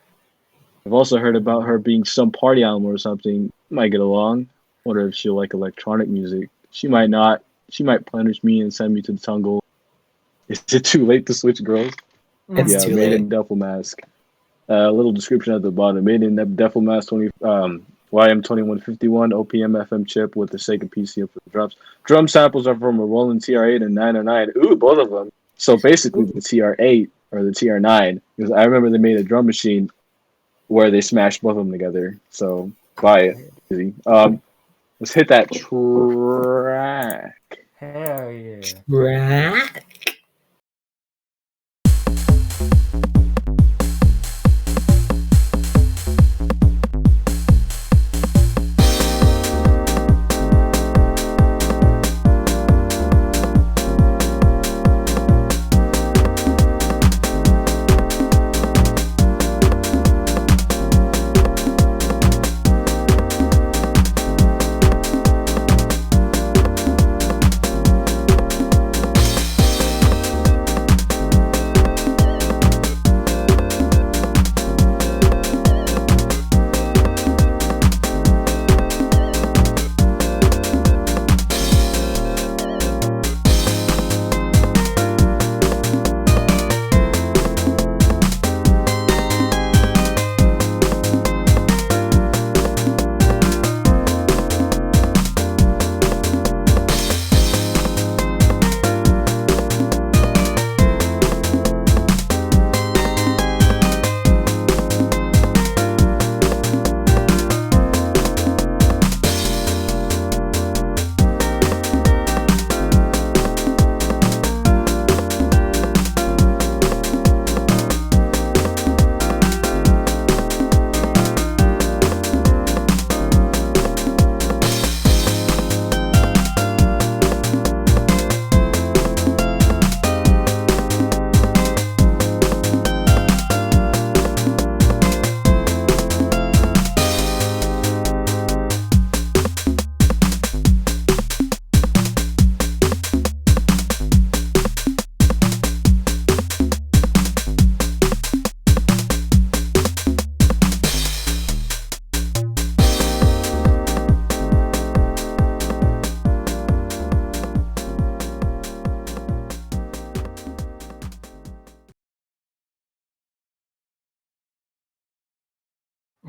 also heard about her being some party animal or something. Might get along. Wonder if she'll like electronic music. She might not. She might punish me and send me to the Tungle. Is it too late to switch girls? It's too made late. in Duffel Mask. A little description at the bottom. Made in Duffel Mask YM2151 OPM FM chip with the Sega PCM for the drums. Drum samples are from a Roland TR8 and 909. Ooh, both of them. So basically the TR8 or the TR9, because I remember they made a drum machine where they smashed both of them together. So buy it. Easy. Let's hit that track. Hell yeah. Right.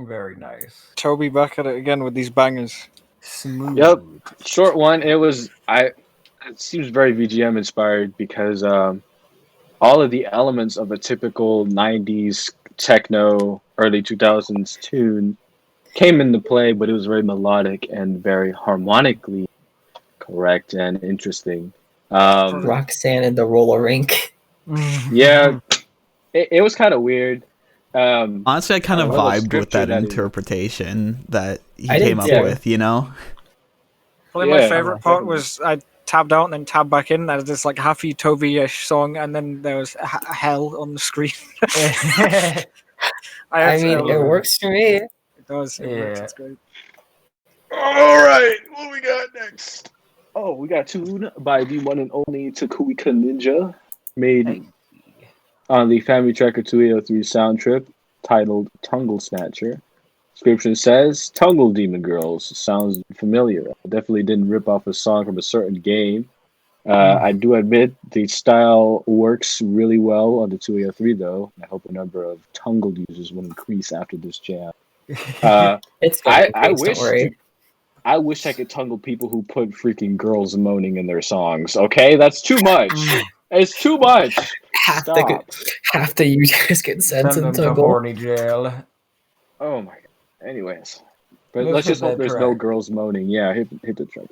Very nice. Toby back at it again with these bangers. Smooth. Yep. Short one. It seems very VGM inspired because all of the elements of a typical 90s techno, early 2000s tune came into play, but it was very melodic and very harmonically correct and interesting. Roxanne and the roller rink. Yeah, it was kind of weird. Honestly, I kind of vibed with that interpretation that he came up with, you know? Probably my favorite part was I tabbed out and then tabbed back in. There's this like happy Toby-ish song, and then there was hell on the screen. I mean, it works for me. It does. It works. It's great. All right, what we got next? Oh, we got Tune by the one and only Takuika Ninja, made on the Family Tracker 2803 sound trip, titled Tungle Snatcher. Description says, Tungle Demon Girls. Sounds familiar. I definitely didn't rip off a song from a certain game. I do admit the style works really well on the 2803, though. I hope the number of Tungle users will increase after this jam. It's I wish I could tungle people who put freaking girls moaning in their songs. Okay, that's too much. It's too much. Half the users get sent to to horny jail. Oh my god. Anyways, but let's just hope there's no girls moaning. Yeah, hit the track.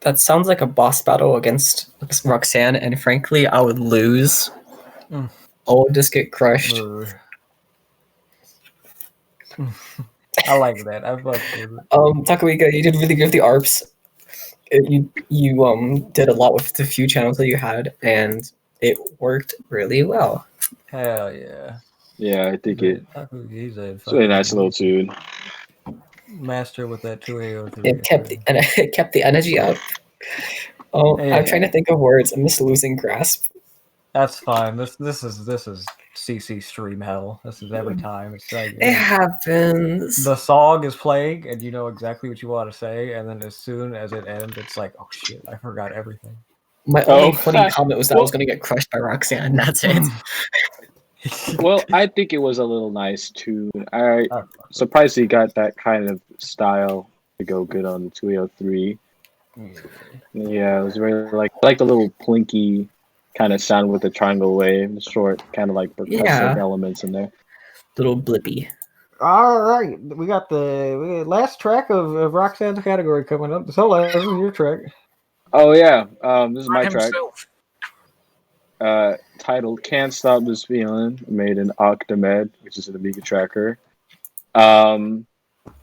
That sounds like a boss battle against Roxanne, and frankly, I would lose. I would just get crushed. I like that. I fuck with it. Takuika, you did really good with the ARPs. You did a lot with the few channels that you had, and it worked really well. Hell yeah. Yeah, I think it's a really nice little tune. Master with that 2AO3. It kept the energy up. Oh, Yeah. I'm trying to think of words. I'm just losing grasp. That's fine. This is CC stream hell. This is every time. It's like It happens. The song is playing, and you know exactly what you want to say, and then as soon as it ends, it's like, oh shit, I forgot everything. My only funny comment was that I was going to get crushed by Roxanne. That's it. Well, I think it was a little nice tune. I surprised he got that kind of style to go good on the 203. Yeah, it was very like the little plinky kind of sound with the triangle wave, the short kind of like percussive elements in there. Little blippy. All right, we got the last track of Roxanne's category coming up. So this is your track. Oh yeah, this is my track. Titled "Can't Stop This Feeling," made in Octamed, which is an Amiga tracker.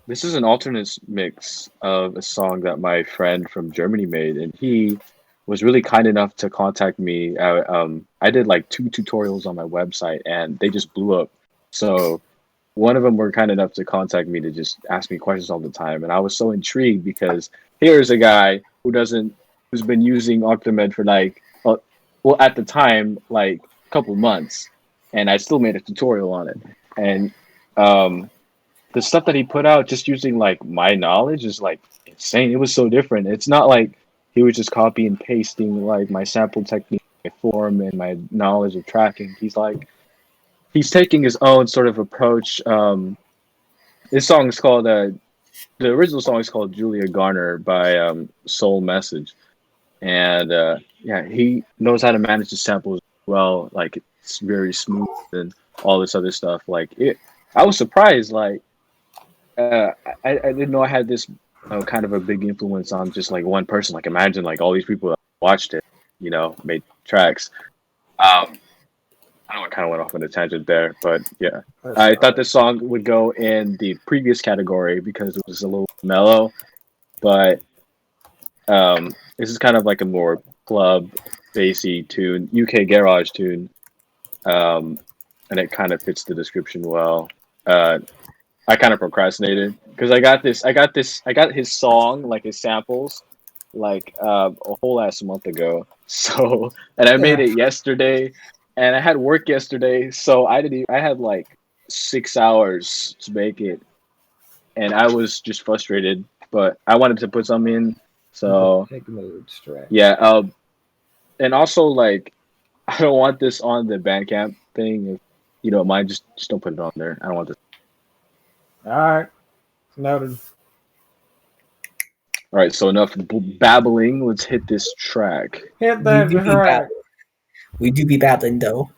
This is an alternate mix of a song that my friend from Germany made, and he was really kind enough to contact me. I did like 2 tutorials on my website, and they just blew up. So one of them were kind enough to contact me to just ask me questions all the time, and I was so intrigued because here's a guy who's been using Octamed for like, well, at the time, like a couple months, and I still made a tutorial on it. And the stuff that he put out just using like my knowledge is like insane. It was so different. It's not like he was just copy and pasting like my sample technique, my form, and my knowledge of tracking. He's taking his own sort of approach. This song is called the original song is called Julia Garner by Soul Message, and yeah, he knows how to manage the samples well. Like it's very smooth and all this other stuff. Like I was surprised. Like I didn't know I had this kind of a big influence on just like one person. Like imagine like all these people that watched it, made tracks. I know I kind of went off on a tangent there, but yeah, I thought this song would go in the previous category because it was a little mellow, but this is kind of like a more club bassy tune, UK garage tune, and it kind of fits the description well. I kind of procrastinated because I got his song, like his samples, like a whole last month ago. So, and I made it yesterday, and I had work yesterday, so I had like 6 hours to make it, and I was just frustrated. But I wanted to put some in, so yeah. And also like, I don't want this on the Bandcamp thing. If you don't mind, just don't put it on there. I don't want this. All right, noted. All right, so enough babbling. Let's hit this track. Hit that track. We do be babbling though.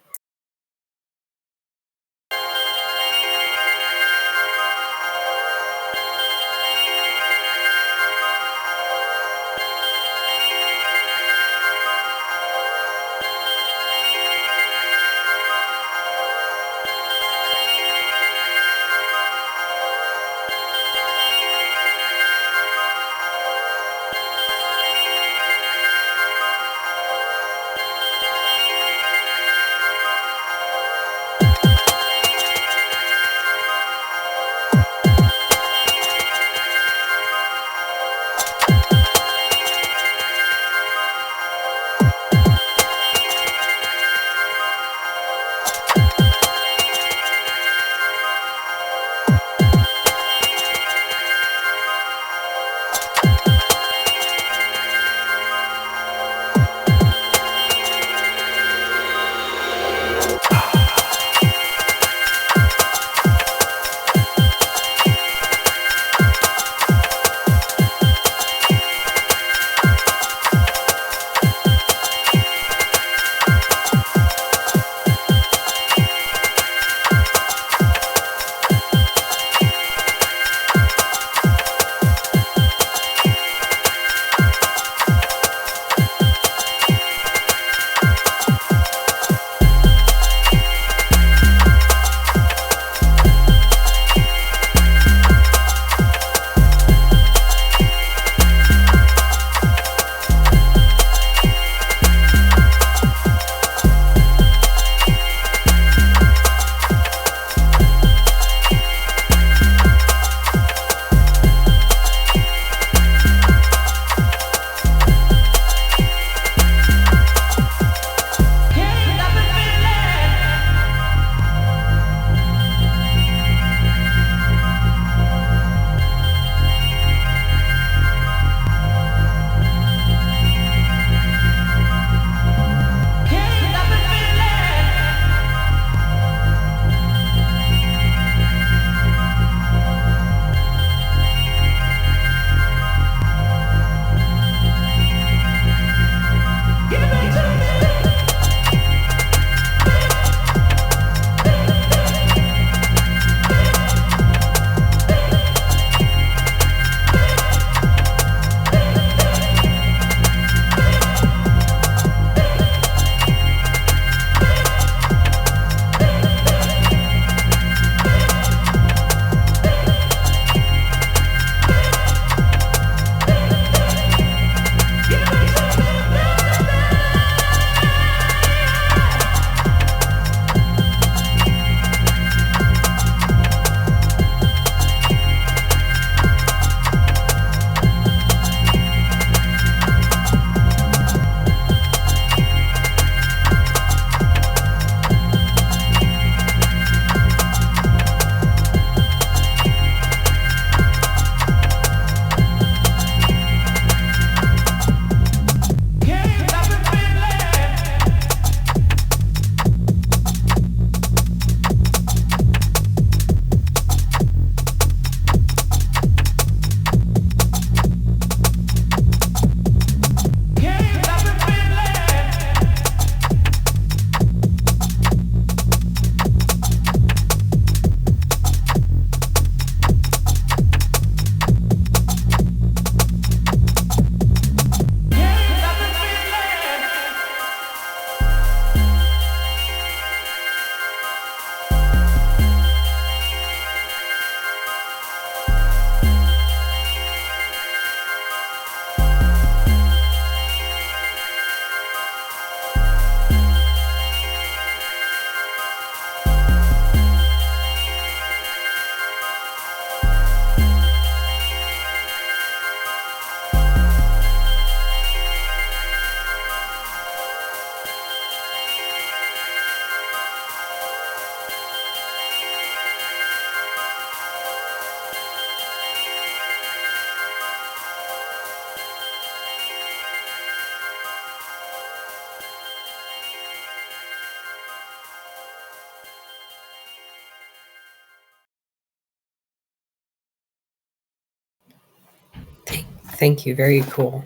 Thank you. Very cool.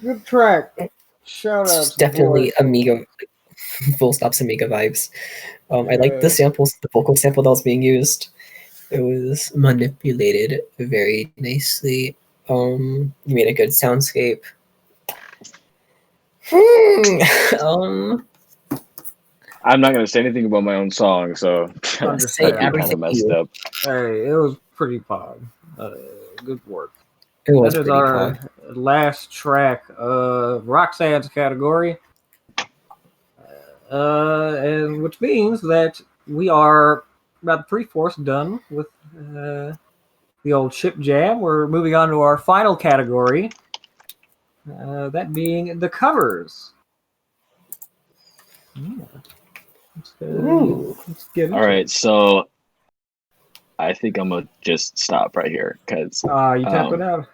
Good track. Shout out. It's definitely Amiga, full stops Amiga vibes. I like the samples, the vocal sample that was being used. It was manipulated very nicely. You made a good soundscape. I'm not gonna say anything about my own song, so say everything. Kind of messed up. Hey, it was pretty fun. Good work. It was that is pretty our last track of Roxanne's category, and which means that we are about 3/4 done with the old Chip Jam. We're moving on to our final category, that being the covers. Let's get All right, so I think I'm gonna just stop right here because you tap it out.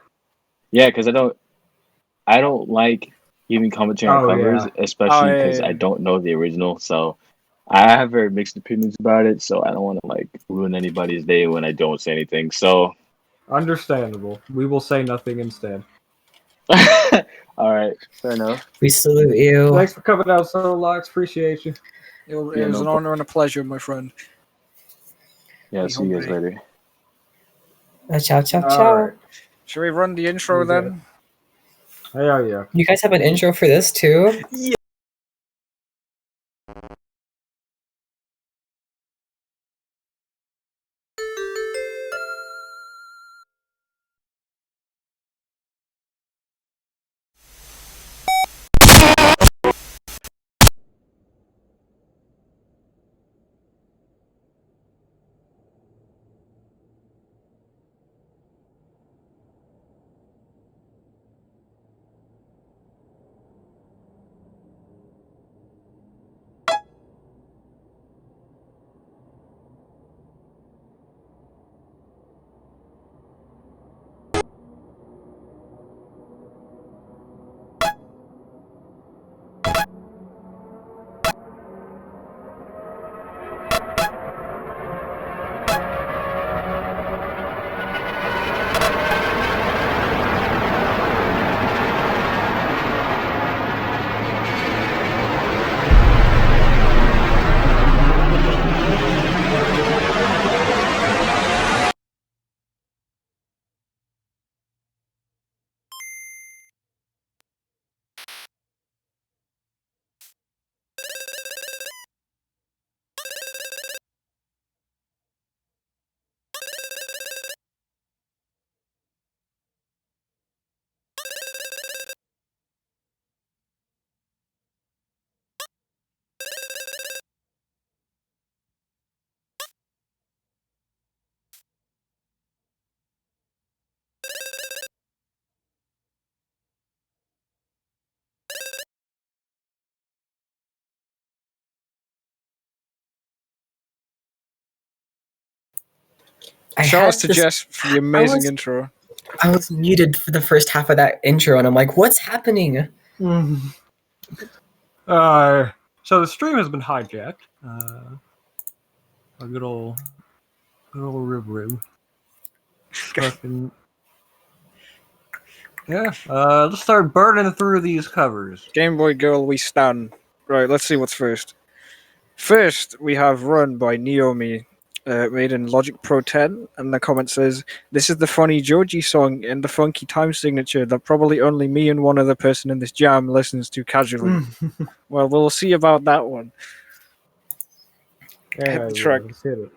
Yeah, because I don't like giving commentary on covers, especially because I don't know the original. So I have very mixed opinions about it. So I don't want to like ruin anybody's day when I don't say anything. So understandable. We will say nothing instead. All right, fair enough. We salute you. Thanks for coming out, Solox. Appreciate you. It was an honor and a pleasure, my friend. Yeah, see you guys later. Ciao, ciao, ciao. Right. Should we run the intro then? Yeah. You guys have an intro for this too? Yeah. Shout out to Jess for the amazing intro. I was muted for the first half of that intro, and I'm like, what's happening? So the stream has been hijacked. A good old rib. Yeah, let's start burning through these covers. Game Boy Girl, we stand. Right, let's see what's first. First, we have Run by Naomi, made in Logic Pro 10, and the comment says, "This is the funny Joji song and the funky time signature that probably only me and one other person in this jam listens to casually." Well, we'll see about that one. Yeah, the track. Let's hit it.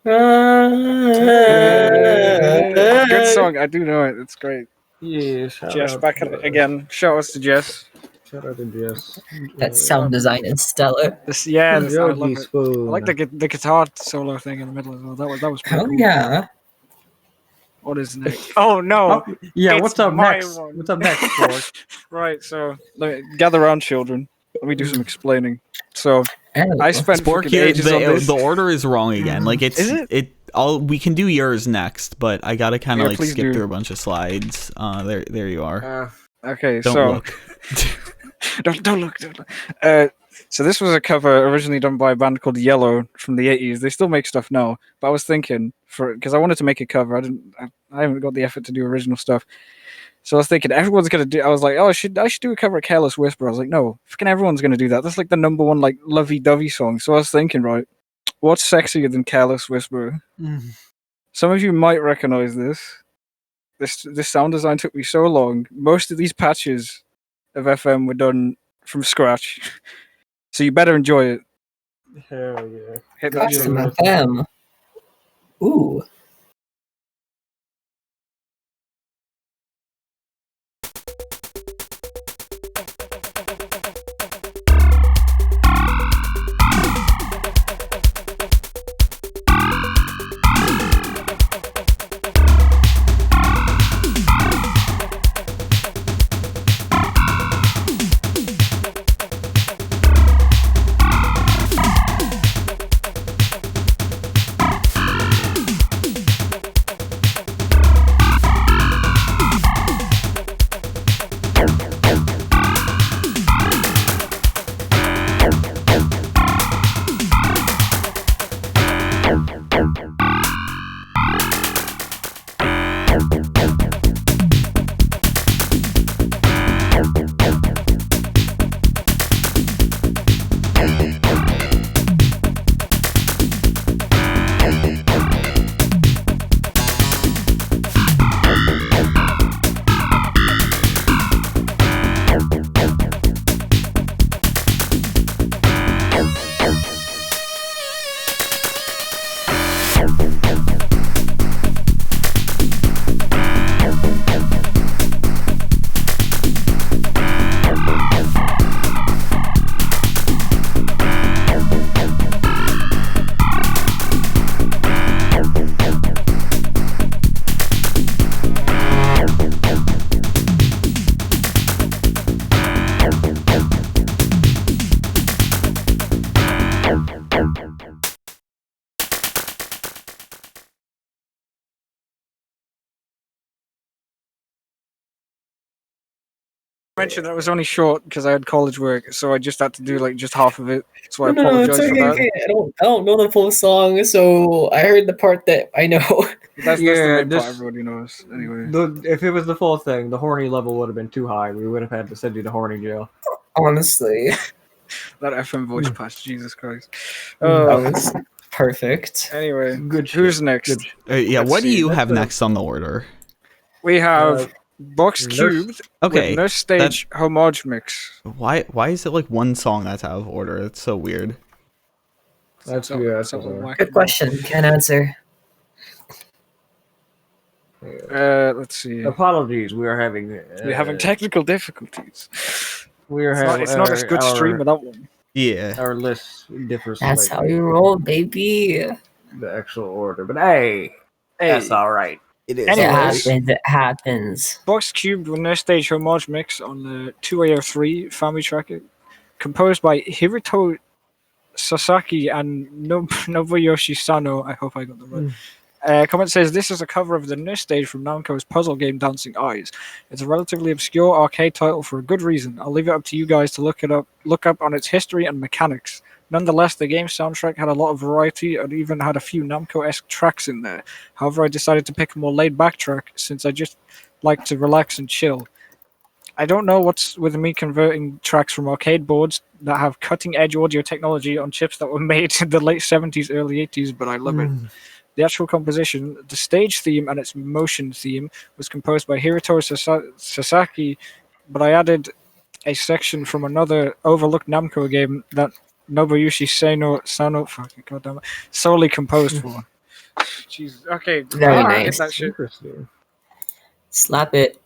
Good song. I do know it. It's great. Yeah, Jess back at it again. Shout out to Jess. Shout out to Jess. That sound design is stellar. This, yeah, this, I love Yogi it. I Spoon. like the guitar solo thing in the middle as well. That was pretty Hell cool. yeah. What is next? Oh no! Yeah, It's what's up my next? one. What's up next, George? Right, so gather around, children. Let me do some explaining. So I spent Spork, fucking ages on this. the order is wrong again. Like it's Is it? we can do yours next, but I gotta kind of Yeah, like please skip do. through a bunch of slides. There you are. Okay, Don't so look. don't look. So this was a cover originally done by a band called Yellow from the 80s. They still make stuff now, but I was thinking because I wanted to make a cover. I haven't got the effort to do original stuff. So I was thinking everyone's gonna do. I was like, oh, I should do a cover of Careless Whisper. I was like, no, fucking everyone's gonna do that. That's like the number one like lovey-dovey song. So I was thinking, right, what's sexier than Careless Whisper? Some of you might recognize this. This sound design took me so long. Most of these patches of FM were done from scratch. So you better enjoy it. Hell yeah. Hit that Custom shit. FM. Ooh. Mentioned that it was only short because I had college work, so I just had to do like just half of it. So I No, apologize it's for okay. that. I don't know the full song, so I heard the part that I know. That's the Yeah, main part this- everybody knows. Anyway, If it was the full thing, the horny level would have been too high. We would have had to send you to horny jail. Honestly, that FM voice patch, Jesus Christ. that was perfect. Anyway, Good. who's next? Yeah, Let's what do see. you That's have a- next on the order? We have Uh, Box Nurse- Cubed Okay, with Nurse Stage Homage Mix. Why is it like one song that's out of order? That's so weird. That's So- yeah. That's so bizarre. whack- Good question. Can't answer. Let's see. Apologies, we are having. We're having technical difficulties. We are It's having. not as good stream without one. Yeah. Our list differs. That's how slightly, you roll, baby. the actual order, but hey, that's all right. It is. It Anyways. happens. It happens. Box Cubed with Nurse Stage Homage Mix on the 2AO3 family track, composed by Hiroto Sasaki and Nobuyoshi Sano. I hope I got the right. Comment says this is a cover of the Nurse Stage from Namco's puzzle game Dancing Eyes. It's a relatively obscure arcade title for a good reason. I'll leave it up to you guys to look up on its history and mechanics. Nonetheless, the game's soundtrack had a lot of variety and even had a few Namco-esque tracks in there. However, I decided to pick a more laid-back track since I just like to relax and chill. I don't know what's with me converting tracks from arcade boards that have cutting-edge audio technology on chips that were made in the late 70s, early 80s, but I love it. The actual composition, the stage theme and its motion theme, was composed by Hiroto Sasaki, but I added a section from another overlooked Namco game that Nobuyoshi Sano solely composed for. Jesus. Okay. Very I'll get nice. that shit. Interesting. Slap it.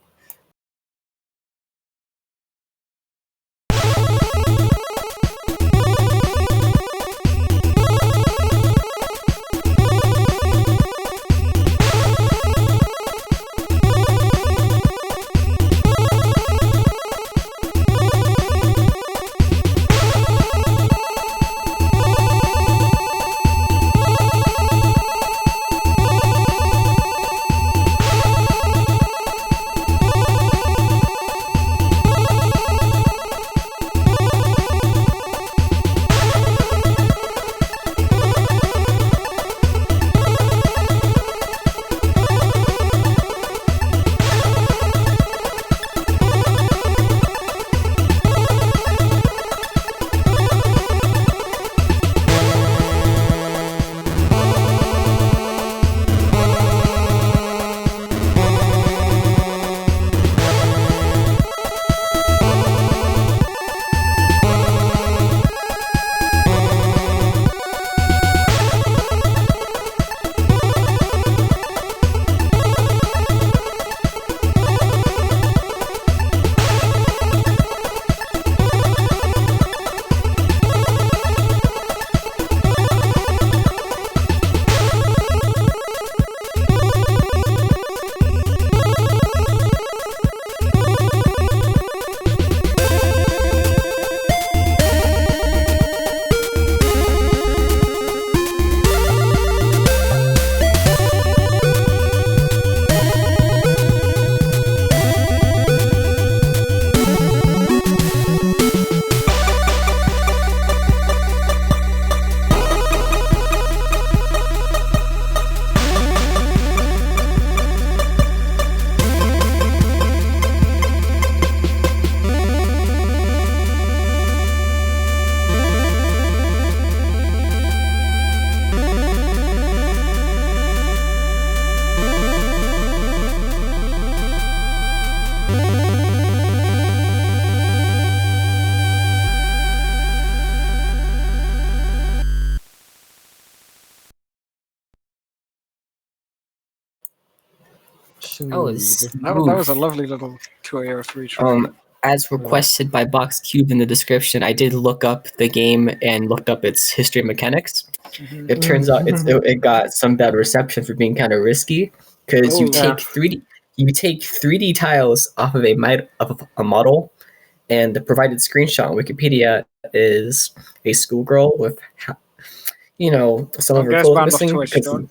Oh, it's That was a lovely little 2AO3 track. As requested by Box Cube in the description, I did look up the game and looked up its history and mechanics. Mhm. It turns out it got some bad reception for being kind of risky because you yeah. take 3D tiles off of a model, and the provided screenshot on Wikipedia is a schoolgirl with, some of her clothes missing because of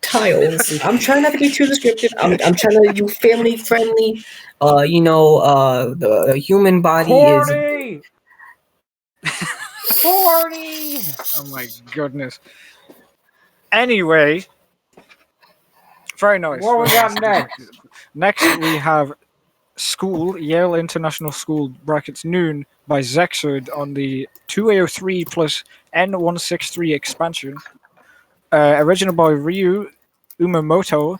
tiles. I'm trying not to be too descriptive. I'm trying to be family friendly. The human body Corny! Corny! Oh my goodness. Anyway, very nice. What we got next? Next we have School, Yale International School brackets Noon by Zexerd on the 2AO3 plus N163 expansion. Original by Ryu Umamoto.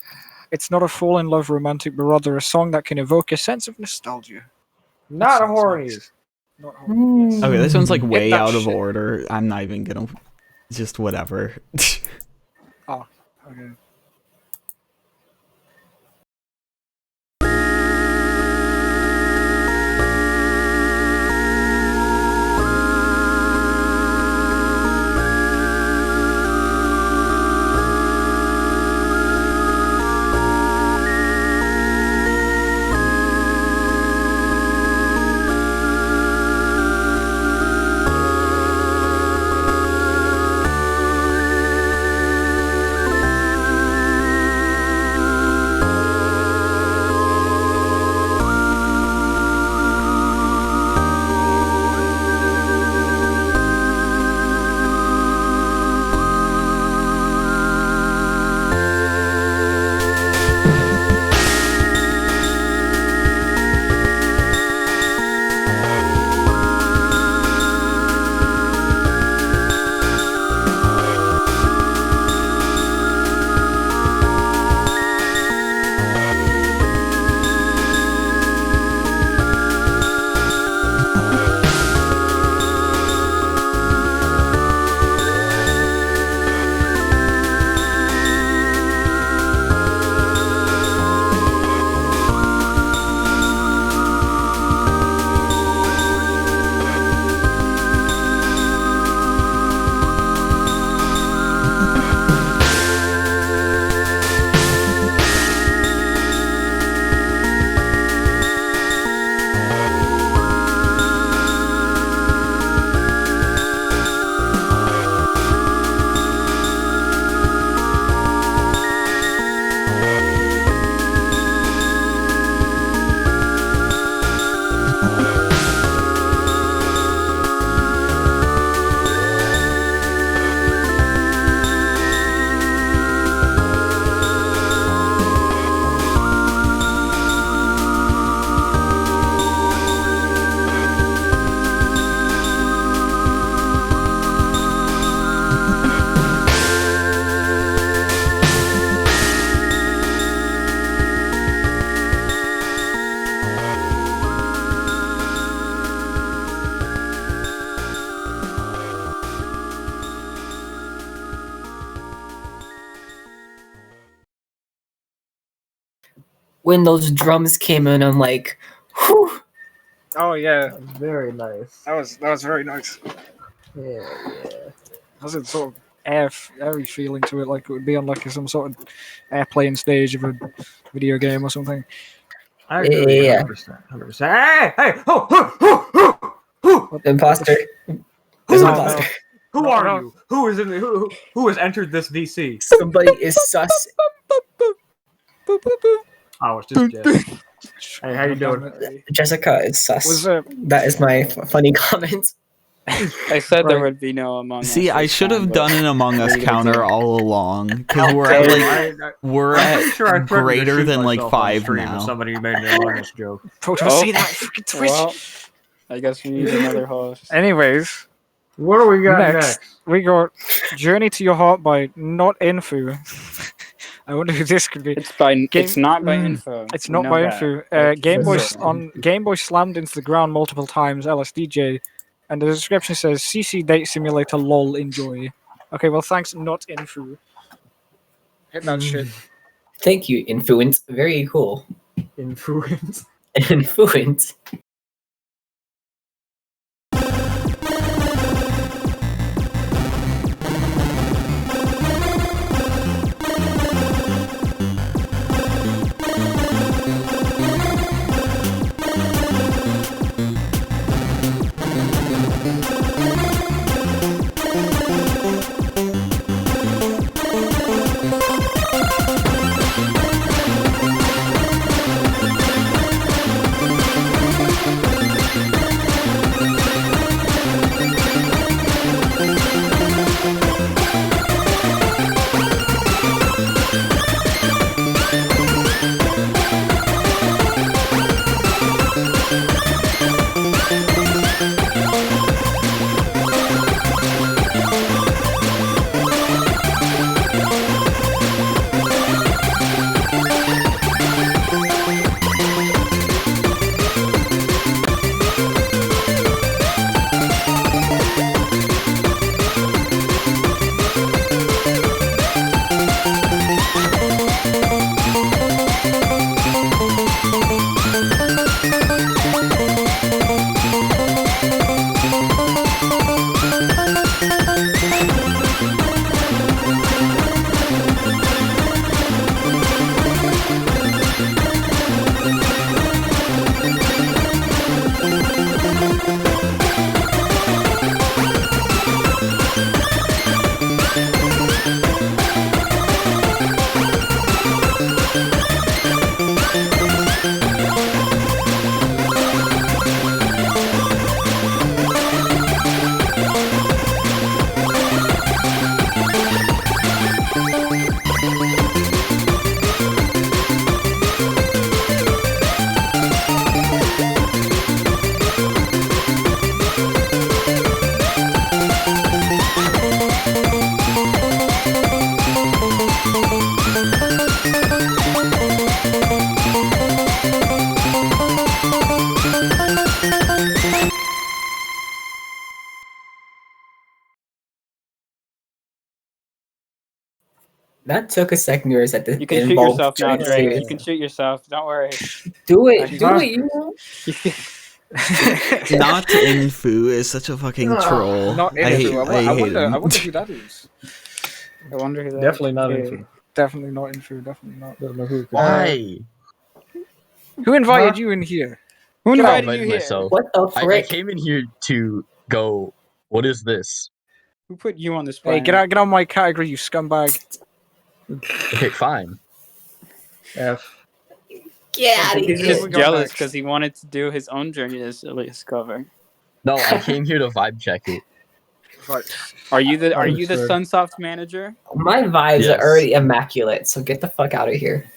It's not a fall in love romantic, but rather a song that can evoke a sense of nostalgia. Not horny. Nice. Not horny. Yes. Okay, this one's like way that out of shit. order. I'm not even gonna. Just whatever. Oh, okay. when those drums came in, I'm like, whew. Oh yeah, very nice. That was very nice. Yeah. Has a sort of airy feeling to it, like it would be on like some sort of airplane stage of a video game or something. I agree, Yeah. 100%. Hey! Oh! Imposter. There's an No, imposter. Who are you? Who is in the, who has entered this VC? Somebody is sus. Oh, it's just Jess. Hey, how you doing? Jessica is sus. Was That is my funny comment. I said there would be no Among Us. See, I this should time, have but done an Among what Us are you gonna counter do? all along because we're at I'm pretty sure I at threatened to greater shoot than like myself on 5 stream now. If somebody made me a honest joke. See that freaking twitch. Well, I guess we need another host. Anyways, what do we got next? We got "Journey to Your Heart" by Not Info. I wonder who this could be. It's not by Info. It's We not know by that. Info. That's Game Boy different. on Game Boy slammed into the ground multiple times. LSDJ, and the description says "CC Date Simulator. Lol. Enjoy." Okay, well thanks. Not Info. Hit that shit. Thank you, Influent. Very cool. Influent. Influent. That took a second to reset the You can shoot yourself now, Drake. You can shoot yourself. Don't worry. Do it. Do it. You know. Not Info is such a fucking troll. Not I hate, Info. I hate wonder him. who that is. I wonder who that Definitely not Okay. Info. Definitely not Info. Definitely not. Don't know who. Why? Who invited you in here? Who I invited invited you here? myself. What the I frick? came in here to go. What is this? Who put you on this Hey, planet? get out of my category, you scumbag. Okay, fine. F. Get out of He's here. just jealous because he wanted to do his own Journey to Silius cover. No, I came here to vibe check it. Are you the Understood. Sunsoft manager? My vibes Yes. are already immaculate, so get the fuck out of here.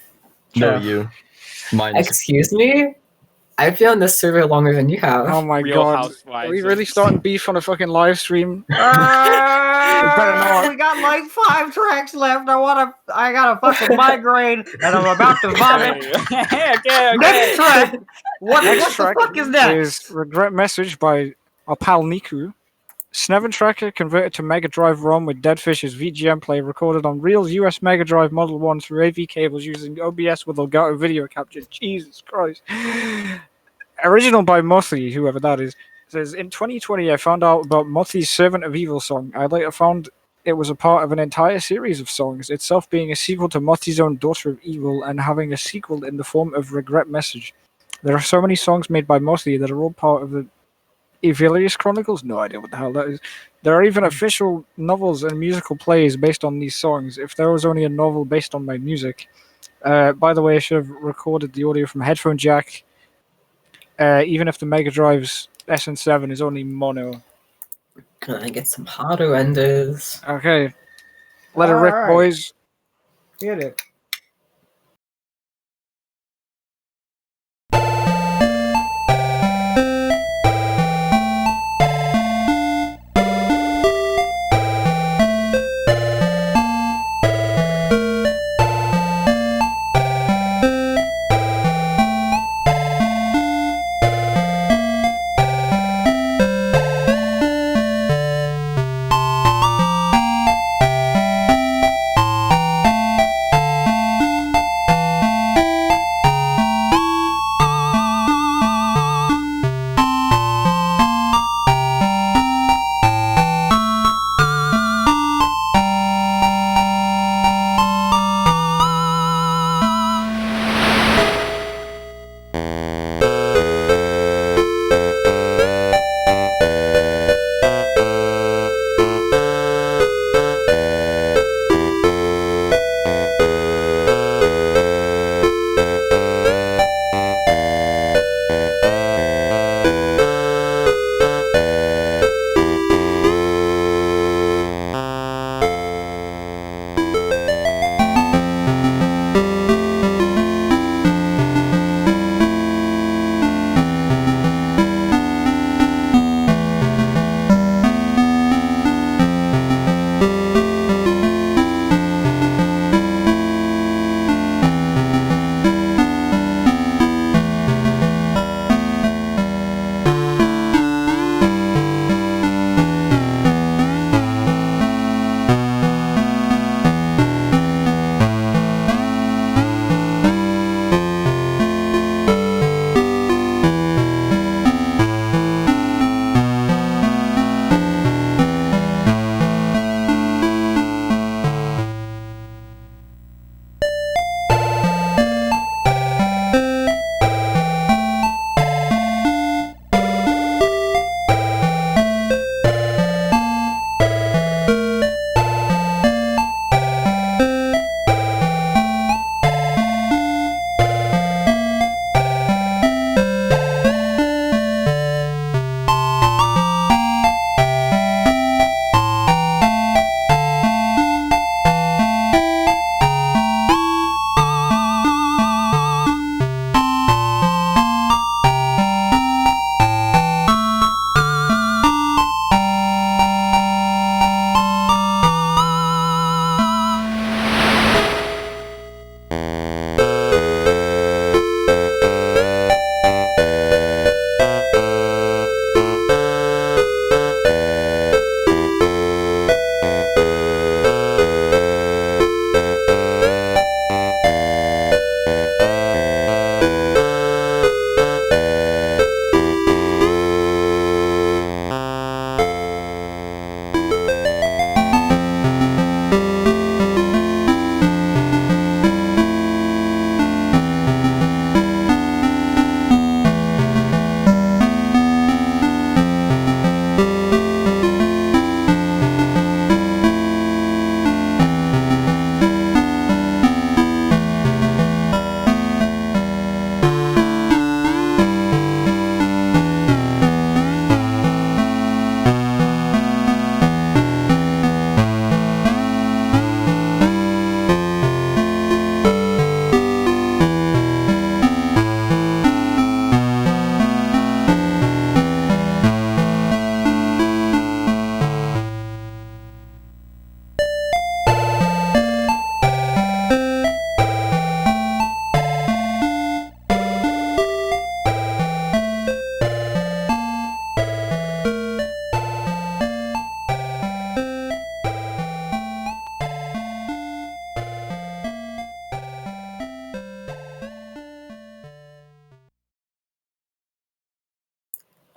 No, you. Mine is. Excuse me? I've been on this server longer than you have. Oh my Real god. Housewives Are we of- really starting beef on a fucking live stream? We got like 5 tracks left. I got a fucking migraine, and I'm about to vomit. okay. Next track. What Next the track fuck is that? is Regret Message by our pal Niku. Sneven Tracker converted to Mega Drive ROM with Dead Fish's VGM play recorded on real US Mega Drive Model 1 through AV cables using OBS with Elgato video capture. Jesus Christ. Original by Mothi, whoever that is. Says, in 2020, I found out about Mothi's Servant of Evil song. I later found it was a part of an entire series of songs, itself being a sequel to Mothi's own Daughter of Evil and having a sequel in the form of Regret Message. There are so many songs made by Mothi that are all part of the Evilius Chronicles? No idea what the hell that is. There are even official novels and musical plays based on these songs. If there was only a novel based on my music. By the way, I should have recorded the audio from headphone jack. Even if the Mega Drive's SN7 is only mono. Gonna get some harder enders. Okay. Let it rip, boys. Hit it.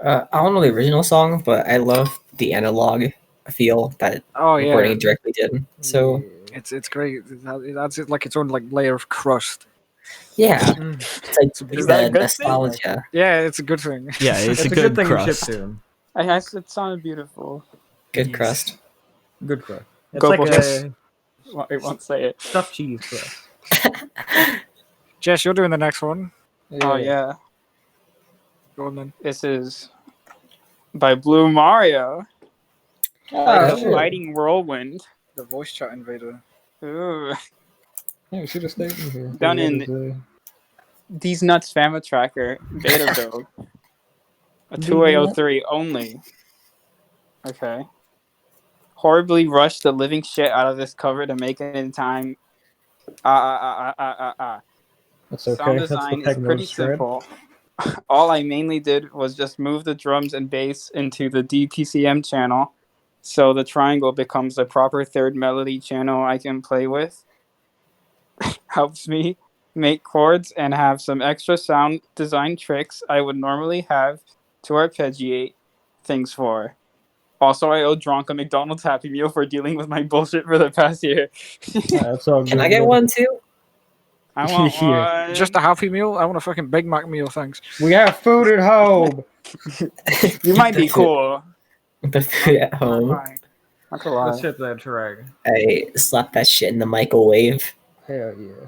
I don't know the original song, but I love the analog feel that recording it directly did. So it's great. That's it, like its own like layer of crust. yeah, it's like Is that a the good nostalgia. Yeah, it's a good thing. Yeah, it's a good thing crust. It sounded beautiful. Good crust. Good crust. It's Go like Bullets. a Well, I won't say it. stuffed cheese crust. Jess, you're doing the next one. Oh yeah. Go on then. This is by Blue Mario. Oh, The Fighting Whirlwind. The voice chat invader. Ooh. Yeah, we should have stayed in here. Done in These Nuts Fama Tracker beta build. A 2A03 only. Okay. Horribly rushed the living shit out of this cover to make it in time. That's okay. Sound That's the design is Peg pretty Nose thread. simple. All I mainly did was just move the drums and bass into the DPCM channel, so the triangle becomes a proper third melody channel I can play with. Helps me make chords and have some extra sound design tricks I would normally have to arpeggiate things for. Also, I owe Dronk a McDonald's Happy Meal for dealing with my bullshit for the past year. That's all Can I get one too? I want Yeah. one. Just a Happy Meal? I want a fucking Big Mac meal, thanks. We have food at home. You might be cool. The food at home. Not gonna lie. Let's hit that track. I slapped that shit in the microwave. Hell yeah.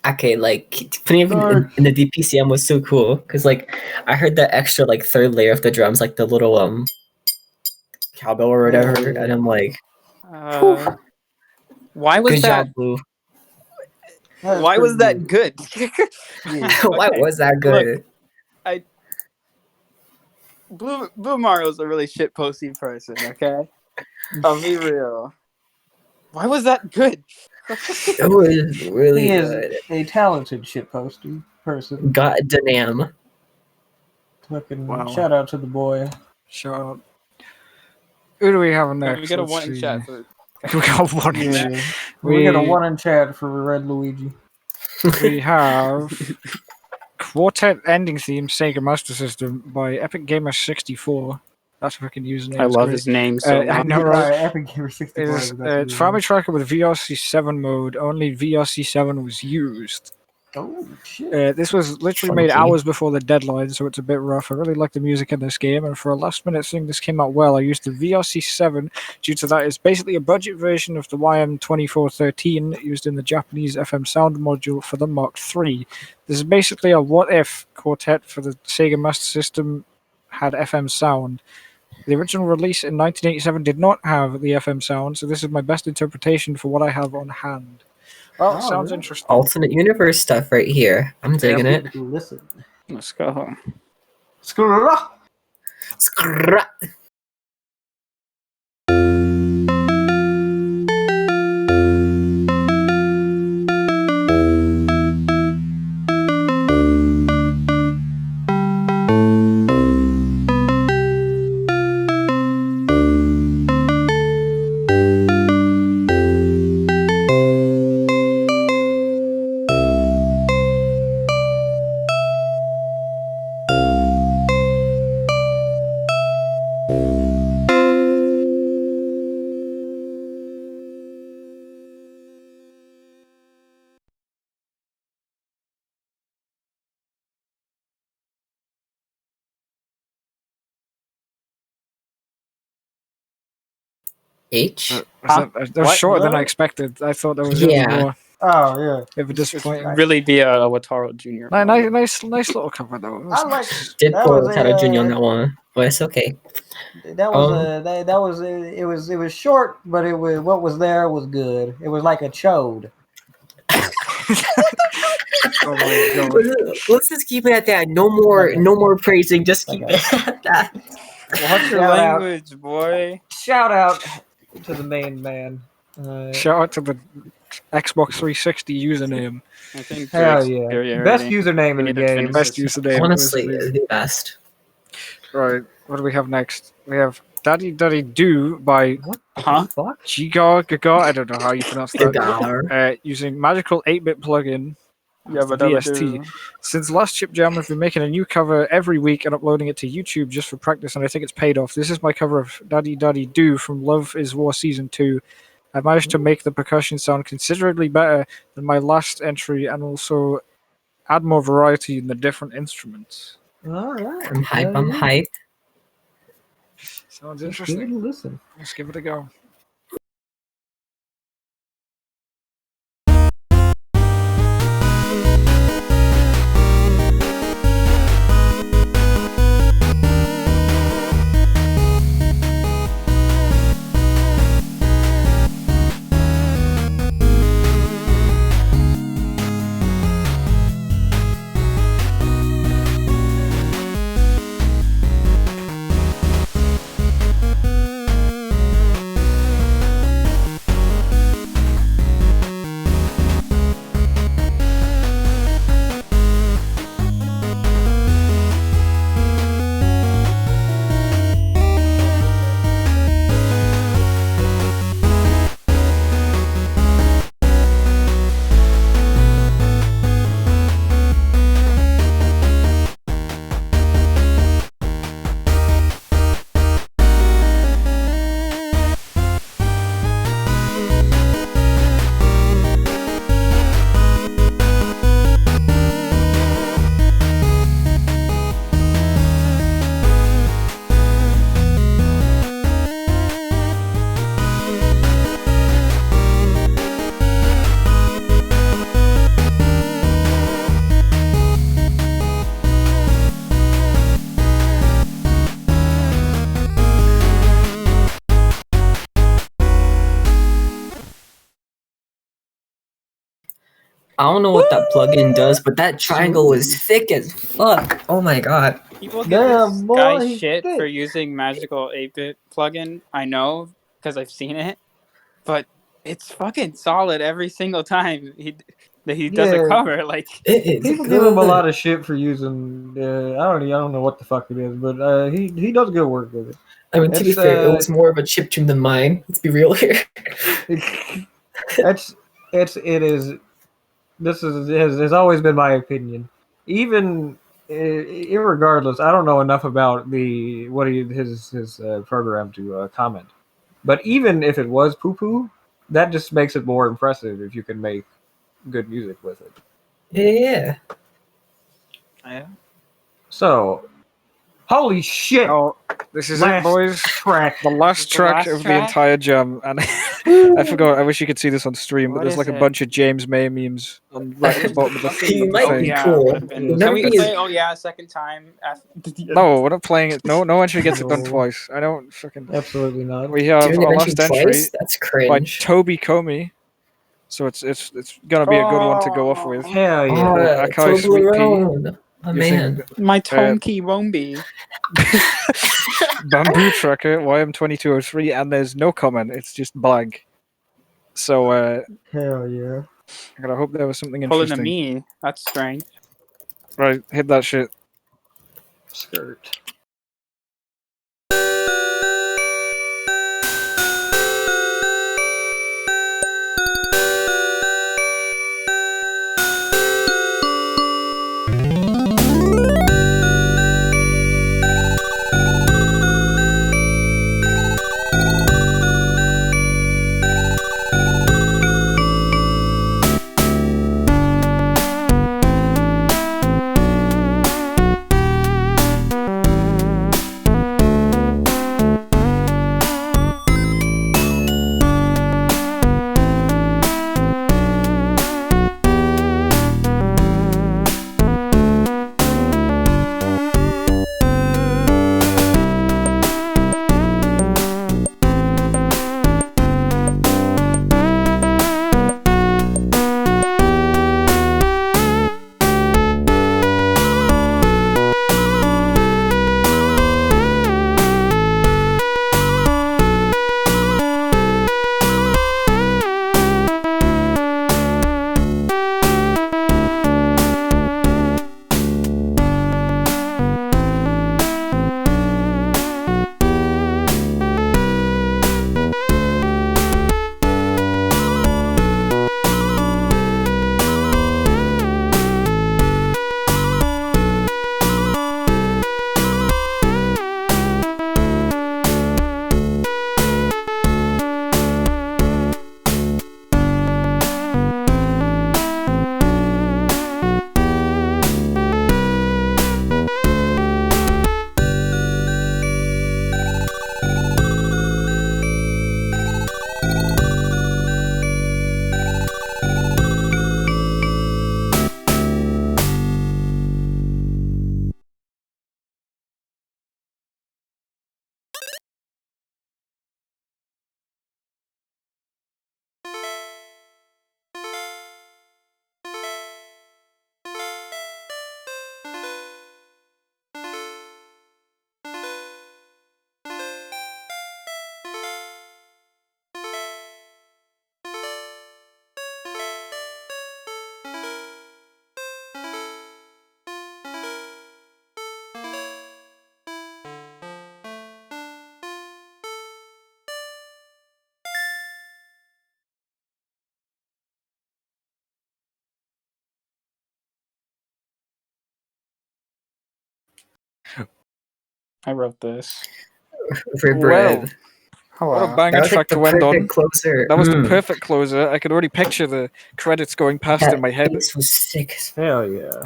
Okay, like putting it in the DPCM was so cool because like I heard the extra like third layer of the drums, like the little cowbell or whatever, and I'm like, why was good that? job, Blue. Why was that good? Why was that good? Look, Blue Mario's a really shit posty person. Okay, I'll be real. Why was that good? It was really He is good. a talented shitposter person. God damn. Fucking Wow. shout out to the boy. Shout out. Who do we have next? We got a Let's one in see. chat for. We got one in Yeah. chat. We got a one in chat for Red Luigi. We have Quartet Ending Theme Sega Master System by Epic Gamer 64. That's a fucking username. I it's love great. his name so I much. know, right? Epic Gamer 64. It's Family Tracker with VRC7 mode. Only VRC7 was used. Oh shit! This was literally made hours before the deadline, so it's a bit rough. I really like the music in this game, and for a last-minute thing, this came out well. I used the VRC7 due to that. It's basically a budget version of the YM2413 used in the Japanese FM sound module for the Mark III. This is basically a what-if quartet for the Sega Master System had FM sound. The original release in 1987 did not have the FM sound, so this is my best interpretation for what I have on hand. Well, sounds interesting. Alternate universe stuff right here. I'm digging it. Listen. Let's go. Skrrra. Skrrra. H? That was shorter than I expected. I thought there was going to be more. Oh yeah. Bit of a disappointment. Really be a Wataru Jr. Nice little cover though. I like. Did that pull was Taro Jr. on that one, but it's okay. That was that was it was short, but it was what was there was good. It was like a chode. Oh my God. Let's just keep it at that. No more praising. Just keep it at that. Watch your Shout out. language, boy. Shout out to the main man. Shout out to the Xbox 360 username. I think Hell Drake's yeah! superiority. Best username in the We need to game. finish Best this. username. Honestly, the best. Right. What do we have next? We have Daddy Daddy Do by Giga Gaga. I don't know how you pronounce that. Using Magical 8-bit plugin. Yeah, the but that would VST. do. Since last Chip Jam, I've been making a new cover every week and uploading it to YouTube just for practice, and I think it's paid off. This is my cover of Daddy Daddy Do from Love is War Season 2. I managed to make the percussion sound considerably better than my last entry and also add more variety in the different instruments. All right. I'm hype. I'm hype. Sounds interesting. Listen. Let's give it a go. I don't know what that plugin does, but that triangle is thick as fuck. Oh my god. People get this guy shit for using Magical 8-bit plugin. I know because I've seen it, but it's fucking solid every single time he does a cover. Like people give him a lot of shit for using. I don't know what the fuck it is, but he does good work with it. I mean, to be fair, it was more of a chiptune than mine. Let's be real here. This has always been my opinion. Even irregardless, I don't know enough about his program to comment. But even if it was poo-poo, that just makes it more impressive if you can make good music with it. Yeah. So, holy shit! Oh, this is Last it, boys. Track. The last track of the entire jam, and I forgot. I wish you could see this on stream, but What there's is like a it? bunch of James May memes on right at the bottom of the He thing. might be cool. Can we play? Oh yeah, second time. No, we're not playing it. No one should get it done twice. I don't fucking. Absolutely not. We have Doing it our actually last entry twice? That's cringe. by Toby Comey. So it's gonna be a good one to go off with. Hell yeah. Akai Sweet Pea. Oh man. My tone key won't be. Bamboo Tracker, YM2203, and there's no comment. It's just blank. So hell yeah. I gotta hope there was something Pulling interesting. to me. That's strange. Right, hit that shit. Skirt. I wrote this. Well, what a banger track to end on. Closer. That was the perfect closer. I could already picture the credits going past in my head. This was sick. Hell yeah.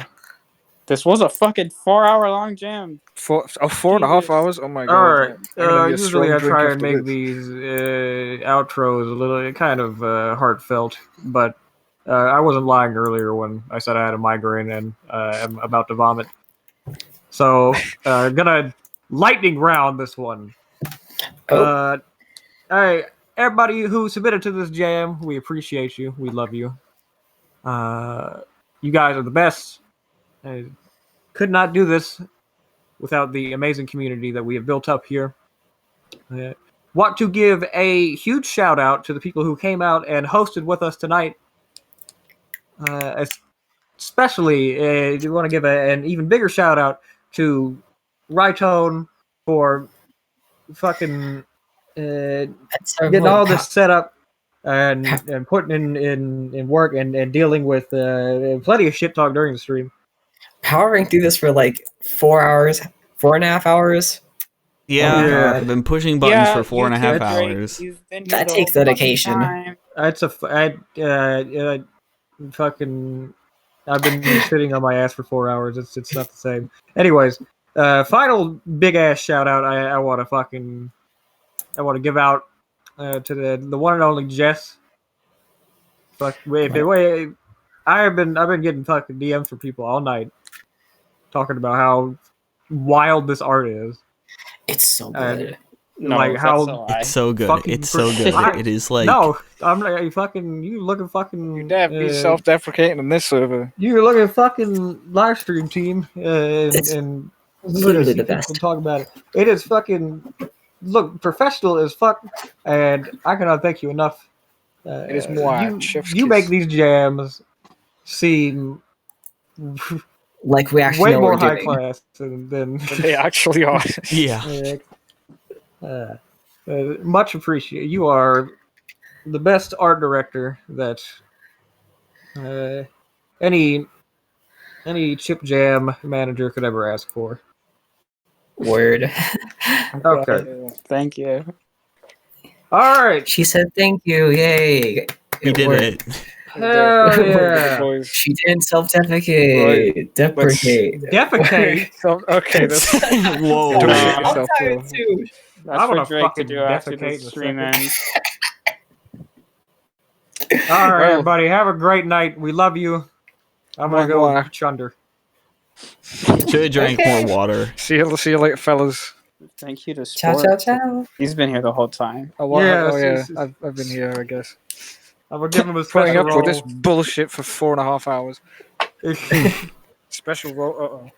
This was a fucking 4-hour-long jam. 4.5 hours? Oh my god. Alright, usually I try and make these outros a little kind of heartfelt, but I wasn't lying earlier when I said I had a migraine and I'm about to vomit. So, gonna lightning round this one. Alright, everybody who submitted to this jam, we appreciate you. We love you. You guys are the best. I could not do this without the amazing community that we have built up here. want to give a huge shout out to the people who came out and hosted with us tonight. Especially, you want to give an even bigger shout out to Rytone for fucking getting all this set up and putting in work and dealing with plenty of shit talk during the stream. Powering through this for like 4 hours, 4.5 hours. Yeah, I've been pushing buttons for 4.5 hours. That takes dedication. It's fucking. I've been sitting on my ass for 4 hours. It's not the same. Anyways, final big ass shout out. I want to give out to the one and only Jess. Fuck, I've been getting fucking DMs from people all night talking about how wild this art is. It's so good. No, like how it's so good. It's so good. It is like no. I'm like fucking. You looking fucking. You dare be self-deprecating on this server. You looking fucking live stream team and literally the best. Talk about it. It is fucking professional as fuck, and I cannot thank you enough. It is more. You make these jams seem like we actually way know more what we're high doing. class than they actually are. Yeah. Much appreciated. You are the best art director that any chip jam manager could ever ask for. Word. Okay. Thank you. All right. She said thank you. Yay. We did it. Hell yeah. She didn't self-deprecate. Right. Deprecate. Defecate. Okay. That's, whoa. Don't shit I'm yourself, tired bro. too. That's I for wanna Drake to fucking do after the defecate in a stream second. ends. All right, Well- everybody. Have a great night. We love you. I'm gonna go chunder. Should have drank more water. See you later, fellas. Thank you to Ciao, Sport. ciao, ciao. He's been here the whole time. Oh, Yeah, yeah. it's- I've been here, I guess. I'm gonna give him a Putting special up with this roll. bullshit for 4.5 hours. Special roll. Uh-oh.